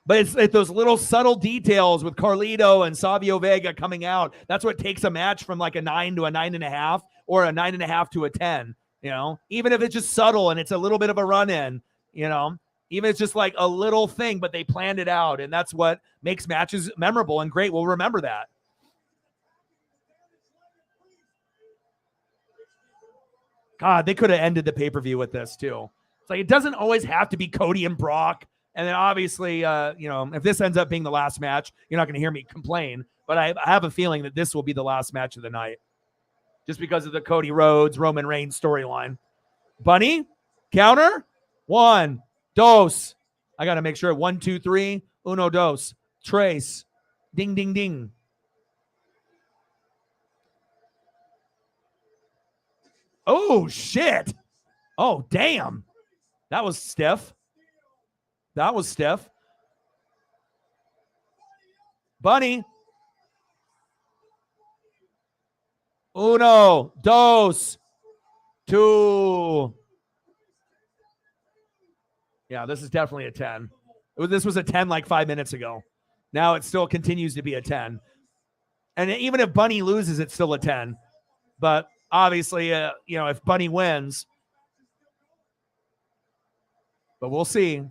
But it's those little subtle details with Carlito and Savio Vega coming out. That's what takes a match from like a 9 to a 9.5 or a 9.5 to a 10. Even if it's just subtle and it's a little bit of a run in, even if it's just like a little thing, but they planned it out. And that's what makes matches memorable and great. We'll remember that. God, they could have ended the pay-per-view with this too. It's like, it doesn't always have to be Cody and Brock. And then obviously, if this ends up being the last match, you're not going to hear me complain. But I have a feeling that this will be the last match of the night. Just because of the Cody Rhodes, Roman Reigns storyline. Bunny, counter. 1, 2. I got to make sure. 1, 2, 3. 1, 2. Trace. Ding, ding, ding. Oh, shit. Oh, damn. That was stiff. That was stiff. Bunny. Uno, dos, two. Yeah, this is definitely a 10. This was a 10 like 5 minutes ago. Now it still continues to be a 10. And even if Bunny loses, it's still a 10. But obviously, if Bunny wins, but we'll see.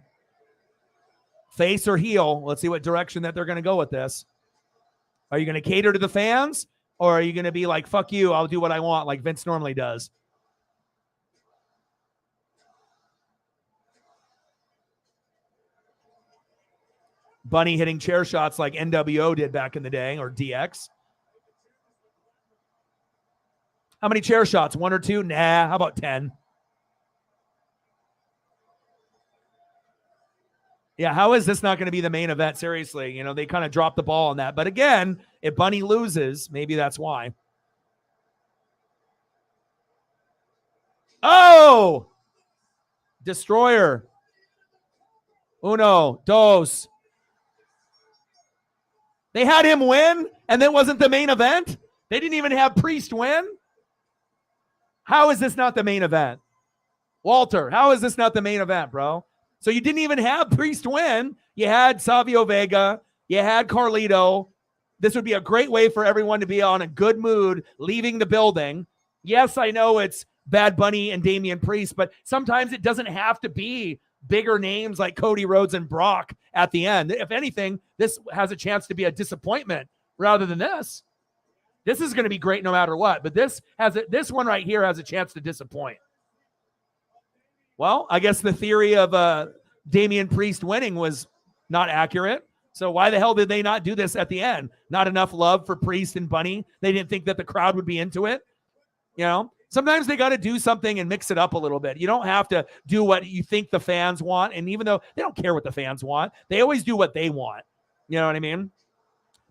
Face or heel, let's see what direction that they're going to go with this. Are you going to cater to the fans? Or are you going to be like, fuck you, I'll do what I want like Vince normally does? Bunny hitting chair shots like NWO did back in the day, or DX. How many chair shots? 1 or 2? Nah, how about 10? Yeah, how is this not going to be the main event? Seriously, they kind of dropped the ball on that. But again, if Bunny loses, maybe that's why. Oh! Destroyer. Uno, dos. They had him win, and that wasn't the main event? They didn't even have Priest win? How is this not the main event? Walter, how is this not the main event, bro? So you didn't even have Priest win. You had Savio Vega. You had Carlito. This would be a great way for everyone to be on a good mood leaving the building. Yes, I know it's Bad Bunny and Damian Priest, but sometimes it doesn't have to be bigger names like Cody Rhodes and Brock at the end. If anything, this has a chance to be a disappointment rather than this. This is going to be great no matter what, but this one right here has a chance to disappoint. Well, I guess the theory of Damian Priest winning was not accurate. So why the hell did they not do this at the end? Not enough love for Priest and Bunny. They didn't think that the crowd would be into it. Sometimes they got to do something and mix it up a little bit. You don't have to do what you think the fans want. And even though they don't care what the fans want, they always do what they want. You know what I mean?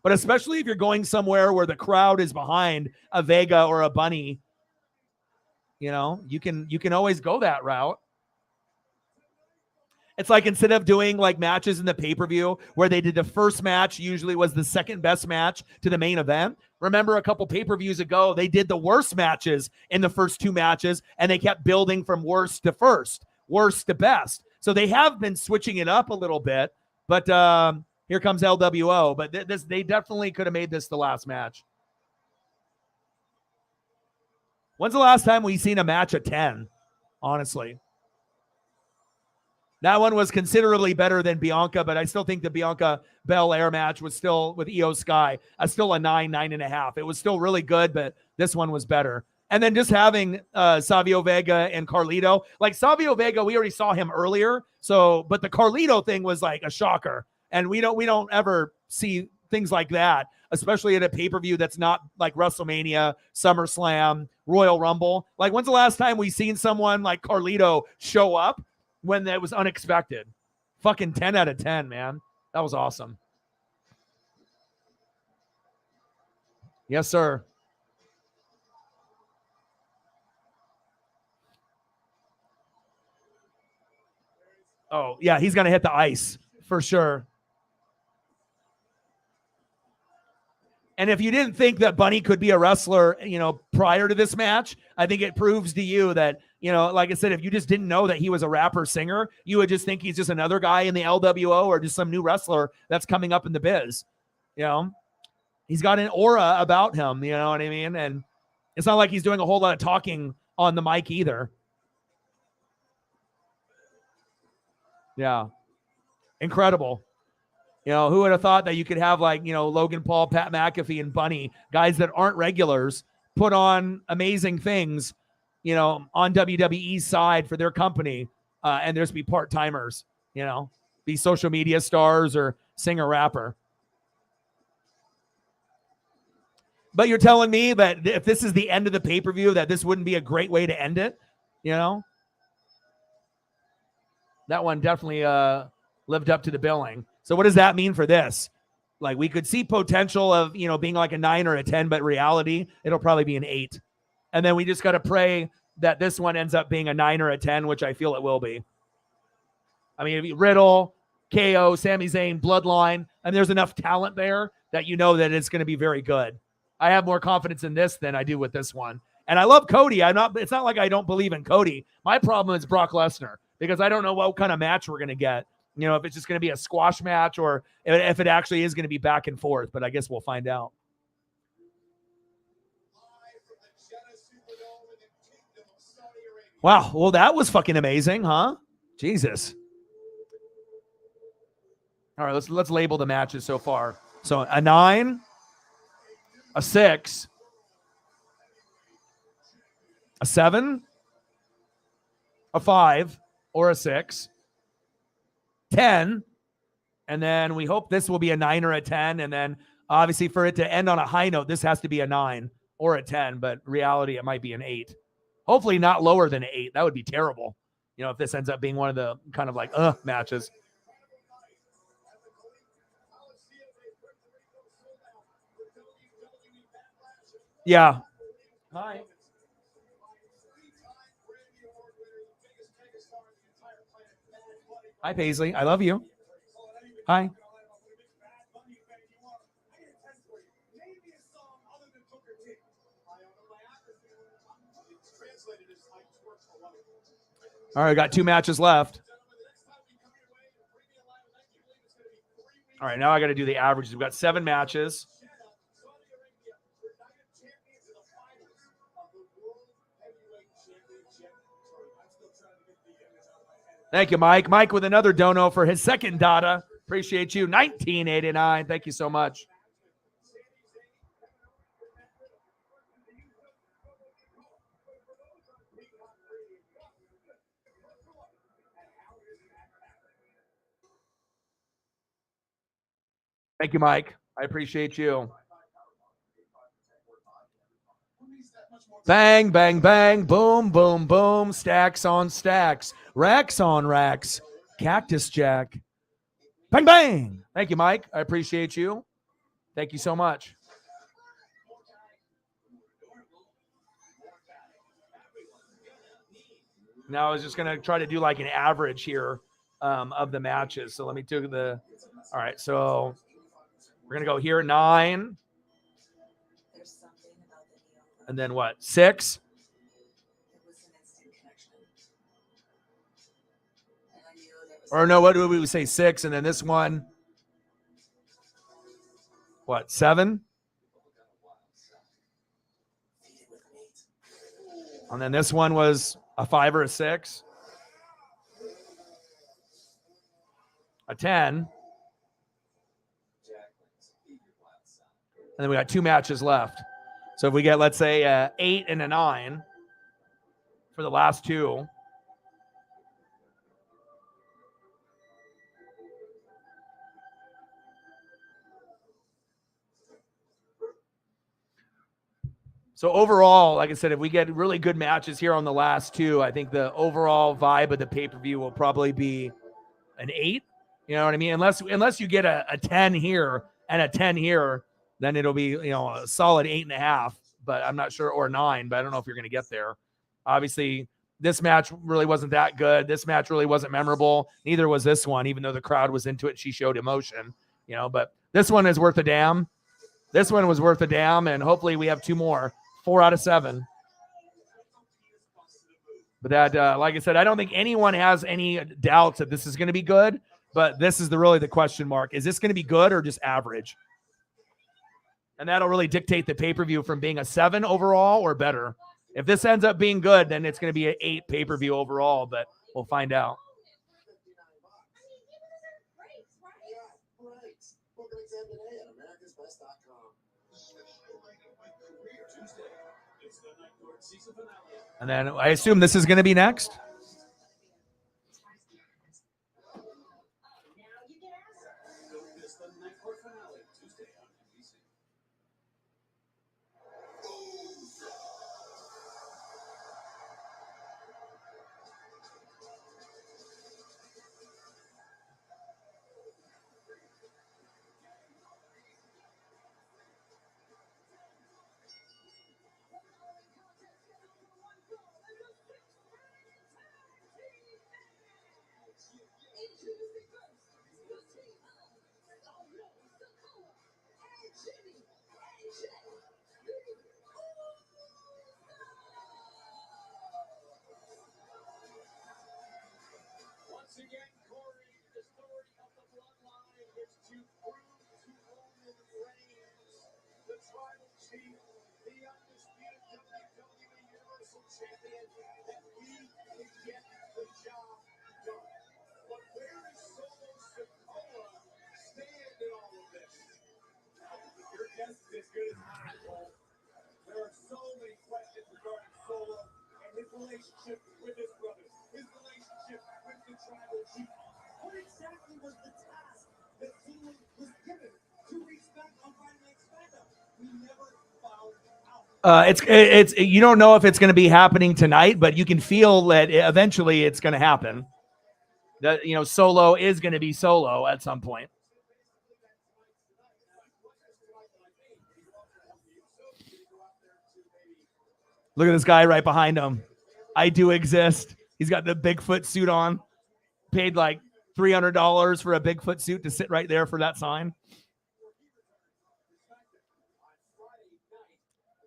But especially if you're going somewhere where the crowd is behind a Vega or a Bunny, you can always go that route. It's like instead of doing like matches in the pay-per-view where they did the first match usually was the second best match to the main event. Remember a couple pay-per-views ago, they did the worst matches in the first 2 matches and they kept building from worst to first, worst to best. So they have been switching it up a little bit, but here comes LWO. But they definitely could have made this the last match. When's the last time we've seen a match at 10? Honestly. That one was considerably better than Bianca, but I still think the Bianca Belair match was still with Io Sky, still a 9.5. It was still really good, but this one was better. And then just having Savio Vega and Carlito, like Savio Vega, we already saw him earlier. But the Carlito thing was like a shocker, and we don't ever see things like that, especially at a pay-per-view that's not like WrestleMania, SummerSlam, Royal Rumble. Like, when's the last time we seen someone like Carlito show up when that was unexpected? Fucking 10 out of 10, man. That was awesome. Yes, sir. Oh, yeah, he's going to hit the ice for sure. And if you didn't think that Bunny could be a wrestler, prior to this match, I think it proves to you that, like I said, if you just didn't know that he was a rapper singer, you would just think he's just another guy in the LWO or just some new wrestler that's coming up in the biz. He's got an aura about him, you know what I mean? And it's not like he's doing a whole lot of talking on the mic either. Yeah. Incredible. Who would have thought that you could have like, Logan Paul, Pat McAfee, and Bunny, guys that aren't regulars, put on amazing things, on WWE's side for their company, and there's be part-timers, be social media stars or singer-rapper. But you're telling me that if this is the end of the pay-per-view, that this wouldn't be a great way to end it, That one definitely lived up to the billing. So what does that mean for this? Like, we could see potential of, being like a 9 or a 10, but reality, it'll probably be an 8. And then we just got to pray that this one ends up being a 9 or a 10, which I feel it will be. I mean, it'd be Riddle, KO, Sami Zayn, Bloodline, and there's enough talent there that you know that it's going to be very good. I have more confidence in this than I do with this one. And I love Cody. It's not like I don't believe in Cody. My problem is Brock Lesnar because I don't know what kind of match we're going to get. You know, if it's just going to be a squash match or if it actually is going to be back and forth, but I guess we'll find out. Wow. Well, that was fucking amazing, huh? Jesus. All right, let's label the matches so far. So a 9, a 6, a 7, a 5, or a 6, 10, and then we hope this will be a 9 or a 10, and then obviously for it to end on a high note, this has to be a 9 or a 10, but reality, it might be an 8. Hopefully not lower than an 8. That would be terrible, you know, if this ends up being one of the kind of like matches. Yeah. Hi. Hi, Paisley. I love you. Hi. All right, got 2 matches left. All right, now I got to do the averages. We've got 7 matches. Thank you, Mike. Mike with another dono for his second data. Appreciate you. 1989. Thank you so much. Thank you, Mike. I appreciate you. Bang, bang, bang, boom, boom, boom, stacks on stacks, racks on racks, Cactus Jack. Bang, bang. Thank you, Mike. I appreciate you. Thank you so much. Now I was just going to try to do like an average here of the matches. So let me do the, all right. So we're going to go here 9. And then what? 6. Or no, what do we say? 6. And then this one, what? 7. And then this one was a 5 or a 6. A 10. And then we got 2 matches left. So if we get, let's say, 8 and a 9 for the last 2. So overall, like I said, if we get really good matches here on the last 2, I think the overall vibe of the pay-per-view will probably be an 8. You know what I mean? Unless you get a 10 here and a 10 here, then it'll be, you know, a solid 8.5. But I'm not sure, or 9. But I don't know if you're going to get there. Obviously, this match really wasn't that good. This match really wasn't memorable. Neither was this one, even though the crowd was into it. She showed emotion, you know. But this one is worth a damn. This one was worth a damn, and hopefully we have 2 more. 4 out of 7. But that, like I said, I don't think anyone has any doubts that this is going to be good. But this is really the question mark. Is this going to be good or just average? And that'll really dictate the pay-per-view from being a 7 overall or better. If this ends up being good, then it's going to be an 8 pay-per-view overall. But we'll find out. And then I assume this is going to be next. Once again, Corey, the story of the bloodline is to prove to Roman Reigns, the tribal chief, the undisputed WWE Universal Champion, that he can get the job done. But where does Solo Sikoa stand in all of this? Your guess is as good as mine, Cole. There are so many questions regarding Solo and his relationship with his brothers, his relationship with the tribal chief. What exactly was the task that Solo was given 2 weeks back on Friday Night SmackDown? We never found out. It's you don't know if it's going to be happening tonight, but you can feel that eventually it's going to happen. That Solo is going to be Solo at some point. Look at this guy right behind him. I do exist. He's got the Bigfoot suit on. Paid like $300 for a Bigfoot suit to sit right there for that sign.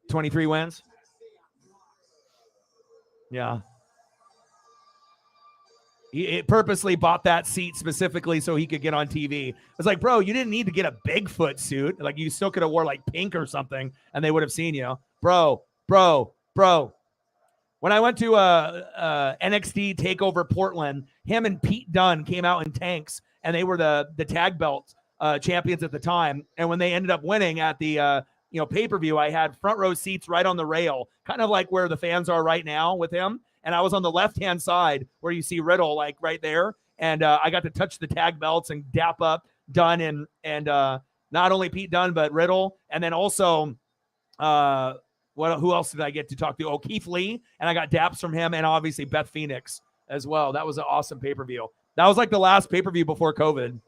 23 wins. Yeah. He purposely bought that seat specifically so he could get on TV. It's like, bro, you didn't need to get a Bigfoot suit. Like, you still could have wore like pink or something and they would have seen you. Bro. When I went to NXT TakeOver Portland, him and Pete Dunne came out in tanks, and they were the tag belt champions at the time. And when they ended up winning at the pay-per-view, I had front row seats right on the rail, kind of like where the fans are right now with him. And I was on the left-hand side where you see Riddle, like right there. And I got to touch the tag belts and dap up Dunne and not only Pete Dunne, but Riddle. And then also who else did I get to talk to? Oh, Keith Lee, and I got daps from him, and obviously Beth Phoenix as well. That was an awesome pay-per-view. That was like the last pay-per-view before COVID.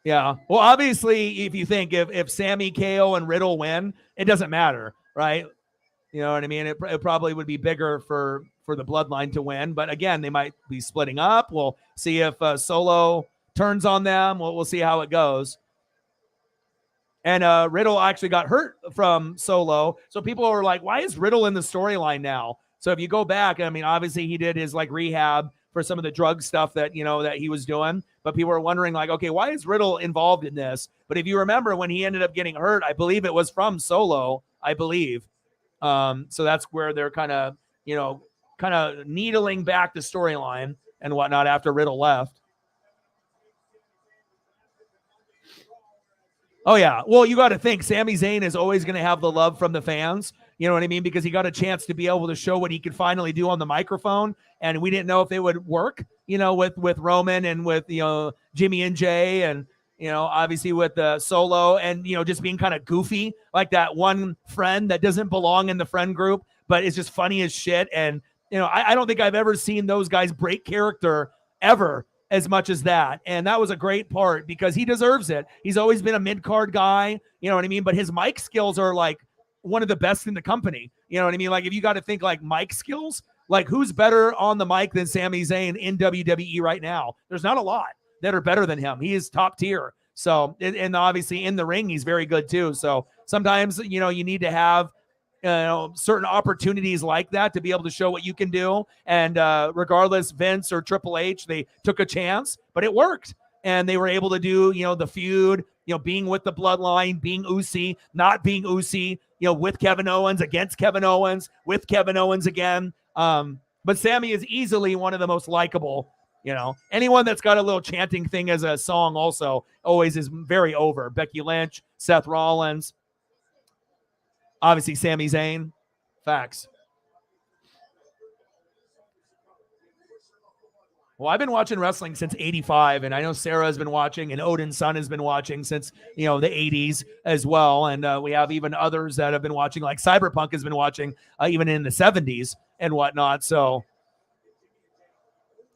Yeah. Well, obviously, if you think if Sammy, KO, and Riddle win, it doesn't matter, right? You know what I mean? It probably would be bigger for the Bloodline to win. But again, they might be splitting up. We'll see if Solo turns on them. We'll see how it goes. And Riddle actually got hurt from Solo. So people are like, why is Riddle in the storyline now? So if you go back, I mean, obviously he did his like rehab for some of the drug stuff that, that he was doing. But people are wondering like, okay, why is Riddle involved in this? But if you remember when he ended up getting hurt, I believe it was from Solo, I believe. So that's where they're kind of needling back the storyline and whatnot after Riddle left. Oh, yeah. Well, you got to think Sami Zayn is always going to have the love from the fans. You know what I mean? Because he got a chance to be able to show what he could finally do on the microphone. And we didn't know if they would work, with Roman and with, Jimmy and Jay and, obviously with Solo and, just being kind of goofy, like that one friend that doesn't belong in the friend group, but is just funny as shit. And, I don't think I've ever seen those guys break character ever as much as that. And that was a great part because he deserves it. He's always been a mid-card guy, you know what I mean? But his mic skills are like one of the best in the company. You know what I mean? Like if you got to think like mic skills, like who's better on the mic than Sami Zayn in WWE right now? There's not a lot that are better than him. He is top tier. So, and obviously in the ring, he's very good too. So sometimes, you need to have certain opportunities like that to be able to show what you can do. And regardless, Vince or Triple H, they took a chance, but it worked. And they were able to do, the feud, being with the Bloodline, being Usi, not being Usi, with Kevin Owens, against Kevin Owens, with Kevin Owens again. But Sammy is easily one of the most likable. Anyone that's got a little chanting thing as a song also always is very over. Becky Lynch, Seth Rollins, obviously Sami Zayn. Facts. Well, I've been watching wrestling since 85, and I know Sarah has been watching, and Odin's son has been watching since, the 80s as well. And we have even others that have been watching, like Cyberpunk has been watching even in the 70s and whatnot. So,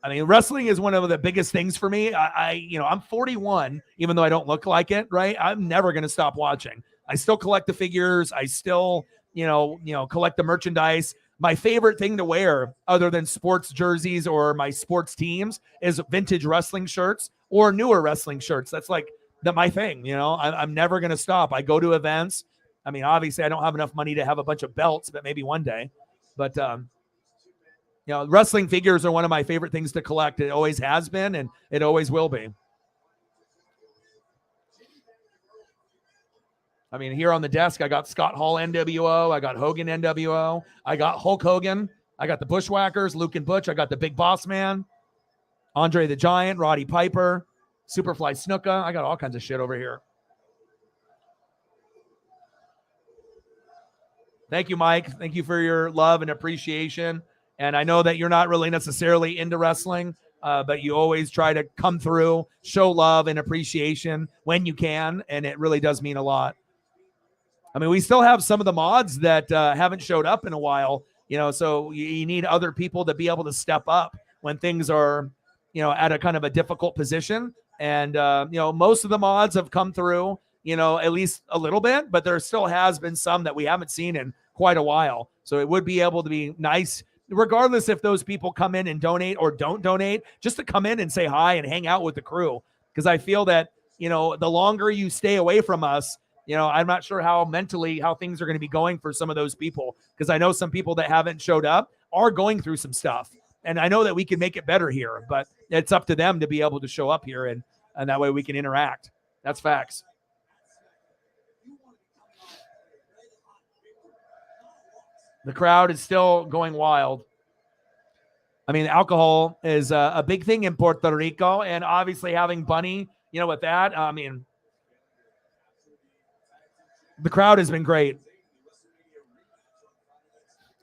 I mean, wrestling is one of the biggest things for me. I'm 41, even though I don't look like it, right? I'm never going to stop watching. I still collect the figures. I still, collect the merchandise. my favorite thing to wear other than sports jerseys or my sports teams is vintage wrestling shirts or newer wrestling shirts. That's like my thing. I'm never going to stop. I go to events. I mean, obviously I don't have enough money to have a bunch of belts, but maybe one day. But, wrestling figures are one of my favorite things to collect. It always has been, and it always will be. I mean, here on the desk, I got Scott Hall NWO. I got Hogan NWO. I got Hulk Hogan. I got the Bushwhackers, Luke and Butch. I got the Big Boss Man, Andre the Giant, Roddy Piper, Superfly Snuka. I got all kinds of shit over here. Thank you, Mike. Thank you for your love and appreciation. And I know that you're not really necessarily into wrestling, but you always try to come through, show love and appreciation when you can, and it really does mean a lot. I mean, we still have some of the mods that haven't showed up in a while, so you need other people to be able to step up when things are, at a kind of a difficult position. And, most of the mods have come through, at least a little bit, but there still has been some that we haven't seen in quite a while. So it would be able to be nice, regardless if those people come in and donate or don't donate, just to come in and say hi and hang out with the crew. Because I feel that, the longer you stay away from us, I'm not sure how things are going to be going for some of those people, because I know some people that haven't showed up are going through some stuff. And I know that we can make it better here, but it's up to them to be able to show up here, and that way we can interact. That's facts. The crowd is still going wild. I mean, alcohol is a big thing in Puerto Rico, and obviously having Bunny, with that, I mean, the crowd has been great.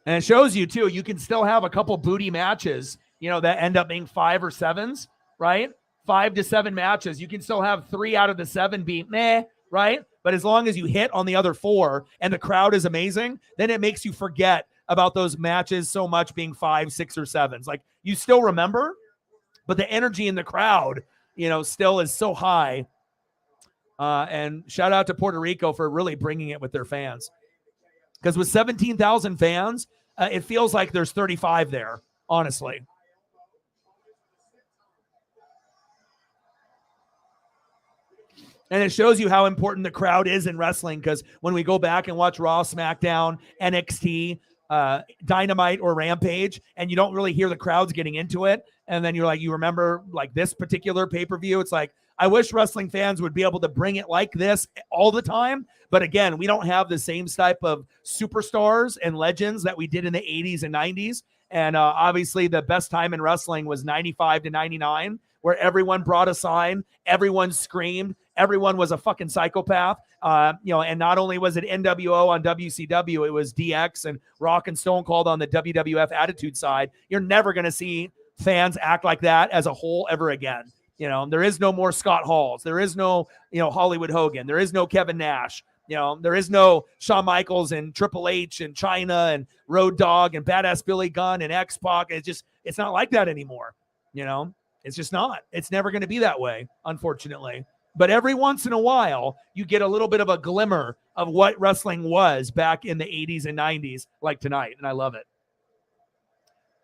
And it shows you, too, you can still have a couple booty matches, that end up being 5 or 7s, right? 5 to 7 matches. You can still have 3 out of the 7 be meh, right? But as long as you hit on the other 4 and the crowd is amazing, then it makes you forget about those matches so much being 5, 6, or 7s. Like, you still remember, but the energy in the crowd, still is so high. And shout out to Puerto Rico for really bringing it with their fans. Because with 17,000 fans, it feels like there's 35 there, honestly. And it shows you how important the crowd is in wrestling, because when we go back and watch Raw, SmackDown, NXT, Dynamite, or Rampage, and you don't really hear the crowds getting into it, and then you remember like this particular pay-per-view, it's like, I wish wrestling fans would be able to bring it like this all the time. But again, we don't have the same type of superstars and legends that we did in the 80s and 90s. And obviously the best time in wrestling was 95 to 99, where everyone brought a sign, everyone screamed, everyone was a fucking psychopath. And not only was it NWO on WCW, it was DX and Rock and Stone Cold on the WWF Attitude side. You're never going to see fans act like that as a whole ever again. There is no more Scott Halls. There is no, Hollywood Hogan. There is no Kevin Nash. There is no Shawn Michaels and Triple H and Chyna and Road Dogg and Badass Billy Gunn and X-Pac. It's not like that anymore. It's just not. It's never going to be that way, unfortunately. But every once in a while, you get a little bit of a glimmer of what wrestling was back in the 80s and 90s, like tonight, and I love it.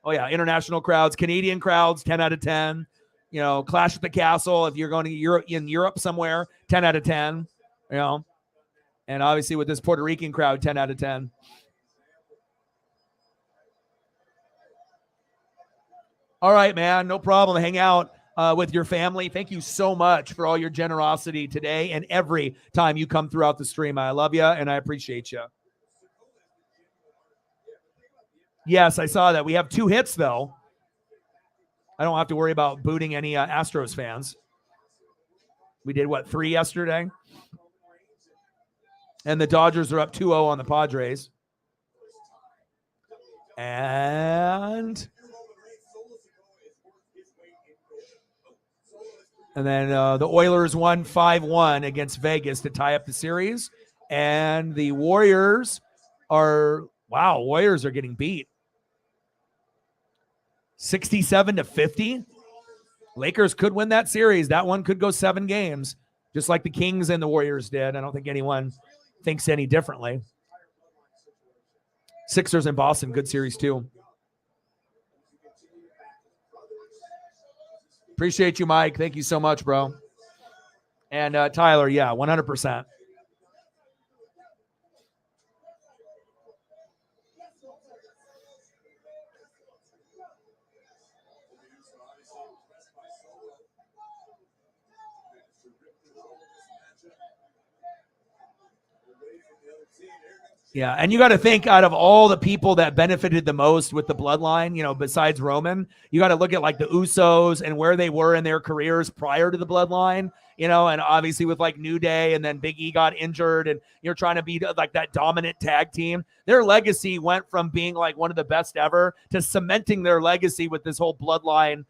Oh, yeah, international crowds, Canadian crowds, 10 out of 10. Clash at the Castle, if you're going to Europe somewhere, 10 out of 10, And obviously with this Puerto Rican crowd, 10 out of 10. All right, man, no problem. Hang out with your family. Thank you so much for all your generosity today and every time you come throughout the stream. I love you and I appreciate you. Yes, I saw that. We have 2 hits, though. I don't have to worry about booting any Astros fans. We did, 3 yesterday? And the Dodgers are up 2-0 on the Padres. And then the Oilers won 5-1 against Vegas to tie up the series. And the Warriors are getting beat. 67-50. Lakers could win that series. That one could go 7 games, just like the Kings and the Warriors did. I don't think anyone thinks any differently. Sixers and Boston, good series too. Appreciate you, Mike. Thank you so much, bro. And Tyler, yeah, 100%. Yeah, and you got to think out of all the people that benefited the most with the bloodline, besides Roman, you got to look at like the Usos and where they were in their careers prior to the bloodline, and obviously with like New Day, and then Big E got injured, and you're trying to be like that dominant tag team. Their legacy went from being like one of the best ever to cementing their legacy with this whole bloodline,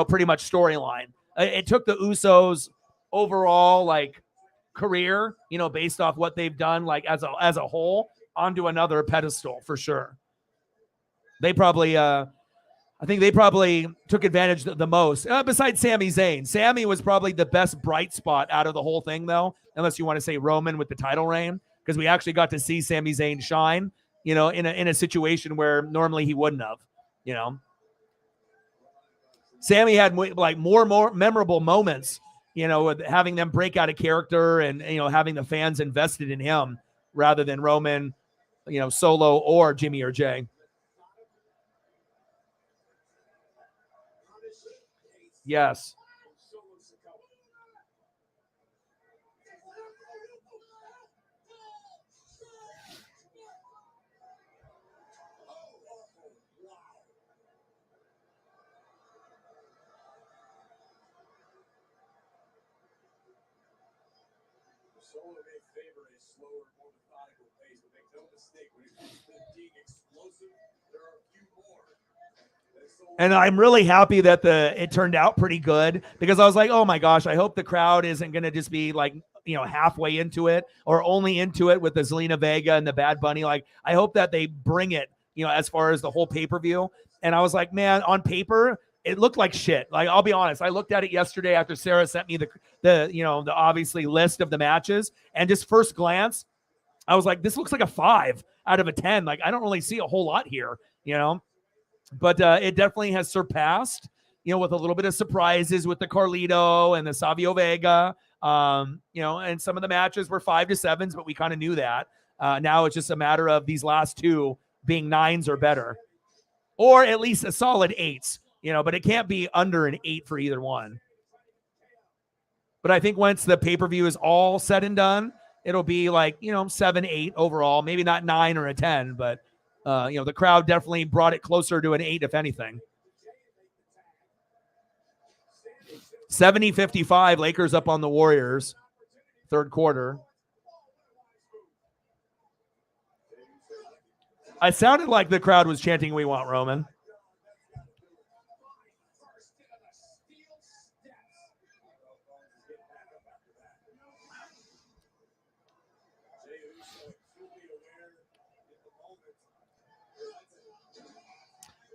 pretty much storyline. It took the Usos overall like career, based off what they've done like as a whole, onto another pedestal for sure. They probably I think they probably took advantage the most, besides Sami Zayn. Sami was probably the best bright spot out of the whole thing, though, unless you want to say Roman with the title reign, because we actually got to see Sami Zayn shine, in a situation where normally he wouldn't have. Sami had like more memorable moments, with having them break out of character and having the fans invested in him rather than Roman, Solo or Jimmy or Jay. Yes. Solo may favor a slower, more methodical pace, but make no mistake, when it comes to being explosive, there are a few more. And I'm really happy that it turned out pretty good, because I was like, oh my gosh, I hope the crowd isn't going to just be like, halfway into it or only into it with the Zelina Vega and the Bad Bunny. Like, I hope that they bring it, as far as the whole pay-per-view. And I was like, man, on paper, it looked like shit. Like, I'll be honest. I looked at it yesterday after Sarah sent me the obviously list of the matches, and just first glance, I was like, this looks like a 5 out of a 10. Like, I don't really see a whole lot here, but it definitely has surpassed, with a little bit of surprises with the Carlito and the Savio Vega, and some of the matches were 5 to 7s, but we kind of knew that. Now it's just a matter of these last two being 9s or better, or at least a solid 8s, but it can't be under an 8 for either one. But I think once the pay-per-view is all said and done, it'll be like, 7, 8 overall, maybe not 9 or a 10, but the crowd definitely brought it closer to an 8, if anything. 70-55, Lakers up on the Warriors, third quarter. I sounded like the crowd was chanting, "We want Roman."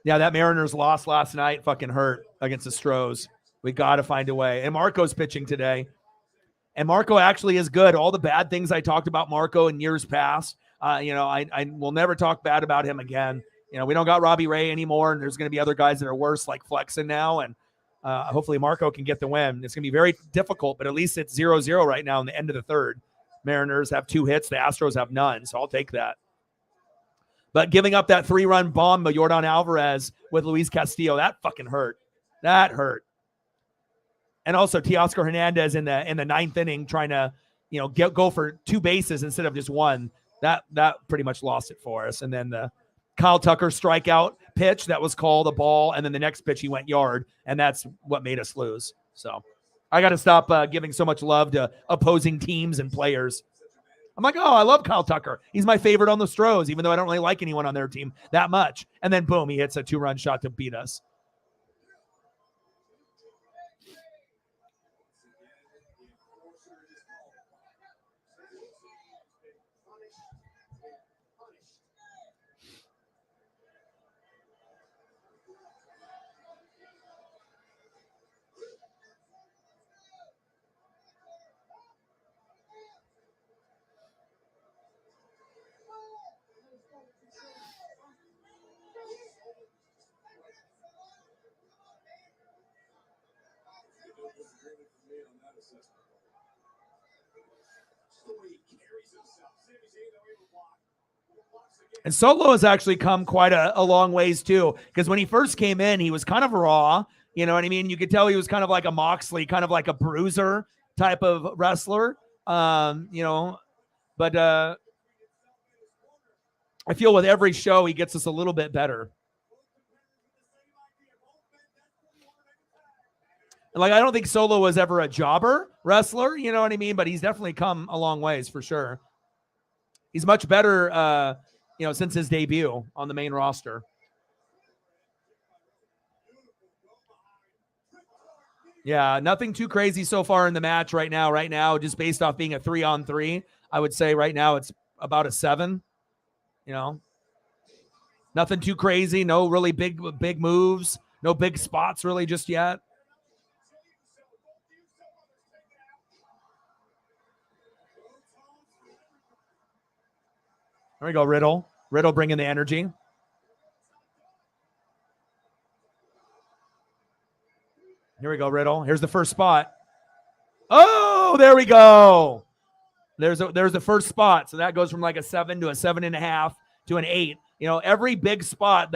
Yeah, that Mariners loss last night fucking hurt against the Stros. We got to find a way. And Marco's pitching today. And Marco actually is good. All the bad things I talked about Marco in years past, I will never talk bad about him again. We don't got Robbie Ray anymore, and there's going to be other guys that are worse, like Flexen now. And hopefully Marco can get the win. It's going to be very difficult, but at least it's 0-0 right now in the end of the third. Mariners have 2 hits. The Astros have none, so I'll take that. But giving up that 3-run bomb by Yordan Alvarez with Luis Castillo, that fucking hurt. That hurt. And also Teoscar Hernandez in the 9th inning trying to, go for 2 bases instead of just 1. That pretty much lost it for us. And then the Kyle Tucker strikeout pitch that was called a ball, and then the next pitch he went yard, and that's what made us lose. So I got to stop giving so much love to opposing teams and players. I'm like, oh, I love Kyle Tucker. He's my favorite on the Stros, even though I don't really like anyone on their team that much. And then, boom, he hits a 2-run shot to beat us. And Solo has actually come quite a long ways too, because when he first came in, he was kind of raw. You know what I mean? You could tell he was kind of like a Moxley, kind of like a bruiser type of wrestler. But I feel with every show, he gets us a little bit better. Like, I don't think Solo was ever a jobber wrestler, you know what I mean? But he's definitely come a long ways for sure. He's much better, since his debut on the main roster. Yeah, nothing too crazy so far in the match right now. Right now, just based off being a 3-on-3, I would say right now it's about a 7. Nothing too crazy. No really big moves. No big spots really just yet. There we go, Riddle. Riddle bringing the energy. Here we go, Riddle. Here's the first spot. Oh, there we go. There's the first spot. So that goes from like a 7 to a 7.5 to an 8. Every big spot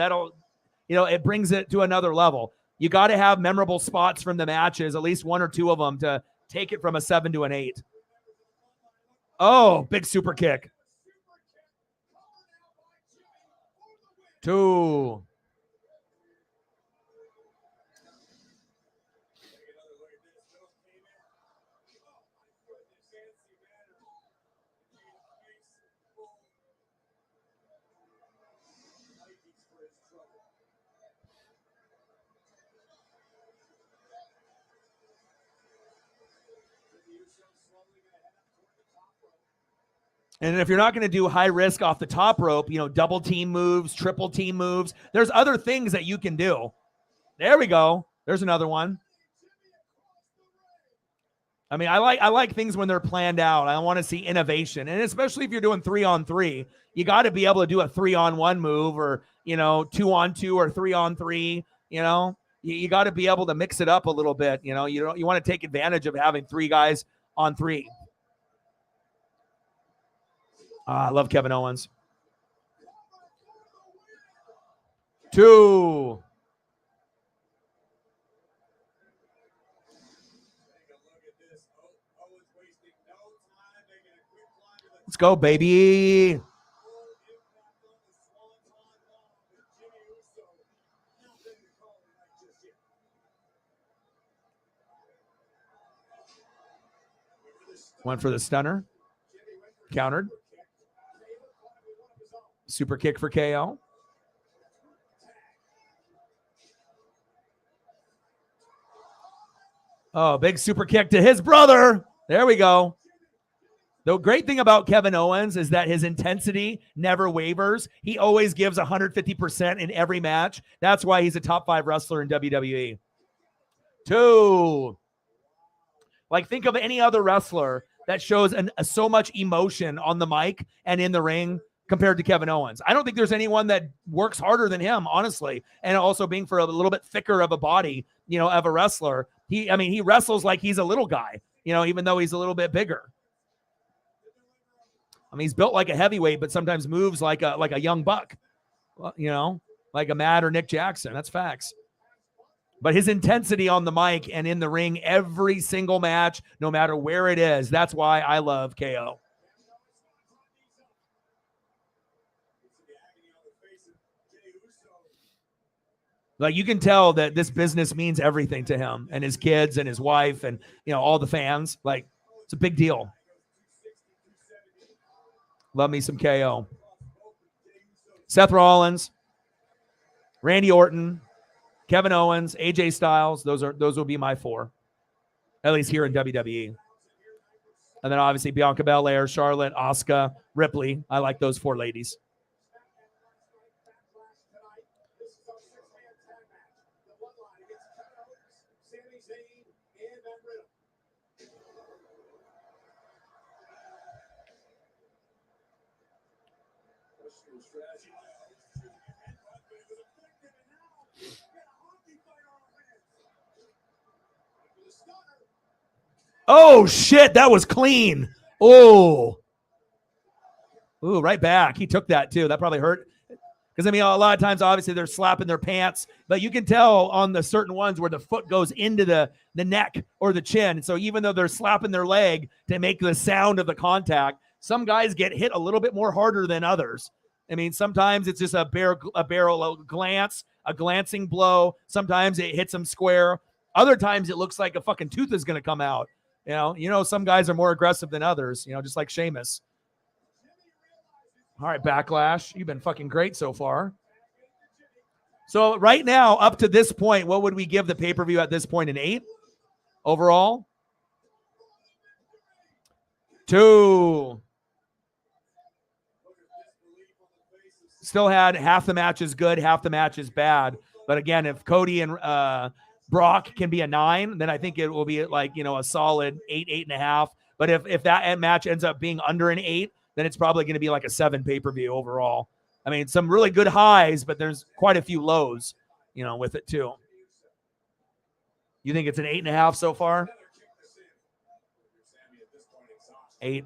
it brings it to another level. You got to have memorable spots from the matches, at least 1 or 2 of them, to take it from a 7 to an 8. Oh, big super kick. 2. And if you're not going to do high risk off the top rope, double team moves, triple team moves, there's other things that you can do. There we go. There's another one. I mean, I like things when they're planned out. I want to see innovation. And especially if you're doing 3-on-3, you got to be able to do a 3-on-1 move or, 2-on-2 or 3-on-3, You got to be able to mix it up a little bit, You want to take advantage of having 3 guys on 3. I love Kevin Owens. 2. Let's go, baby. Went for the stunner. Countered. Super kick for KO. Oh, big super kick to his brother. There we go. The great thing about Kevin Owens is that his intensity never wavers. He always gives 150% in every match. That's why he's a top 5 wrestler in WWE. 2. Like, think of any other wrestler that shows so much emotion on the mic and in the ring compared to Kevin Owens. I don't think there's anyone that works harder than him, honestly. And also being for a little bit thicker of a body, of a wrestler. He wrestles like he's a little guy, even though he's a little bit bigger. He's built like a heavyweight, but sometimes moves like a young buck, like a Matt or Nick Jackson. That's facts. But his intensity on the mic and in the ring every single match, no matter where it is, that's why I love KO. Like, you can tell that this business means everything to him and his kids and his wife and, all the fans. Like, it's a big deal. Love me some KO. Seth Rollins, Randy Orton, Kevin Owens, AJ Styles. Those will be my 4, at least here in WWE. And then obviously Bianca Belair, Charlotte, Asuka, Ripley. I like those 4 ladies. Oh, shit. That was clean. Oh. Ooh, right back. He took that too. That probably hurt. Because, I mean, a lot of times, obviously, they're slapping their pants. But you can tell on the certain ones where the foot goes into the neck or the chin. So even though they're slapping their leg to make the sound of the contact, some guys get hit a little bit more harder than others. I mean, sometimes it's just a barrel glance, a glancing blow. Sometimes it hits them square. Other times it looks like a fucking tooth is going to come out. You know, some guys are more aggressive than others, just like Sheamus. All right, Backlash. You've been fucking great so far. So right now, up to this point, what would we give the pay-per-view at this point? An 8 overall? 2. Still had half the match is good, half the match is bad. But again, if Cody and Brock can be a 9, then I think it will be like, a solid 8, 8.5. But if that match ends up being under an 8, then it's probably going to be like a 7 pay-per-view overall. I mean, some really good highs, but there's quite a few lows, with it too. You think it's an 8.5 so far? 8.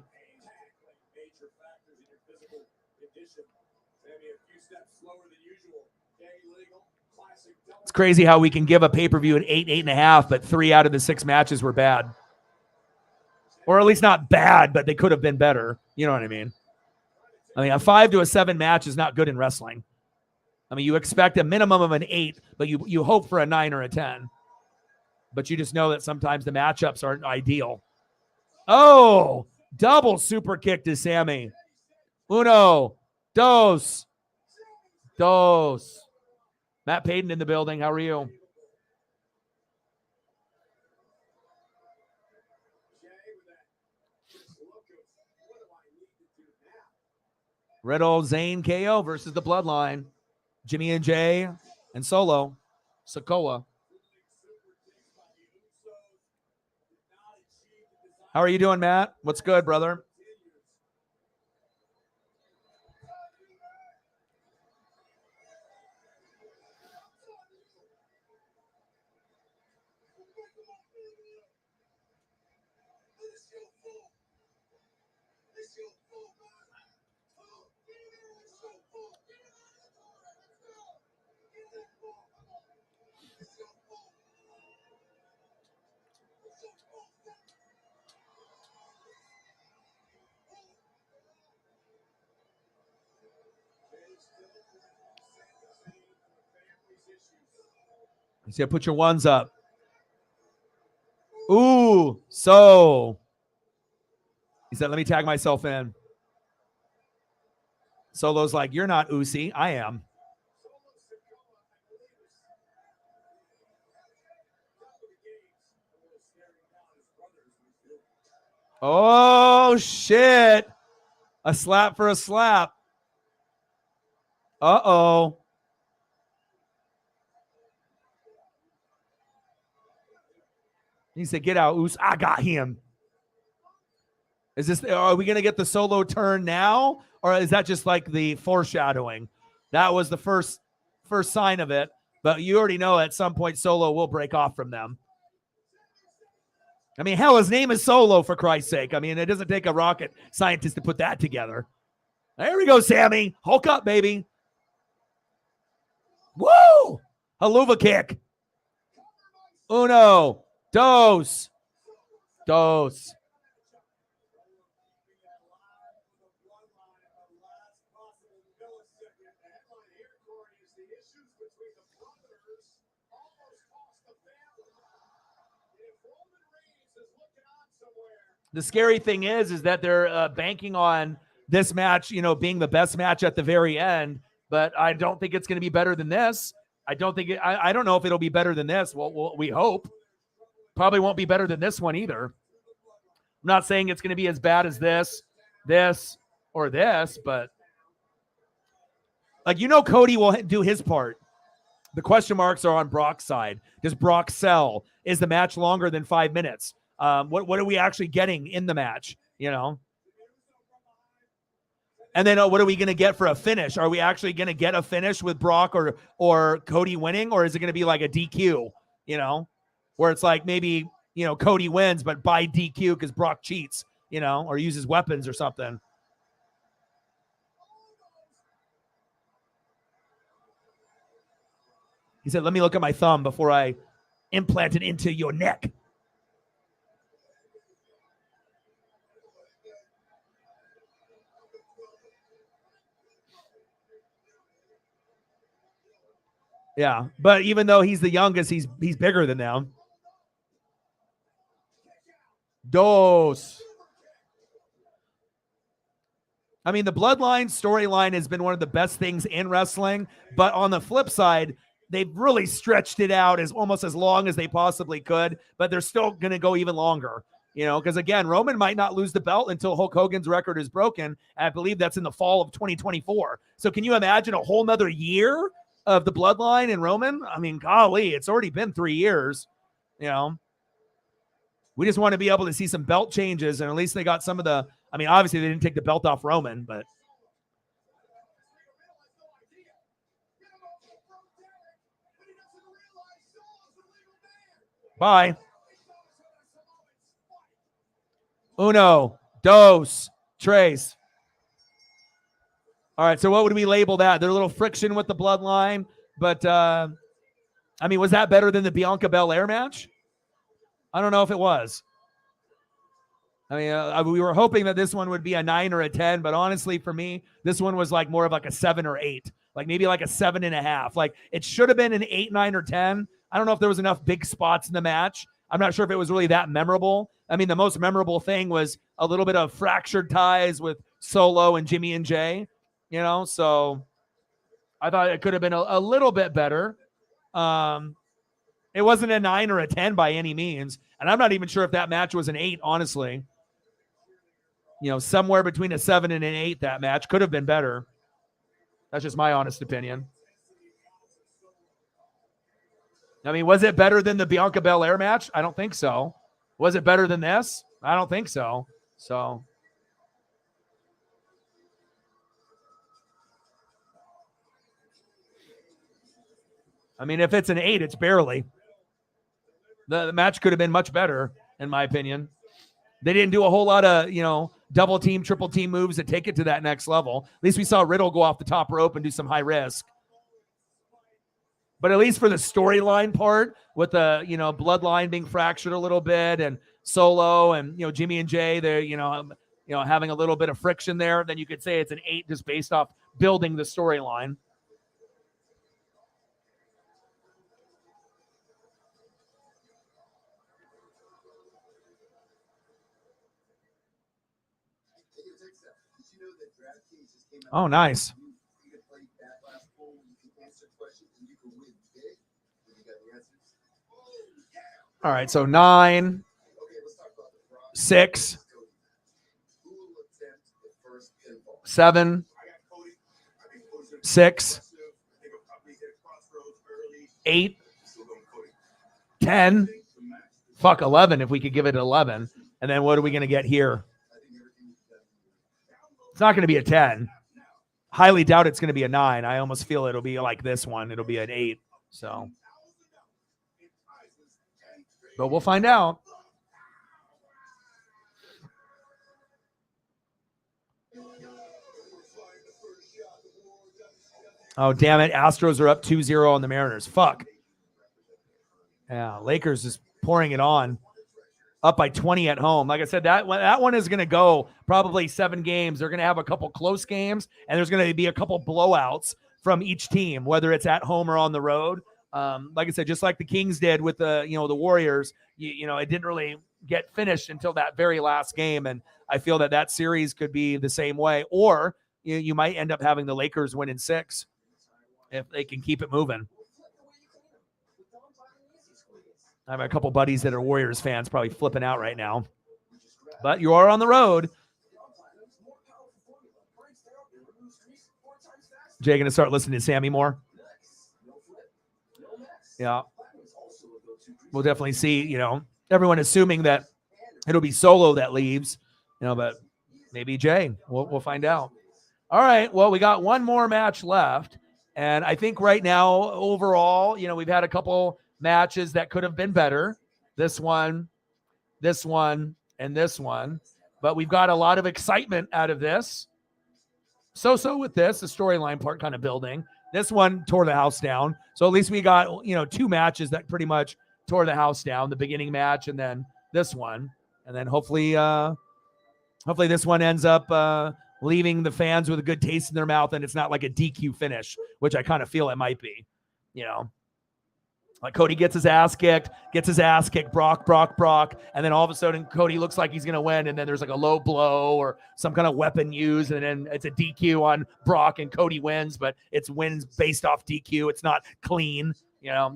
It's crazy how we can give a pay-per-view an 8, 8.5, but 3 out of the 6 matches were bad. Or at least not bad, but they could have been better. You know what I mean? I mean, a 5 to a 7 match is not good in wrestling. I mean, you expect a minimum of an 8, but you hope for a 9 or a 10. But you just know that sometimes the matchups aren't ideal. Oh, double super kick to Sammy. Uno, dos. Matt Payton in the building. How are you? Riddle, Zayn, KO versus the Bloodline. Jimmy and Jay and Solo. Sikoa. How are you doing, Matt? What's good, brother? He said, put your ones up. Ooh, so. He said, let me tag myself in. Solo's like, you're not Uzi. I am. Oh, shit. A slap for a slap. Uh-oh. He said, get out, Uzi. I got him. Are we going to get the Solo turn now? Or is that just like the foreshadowing? That was the first sign of it. But you already know at some point Solo will break off from them. I mean, hell, his name is Solo, for Christ's sake. I mean, it doesn't take a rocket scientist to put that together. There we go, Sammy. Hulk up, baby. Woo! Haluva kick. Uno. Dos. The scary thing is that they're banking on this match, being the best match at the very end. But I don't think it's going to be better than this. I don't know if it'll be better than this. Well, we hope. Probably won't be better than this one either. I'm not saying it's going to be as bad as this, or this, but Cody will do his part. The question marks are on Brock's side. Does Brock sell? Is the match longer than 5 minutes? What are we actually getting in the match? And then what are we going to get for a finish? Are we actually going to get a finish with Brock or Cody winning, or is it going to be like a DQ? Where it's like maybe Cody wins, but by DQ because Brock cheats, or uses weapons or something. He said, let me look at my thumb before I implant it into your neck. Yeah, but even though he's the youngest, he's bigger than them. Dos. I mean, the Bloodline storyline has been one of the best things in wrestling, but on the flip side, they've really stretched it out as almost as long as they possibly could, but they're still going to go even longer, because again, Roman might not lose the belt until Hulk Hogan's record is broken. And I believe that's in the fall of 2024. So can you imagine a whole nother year of the Bloodline and Roman? I mean, golly, it's already been 3 years, We just want to be able to see some belt changes, and at least they got some of the, obviously they didn't take the belt off Roman, but bye. Uno, dos, tres. All right, so what would we label that? There's a little friction with the Bloodline, but was that better than the Bianca Belair match? I don't know if it was. We were hoping that this one would be a 9 or a 10, but honestly, for me, this one was like more of like a 7 or 8, like maybe like a 7.5. Like it should have been an 8, 9, or 10. I don't know if there was enough big spots in the match. I'm not sure if it was really that memorable. The most memorable thing was a little bit of fractured ties with Solo and Jimmy and Jay, so I thought it could have been a little bit better. It wasn't a 9 or a 10 by any means, and I'm not even sure if that match was an 8, honestly. Somewhere between a 7 and an 8, that match could have been better. That's just my honest opinion. Was it better than the Bianca Belair match? I don't think so. Was it better than this? I don't think so. So, if it's an 8, it's barely. The match could have been much better, in my opinion. They didn't do a whole lot of, double team, triple team moves that take it to that next level. At least we saw Riddle go off the top rope and do some high risk. But at least for the storyline part, with the, Bloodline being fractured a little bit and Solo and, Jimmy and Jay, they're, having a little bit of friction there, then you could say it's an 8 just based off building the storyline. Oh, nice. All right, so 9, 6, 7, 6, 8, 10. Fuck, 11 if we could give it 11. And then what are we going to get here? It's not going to be a 10. Highly doubt it's going to be a 9. I almost feel it'll be like this one. It'll be an 8. So, but we'll find out. Oh, damn it. Astros are up 2-0 on the Mariners. Fuck. Yeah, Lakers just pouring it on. Up by 20 at home. Like I said, that one is going to go probably 7 games. They're going to have a couple close games, and there's going to be a couple blowouts from each team, whether it's at home or on the road. Like I said, just like the Kings did with the Warriors, it didn't really get finished until that very last game. And I feel that series could be the same way, or you might end up having the Lakers win in 6 if they can keep it moving. I have a couple buddies that are Warriors fans probably flipping out right now. But you are on the road. Jay going to start listening to Sammy more? Yeah. We'll definitely see, everyone assuming that it'll be Solo that leaves, but maybe Jay. We'll find out. All right. Well, we got one more match left. And I think right now, overall, we've had a couple matches that could have been better. This one, this one, and this one. But we've got a lot of excitement out of this. So with this, the storyline part kind of building. This one tore the house down. So at least we got, 2 matches that pretty much tore the house down. The beginning match and then this one. And then hopefully this one ends up leaving the fans with a good taste in their mouth and it's not like a DQ finish, which I kind of feel it might be. Like Cody gets his ass kicked, Brock, and then all of a sudden Cody looks like he's going to win, and then there's like a low blow or some kind of weapon used, and then it's a DQ on Brock, and Cody wins, but it's wins based off DQ. It's not clean.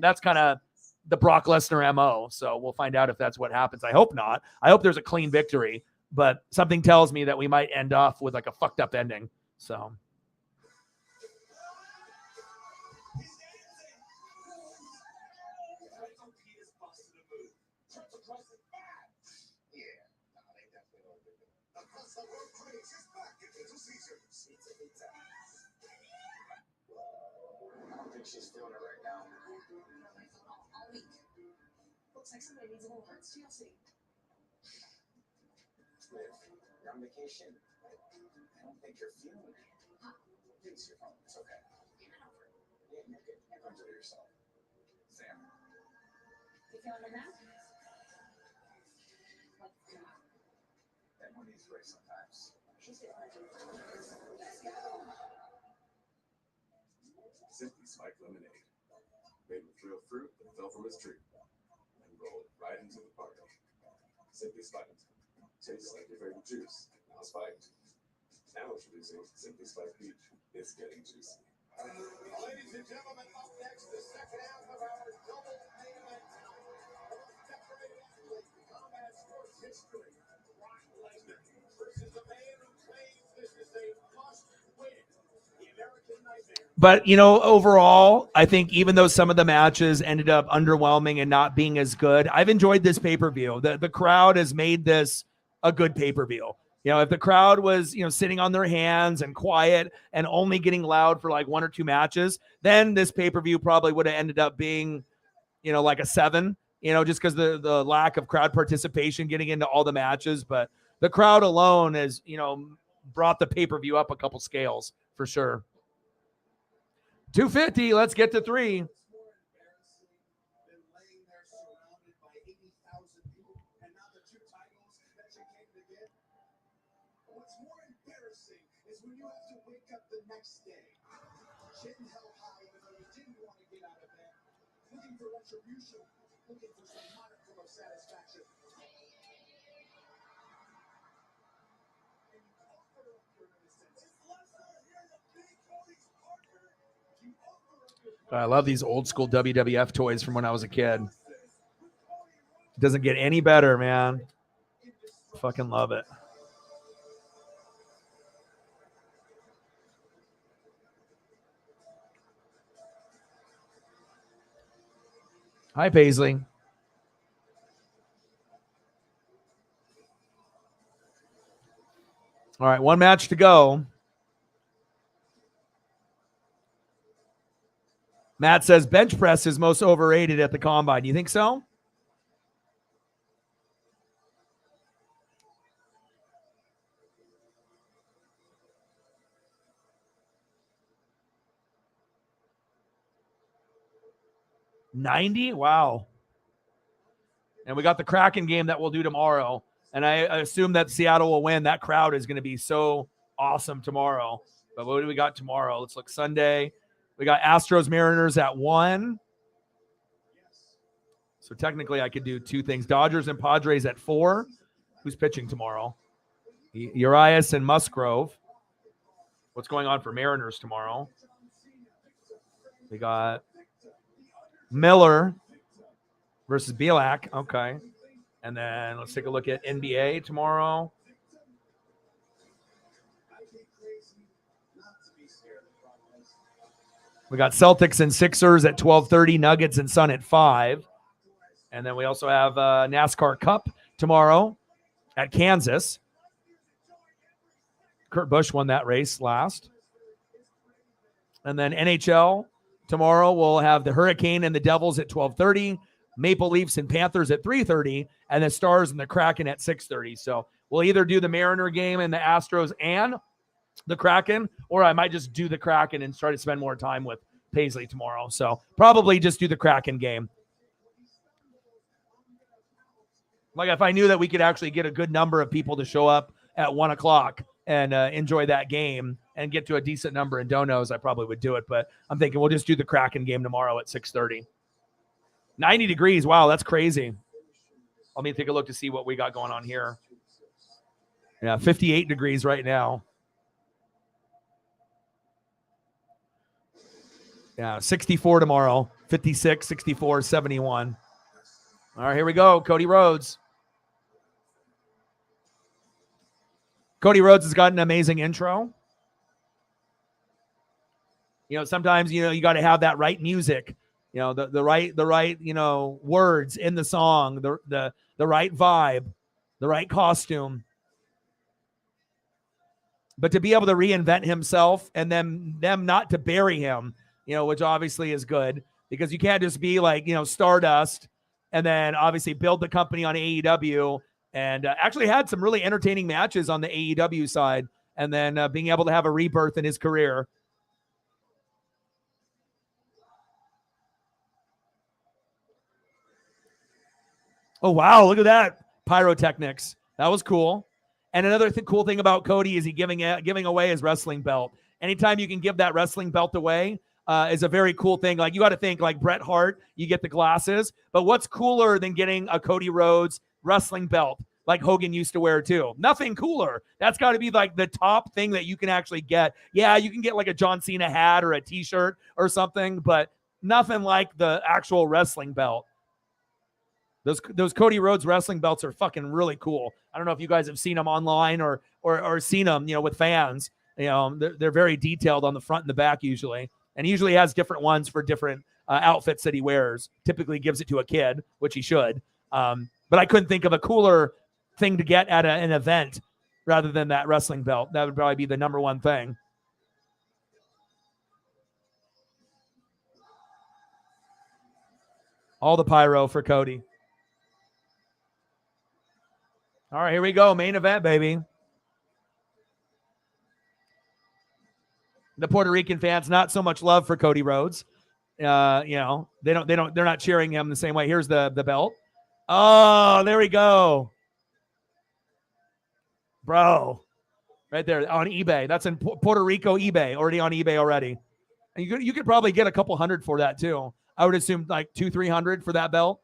That's kind of the Brock Lesnar MO, so we'll find out if that's what happens. I hope not. I hope there's a clean victory, but something tells me that we might end off with like a fucked up ending, so... She's feeling it right now. All week. Looks like somebody needs a little hearts TLC. Liv, you're on vacation. I don't think you're feeling it. Please, your phone. It's okay. Yeah, you're good. You're going to do it yourself. Sam. You feeling it now? That one needs a break sometimes. She's feeling it. Simply Spike Lemonade, made with real fruit that fell from its tree, and rolled right into the party. Simply Spiked, tastes like your favorite juice, now spiked. Now introducing Simply Spiked Peach. It's getting juicy. Ladies and gentlemen, up next, the second half of our double main event tonight. The most decorated athlete in combat sports history, Brock Lesnar, versus the man who claims this is a must-win, the American Nightmare. But, overall, I think even though some of the matches ended up underwhelming and not being as good, I've enjoyed this pay-per-view. The crowd has made this a good pay-per-view. If the crowd was, sitting on their hands and quiet and only getting loud for like 1 or 2 matches, then this pay-per-view probably would have ended up being, like a 7, just because the lack of crowd participation getting into all the matches. But the crowd alone has, brought the pay-per-view up a couple scales for sure. 250. Let's get to 3. What's more embarrassing than laying there surrounded by 80,000 people and not the 2 titles that you came to get? What's more embarrassing is when you have to wake up the next day, chin held high even though you didn't want to get out of bed, looking for retribution, looking for some modicum of satisfaction. And you offer up your innocence. It's Lesnar here, the big Cody's partner. You offer up your I love these old school WWF toys from when I was a kid. It doesn't get any better, man. Fucking love it. Hi, Paisley. All right, 1 match to go. Matt says bench press is most overrated at the combine. You think so? $90? Wow. And we got the Kraken game that we'll do tomorrow. And I assume that Seattle will win. That crowd is going to be so awesome tomorrow. But what do we got tomorrow? Let's look. Sunday. We got Astros Mariners at 1. So technically I could do 2 things. Dodgers and Padres at 4. Who's pitching tomorrow? Urias and Musgrove. What's going on for Mariners tomorrow? We got Miller versus Bielak. Okay. And then let's take a look at NBA tomorrow. We got Celtics and Sixers at 12:30, Nuggets and Sun at 5. And then we also have NASCAR Cup tomorrow at Kansas. Kurt Busch won that race last. And then NHL tomorrow we'll have the Hurricane and the Devils at 12:30. Maple Leafs and Panthers at 3:30, and the Stars and the Kraken at 6:30. So we'll either do the Mariner game and the Astros and the Kraken, or I might just do the Kraken and try to spend more time with Paisley tomorrow. So probably just do the Kraken game. Like if I knew that we could actually get a good number of people to show up at 1 o'clock and enjoy that game and get to a decent number in donos, I probably would do it. But I'm thinking we'll just do the Kraken game tomorrow at 6:30. 90 degrees. Wow, that's crazy. Let me take a look to see what we got going on here. Yeah, 58 degrees right now. Yeah, 64 tomorrow, 56, 64, 71. All right, here we go. Cody Rhodes. Cody Rhodes has got an amazing intro. Sometimes, you got to have that right music, the right, words in the song, the right vibe, the right costume. But to be able to reinvent himself and then them not to bury him, which obviously is good, because you can't just be like, Stardust and then obviously build the company on AEW and actually had some really entertaining matches on the AEW side and then being able to have a rebirth in his career. Oh, wow. Look at that. Pyrotechnics. That was cool. And another cool thing about Cody is he giving away his wrestling belt. Anytime you can give that wrestling belt away is a very cool thing. Like you got to think like Bret Hart, you get the glasses. But what's cooler than getting a Cody Rhodes wrestling belt like Hogan used to wear too? Nothing cooler. That's got to be like the top thing that you can actually get. Yeah, you can get like a John Cena hat or a t-shirt or something, but nothing like the actual wrestling belt. Those Cody Rhodes wrestling belts are fucking really cool. I don't know if you guys have seen them online or seen them, with fans. They're very detailed on the front and the back usually. And he usually has different ones for different outfits that he wears. Typically gives it to a kid, which he should. But I couldn't think of a cooler thing to get at an event rather than that wrestling belt. That would probably be the number one thing. All the pyro for Cody. All right, here we go. Main event, baby. The Puerto Rican fans, not so much love for Cody Rhodes. They're not cheering him the same way. Here's the belt. Oh, there we go. Bro, right there on eBay. That's in Puerto Rico eBay, already on eBay already. And you could probably get a couple hundred for that too. I would assume like 200-300 for that belt.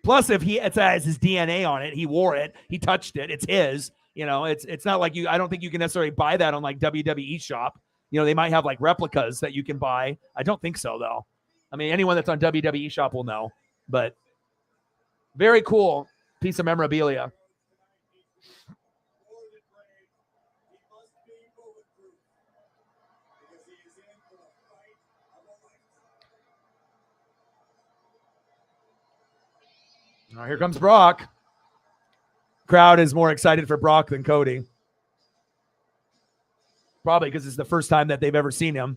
Plus, if it has his DNA on it, he wore it, he touched it, it's his. It's not like I don't think you can necessarily buy that on like WWE Shop. They might have like replicas that you can buy. I don't think so though. I mean, anyone that's on WWE Shop will know. But very cool piece of memorabilia. All right, here comes Brock. Crowd is more excited for Brock than Cody. Probably because it's the first time that they've ever seen him.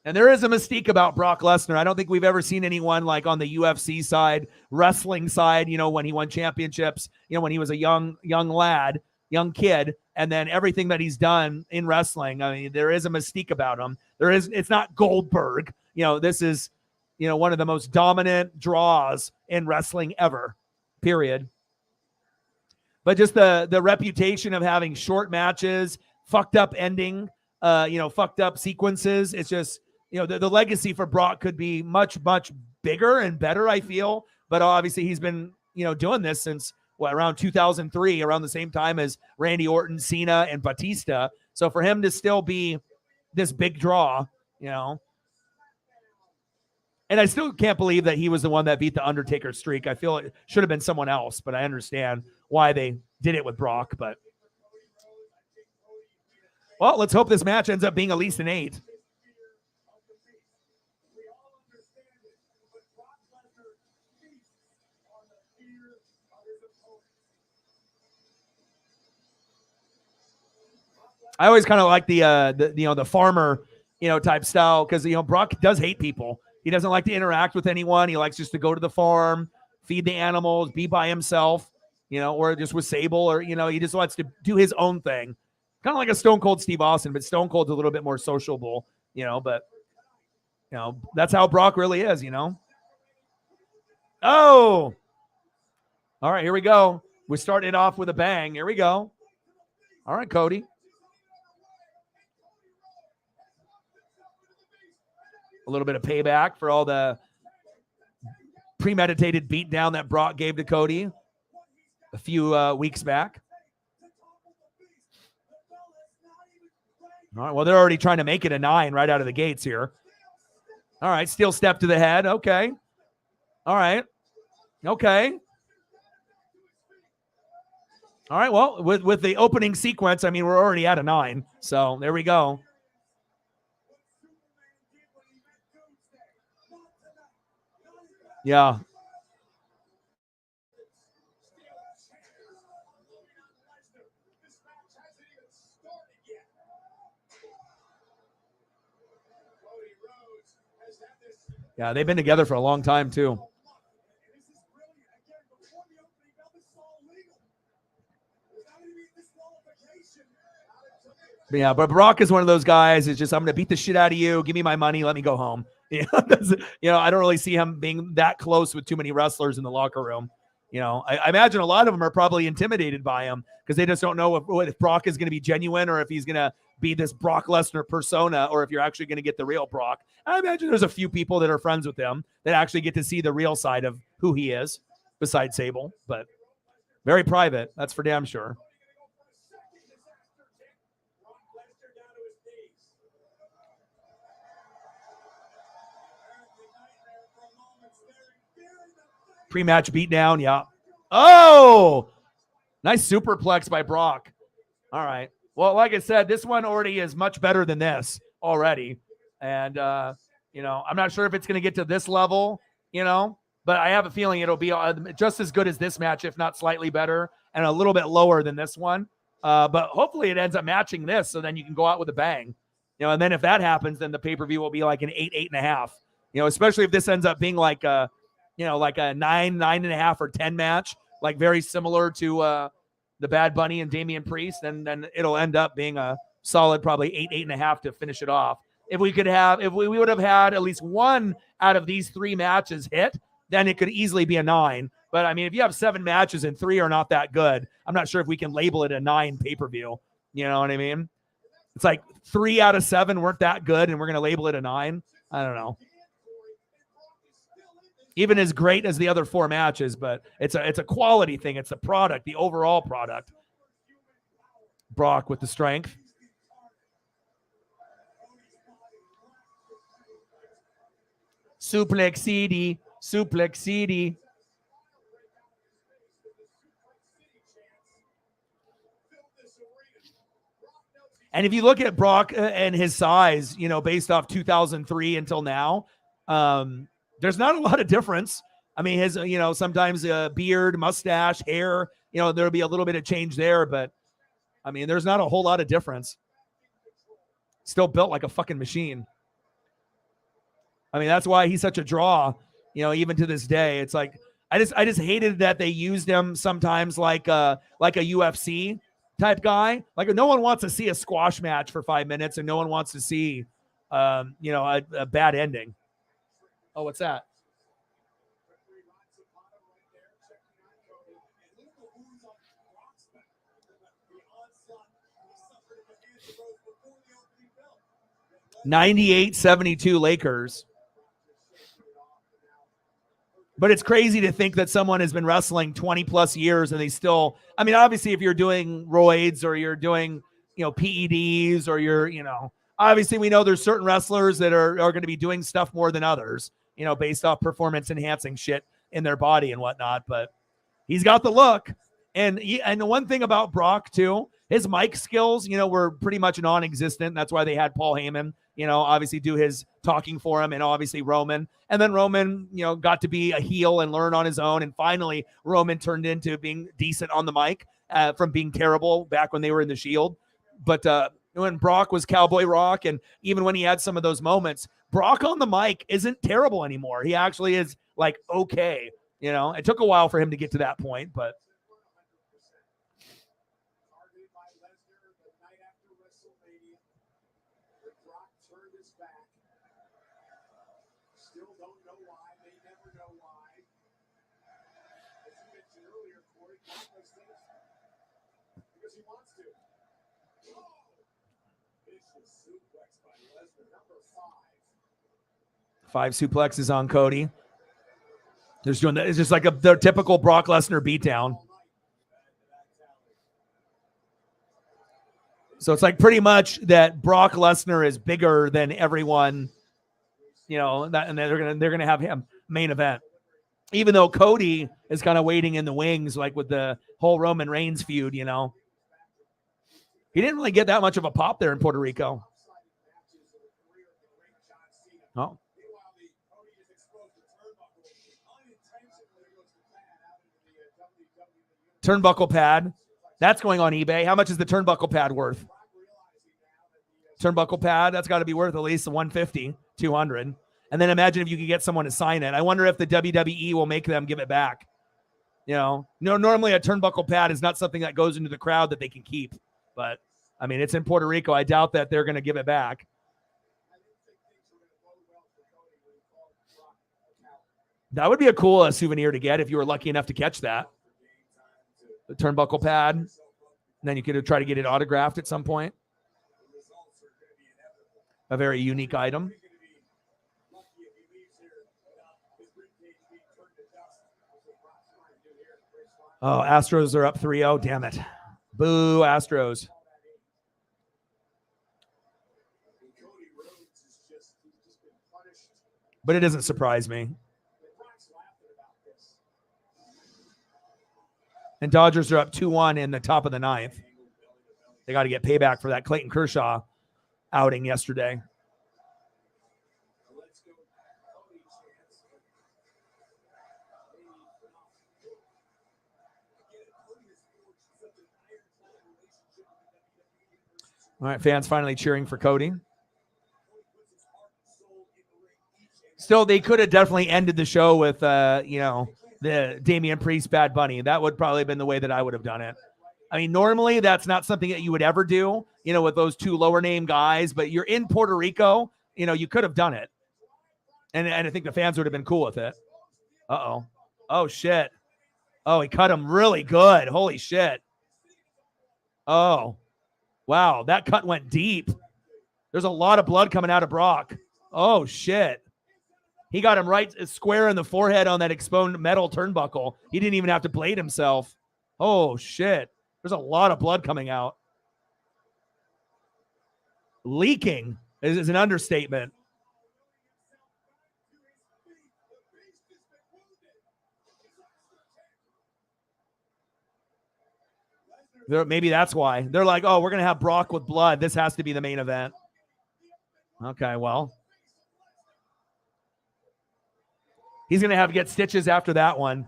And there is a mystique about Brock Lesnar. I don't think we've ever seen anyone like on the UFC side, wrestling side, when he won championships, when he was a young lad, young kid, and then everything that he's done in wrestling. I mean, there is a mystique about him. It's not Goldberg. This is, one of the most dominant draws in wrestling ever, period. But just the reputation of having short matches, fucked up ending, fucked up sequences. It's just, the legacy for Brock could be much, much bigger and better, I feel. But obviously he's been, doing this since around 2003, around the same time as Randy Orton, Cena, and Batista. So for him to still be this big draw, and I still can't believe that he was the one that beat the Undertaker streak. I feel it should have been someone else, but I understand why they did it with Brock. But well, let's hope this match ends up being at least an 8. I always kind of like the farmer type style. Because, Brock does hate people. He doesn't like to interact with anyone. He likes just to go to the farm, feed the animals, be by himself, or just with Sable, or, he just wants to do his own thing. Kind of like a Stone Cold Steve Austin, but Stone Cold's a little bit more sociable, but, that's how Brock really is, Oh, all right, here we go. We started off with a bang. Here we go. All right, Cody. A little bit of payback for all the premeditated beatdown that Brock gave to Cody a few weeks back. All right, well, they're already trying to make it a 9 right out of the gates here. All right, steel step to the head. Okay. All right. Okay. All right, well, with the opening sequence, I mean, we're already at a 9. So there we go. Yeah. Yeah, they've been together for a long time, too. Yeah, but Brock is one of those guys. It's just, I'm going to beat the shit out of you. Give me my money. Let me go home. I don't really see him being that close with too many wrestlers in the locker room. I imagine a lot of them are probably intimidated by him because they just don't know if Brock is going to be genuine or if he's going to be this Brock Lesnar persona or if you're actually going to get the real Brock. I imagine there's a few people that are friends with him that actually get to see the real side of who he is besides Sable, but very private. That's for damn sure. Pre-match beatdown, yeah. Oh, nice superplex by Brock. All right. Well, like I said, this one already is much better than this already. And, I'm not sure if it's going to get to this level, but I have a feeling it'll be just as good as this match, if not slightly better, and a little bit lower than this one. But hopefully it ends up matching this, so then you can go out with a bang. And then if that happens, then the pay-per-view will be like an 8, 8.5. Especially if this ends up being like a 9, 9.5, or 10 match, like very similar to the Bad Bunny and Damian Priest, then it'll end up being a solid probably 8, 8.5 to finish it off. If we would have had at least one out of these 3 matches hit, then it could easily be a 9. But I mean, if you have 7 matches and 3 are not that good, I'm not sure if we can label it a 9 pay-per-view. You know what I mean? It's like 3 out of 7 weren't that good, and we're going to label it a 9. I don't know. Even as great as the other 4 matches, but it's a quality thing. It's a product, the overall product. Brock with the strength. Suplex CD. And if you look at Brock and his size, based off 2003 until now, there's not a lot of difference. I mean, his, sometimes beard, mustache, hair, there'll be a little bit of change there, but I mean, there's not a whole lot of difference. Still built like a fucking machine. I mean, that's why he's such a draw, even to this day. It's like, I just hated that they used him sometimes like a UFC type guy. Like, no one wants to see a squash match for 5 minutes, and no one wants to see, a bad ending. Oh, what's that? $98-72 Lakers. But it's crazy to think that someone has been wrestling 20 plus years and they still, I mean, obviously if you're doing roids or you're doing, PEDs or you're, obviously we know there's certain wrestlers that are going to be doing stuff more than others, based off performance enhancing shit in their body and whatnot. But he's got the look. And the one thing about Brock too, his mic skills, were pretty much non-existent. That's why they had Paul Heyman, obviously do his talking for him, and obviously Roman. And then Roman, got to be a heel and learn on his own. And finally, Roman turned into being decent on the mic from being terrible back when they were in the Shield. But when Brock was Cowboy Rock, and even when he had some of those moments, Brock on the mic isn't terrible anymore. He actually is like okay. You know, it took a while for him to get to that point, but Targeted by Lesnar the night after WrestleMania. The Brock turned his back. Still don't know why. May never know why. As you mentioned earlier, Corey, Brock does things because he wants to. Oh! Vicious suplex by Lesnar, number 5. 5 suplexes on Cody. They're just doing that. It's just like their typical Brock Lesnar beatdown. So it's like pretty much that Brock Lesnar is bigger than everyone, you know, that, and they're gonna have him main event. Even though Cody is kind of waiting in the wings, like with the whole Roman Reigns feud, you know. He didn't really get that much of a pop there in Puerto Rico. Oh. Turnbuckle pad. That's going on eBay. How much is the turnbuckle pad worth? Turnbuckle pad, that's got to be worth at least 150, 200. And then imagine if you could get someone to sign it. I wonder if the WWE will make them give it back. You know, normally a turnbuckle pad is not something that goes into the crowd that they can keep. But, I mean, it's in Puerto Rico. I doubt that they're going to give it back. That would be a cool souvenir to get if you were lucky enough to catch that. The turnbuckle pad. And then you could try to get it autographed at some point. A very unique item. Oh, Astros are up 3-0. Damn it. Boo, Astros. But it doesn't surprise me. And Dodgers are up 2-1 in the top of the 9th. They got to get payback for that Clayton Kershaw outing yesterday. All right, fans finally cheering for Cody. Still, they could have definitely ended the show with, the Damian Priest Bad Bunny. That would probably have been the way that I would have done it. I mean, normally that's not something that you would ever do, with those 2 lower name guys, but you're in Puerto Rico, you could have done it. And I think the fans would have been cool with it. Uh-oh. Oh, shit. Oh, he cut him really good. Holy shit. Oh, wow. That cut went deep. There's a lot of blood coming out of Brock. Oh, shit. He got him right square in the forehead on that exposed metal turnbuckle. He didn't even have to blade himself. Oh, shit. There's a lot of blood coming out. Leaking is an understatement. Maybe that's why. They're like, oh, we're going to have Brock with blood. This has to be the main event. Okay, well. He's going to have to get stitches after that one.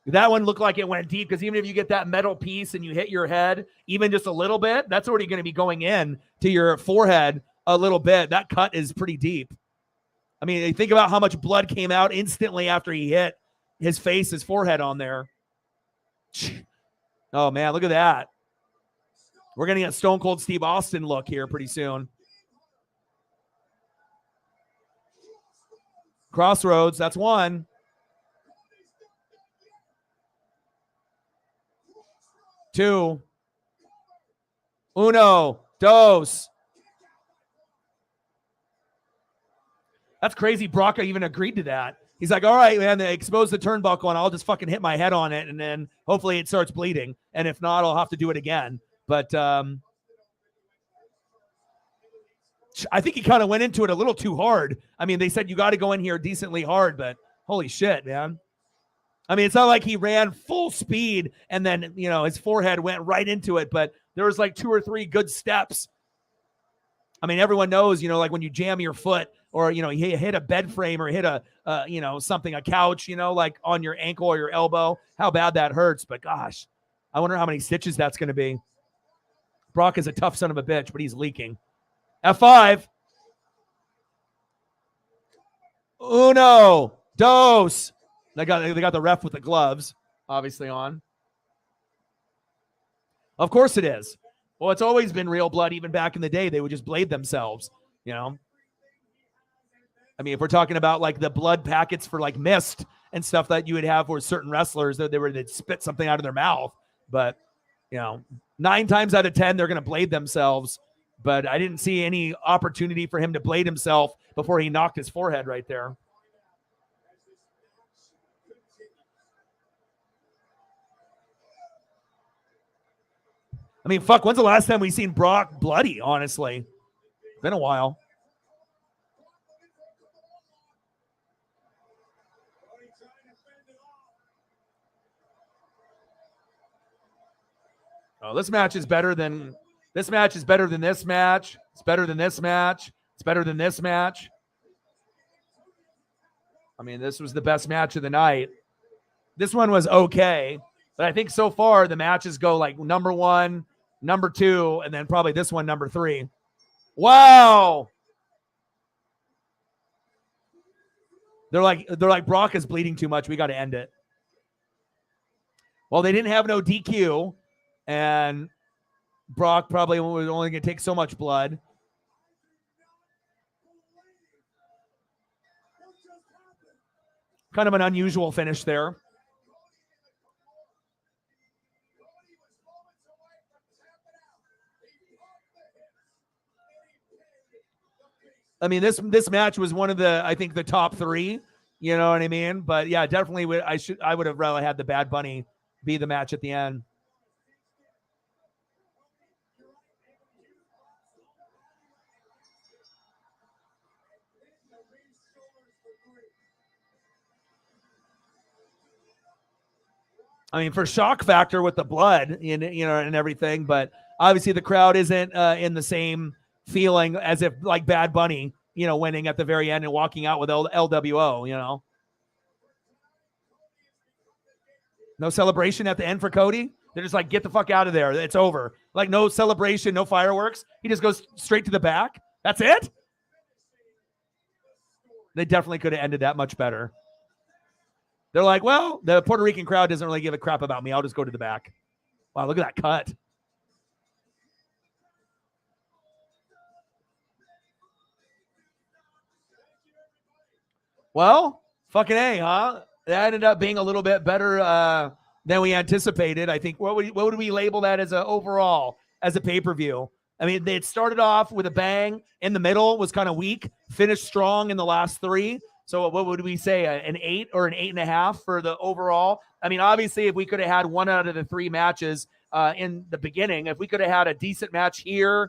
That one looked like it went deep because even if you get that metal piece and you hit your head even just a little bit, that's already going to be going in to your forehead a little bit. That cut is pretty deep. I mean, think about how much blood came out instantly after he hit his face, his forehead on there. Oh, man, look at that. We're going to get Stone Cold Steve Austin look here pretty soon. Crossroads, that's one. Two. Uno. Dos. That's crazy. Brock even agreed to that. He's like, all right, man, they expose the turnbuckle and I'll just fucking hit my head on it. And then hopefully it starts bleeding. And if not, I'll have to do it again. But I think he kind of went into it a little too hard. I mean, they said you got to go in here decently hard, but holy shit, man. I mean, it's not like he ran full speed and then, his forehead went right into it, but there was like 2 or 3 good steps. I mean, everyone knows, like when you jam your foot or, you hit a bed frame or hit a couch, like on your ankle or your elbow, how bad that hurts. But gosh, I wonder how many stitches that's going to be. Brock is a tough son of a bitch, but he's leaking. F5. Uno. Dos. They got the ref with the gloves, obviously, on. Of course it is. Well, it's always been real blood. Even back in the day, they would just blade themselves, you know. I mean, if we're talking about like the blood packets for like mist and stuff that you would have for certain wrestlers, that they'd spit something out of their mouth. But, you know, 9 times out of 10, they're going to blade themselves. But I didn't see any opportunity for him to blade himself before he knocked his forehead right there. I mean, fuck, when's the last time we seen Brock bloody, honestly? It's been a while. Oh, this match is better than this match. It's better than this match. It's better than this match. It's better than this match. I mean, this was the best match of the night. This one was okay, but I think so far the matches go like number 1, number 2, and then probably this one number 3. Wow. They're like Brock is bleeding too much. We got to end it. Well, they didn't have no DQ. And Brock probably was only going to take so much blood. Kind of an unusual finish there. I mean, this match was one of the, I think, the top 3. You know what I mean? But yeah, definitely I would have rather had the Bad Bunny be the match at the end. I mean, for shock factor with the blood, and everything, but obviously the crowd isn't in the same feeling as if like Bad Bunny, winning at the very end and walking out with LWO. No celebration at the end for Cody. They're just like, get the fuck out of there. It's over. Like no celebration, no fireworks. He just goes straight to the back. That's it. They definitely could have ended that much better. They're like, well, the Puerto Rican crowd doesn't really give a crap about me. I'll just go to the back. Wow, look at that cut. Well, fucking A, huh? That ended up being a little bit better than we anticipated. I think, what would we label that as overall, as a pay-per-view? I mean, they had started off with a bang. In the middle was kind of weak. Finished strong in the last 3. So what would we say, an 8 or an 8.5 for the overall? I mean, obviously, if we could have had 1 out of the 3 matches in the beginning, if we could have had a decent match here,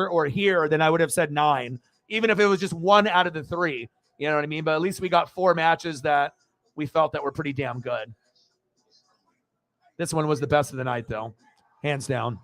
or here, then I would have said 9, even if it was just 1 out of the 3. You know what I mean? But at least we got 4 matches that we felt that were pretty damn good. This one was the best of the night, though, hands down.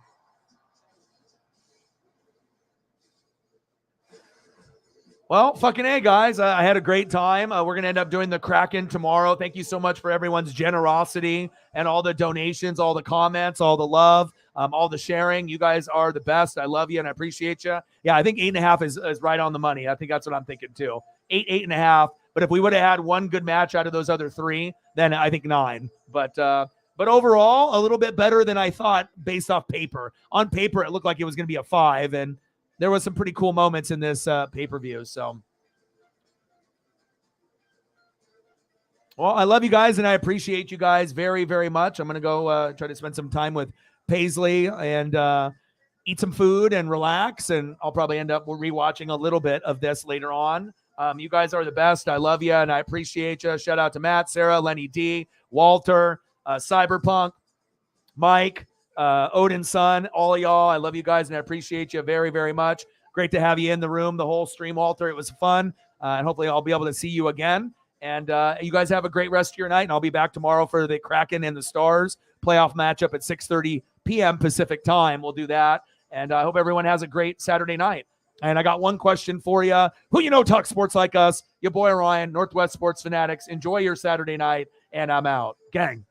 Well, fucking A, guys. I had a great time. We're going to end up doing the Kraken tomorrow. Thank you so much for everyone's generosity and all the donations, all the comments, all the love, all the sharing. You guys are the best. I love you and I appreciate you. Yeah, I think 8.5 is right on the money. I think that's what I'm thinking too. 8.5. But if we would have had 1 good match out of those other 3, then I think 9. But overall, a little bit better than I thought based off paper. On paper, it looked like it was going to be a 5, and there was some pretty cool moments in this pay-per-view. So, well, I love you guys, and I appreciate you guys very, very much. I'm going to go try to spend some time with Paisley and eat some food and relax, and I'll probably end up rewatching a little bit of this later on. You guys are the best. I love you, and I appreciate you. Shout out to Matt, Sarah, Lenny D, Walter, Cyberpunk, Mike, Odin's son, all of y'all. I love you guys and I appreciate you very, very much. Great to have you in the room the whole stream, Walter. It was fun. And hopefully I'll be able to see you again. And you guys have a great rest of your night. And I'll be back tomorrow for the Kraken and the Stars playoff matchup at 6:30 p.m. Pacific time. We'll do that. And I hope everyone has a great Saturday night. And I got one question for you. Who talk sports like us? Your boy Ryan, Northwest Sports Fanatics. Enjoy your Saturday night. And I'm out. Gang.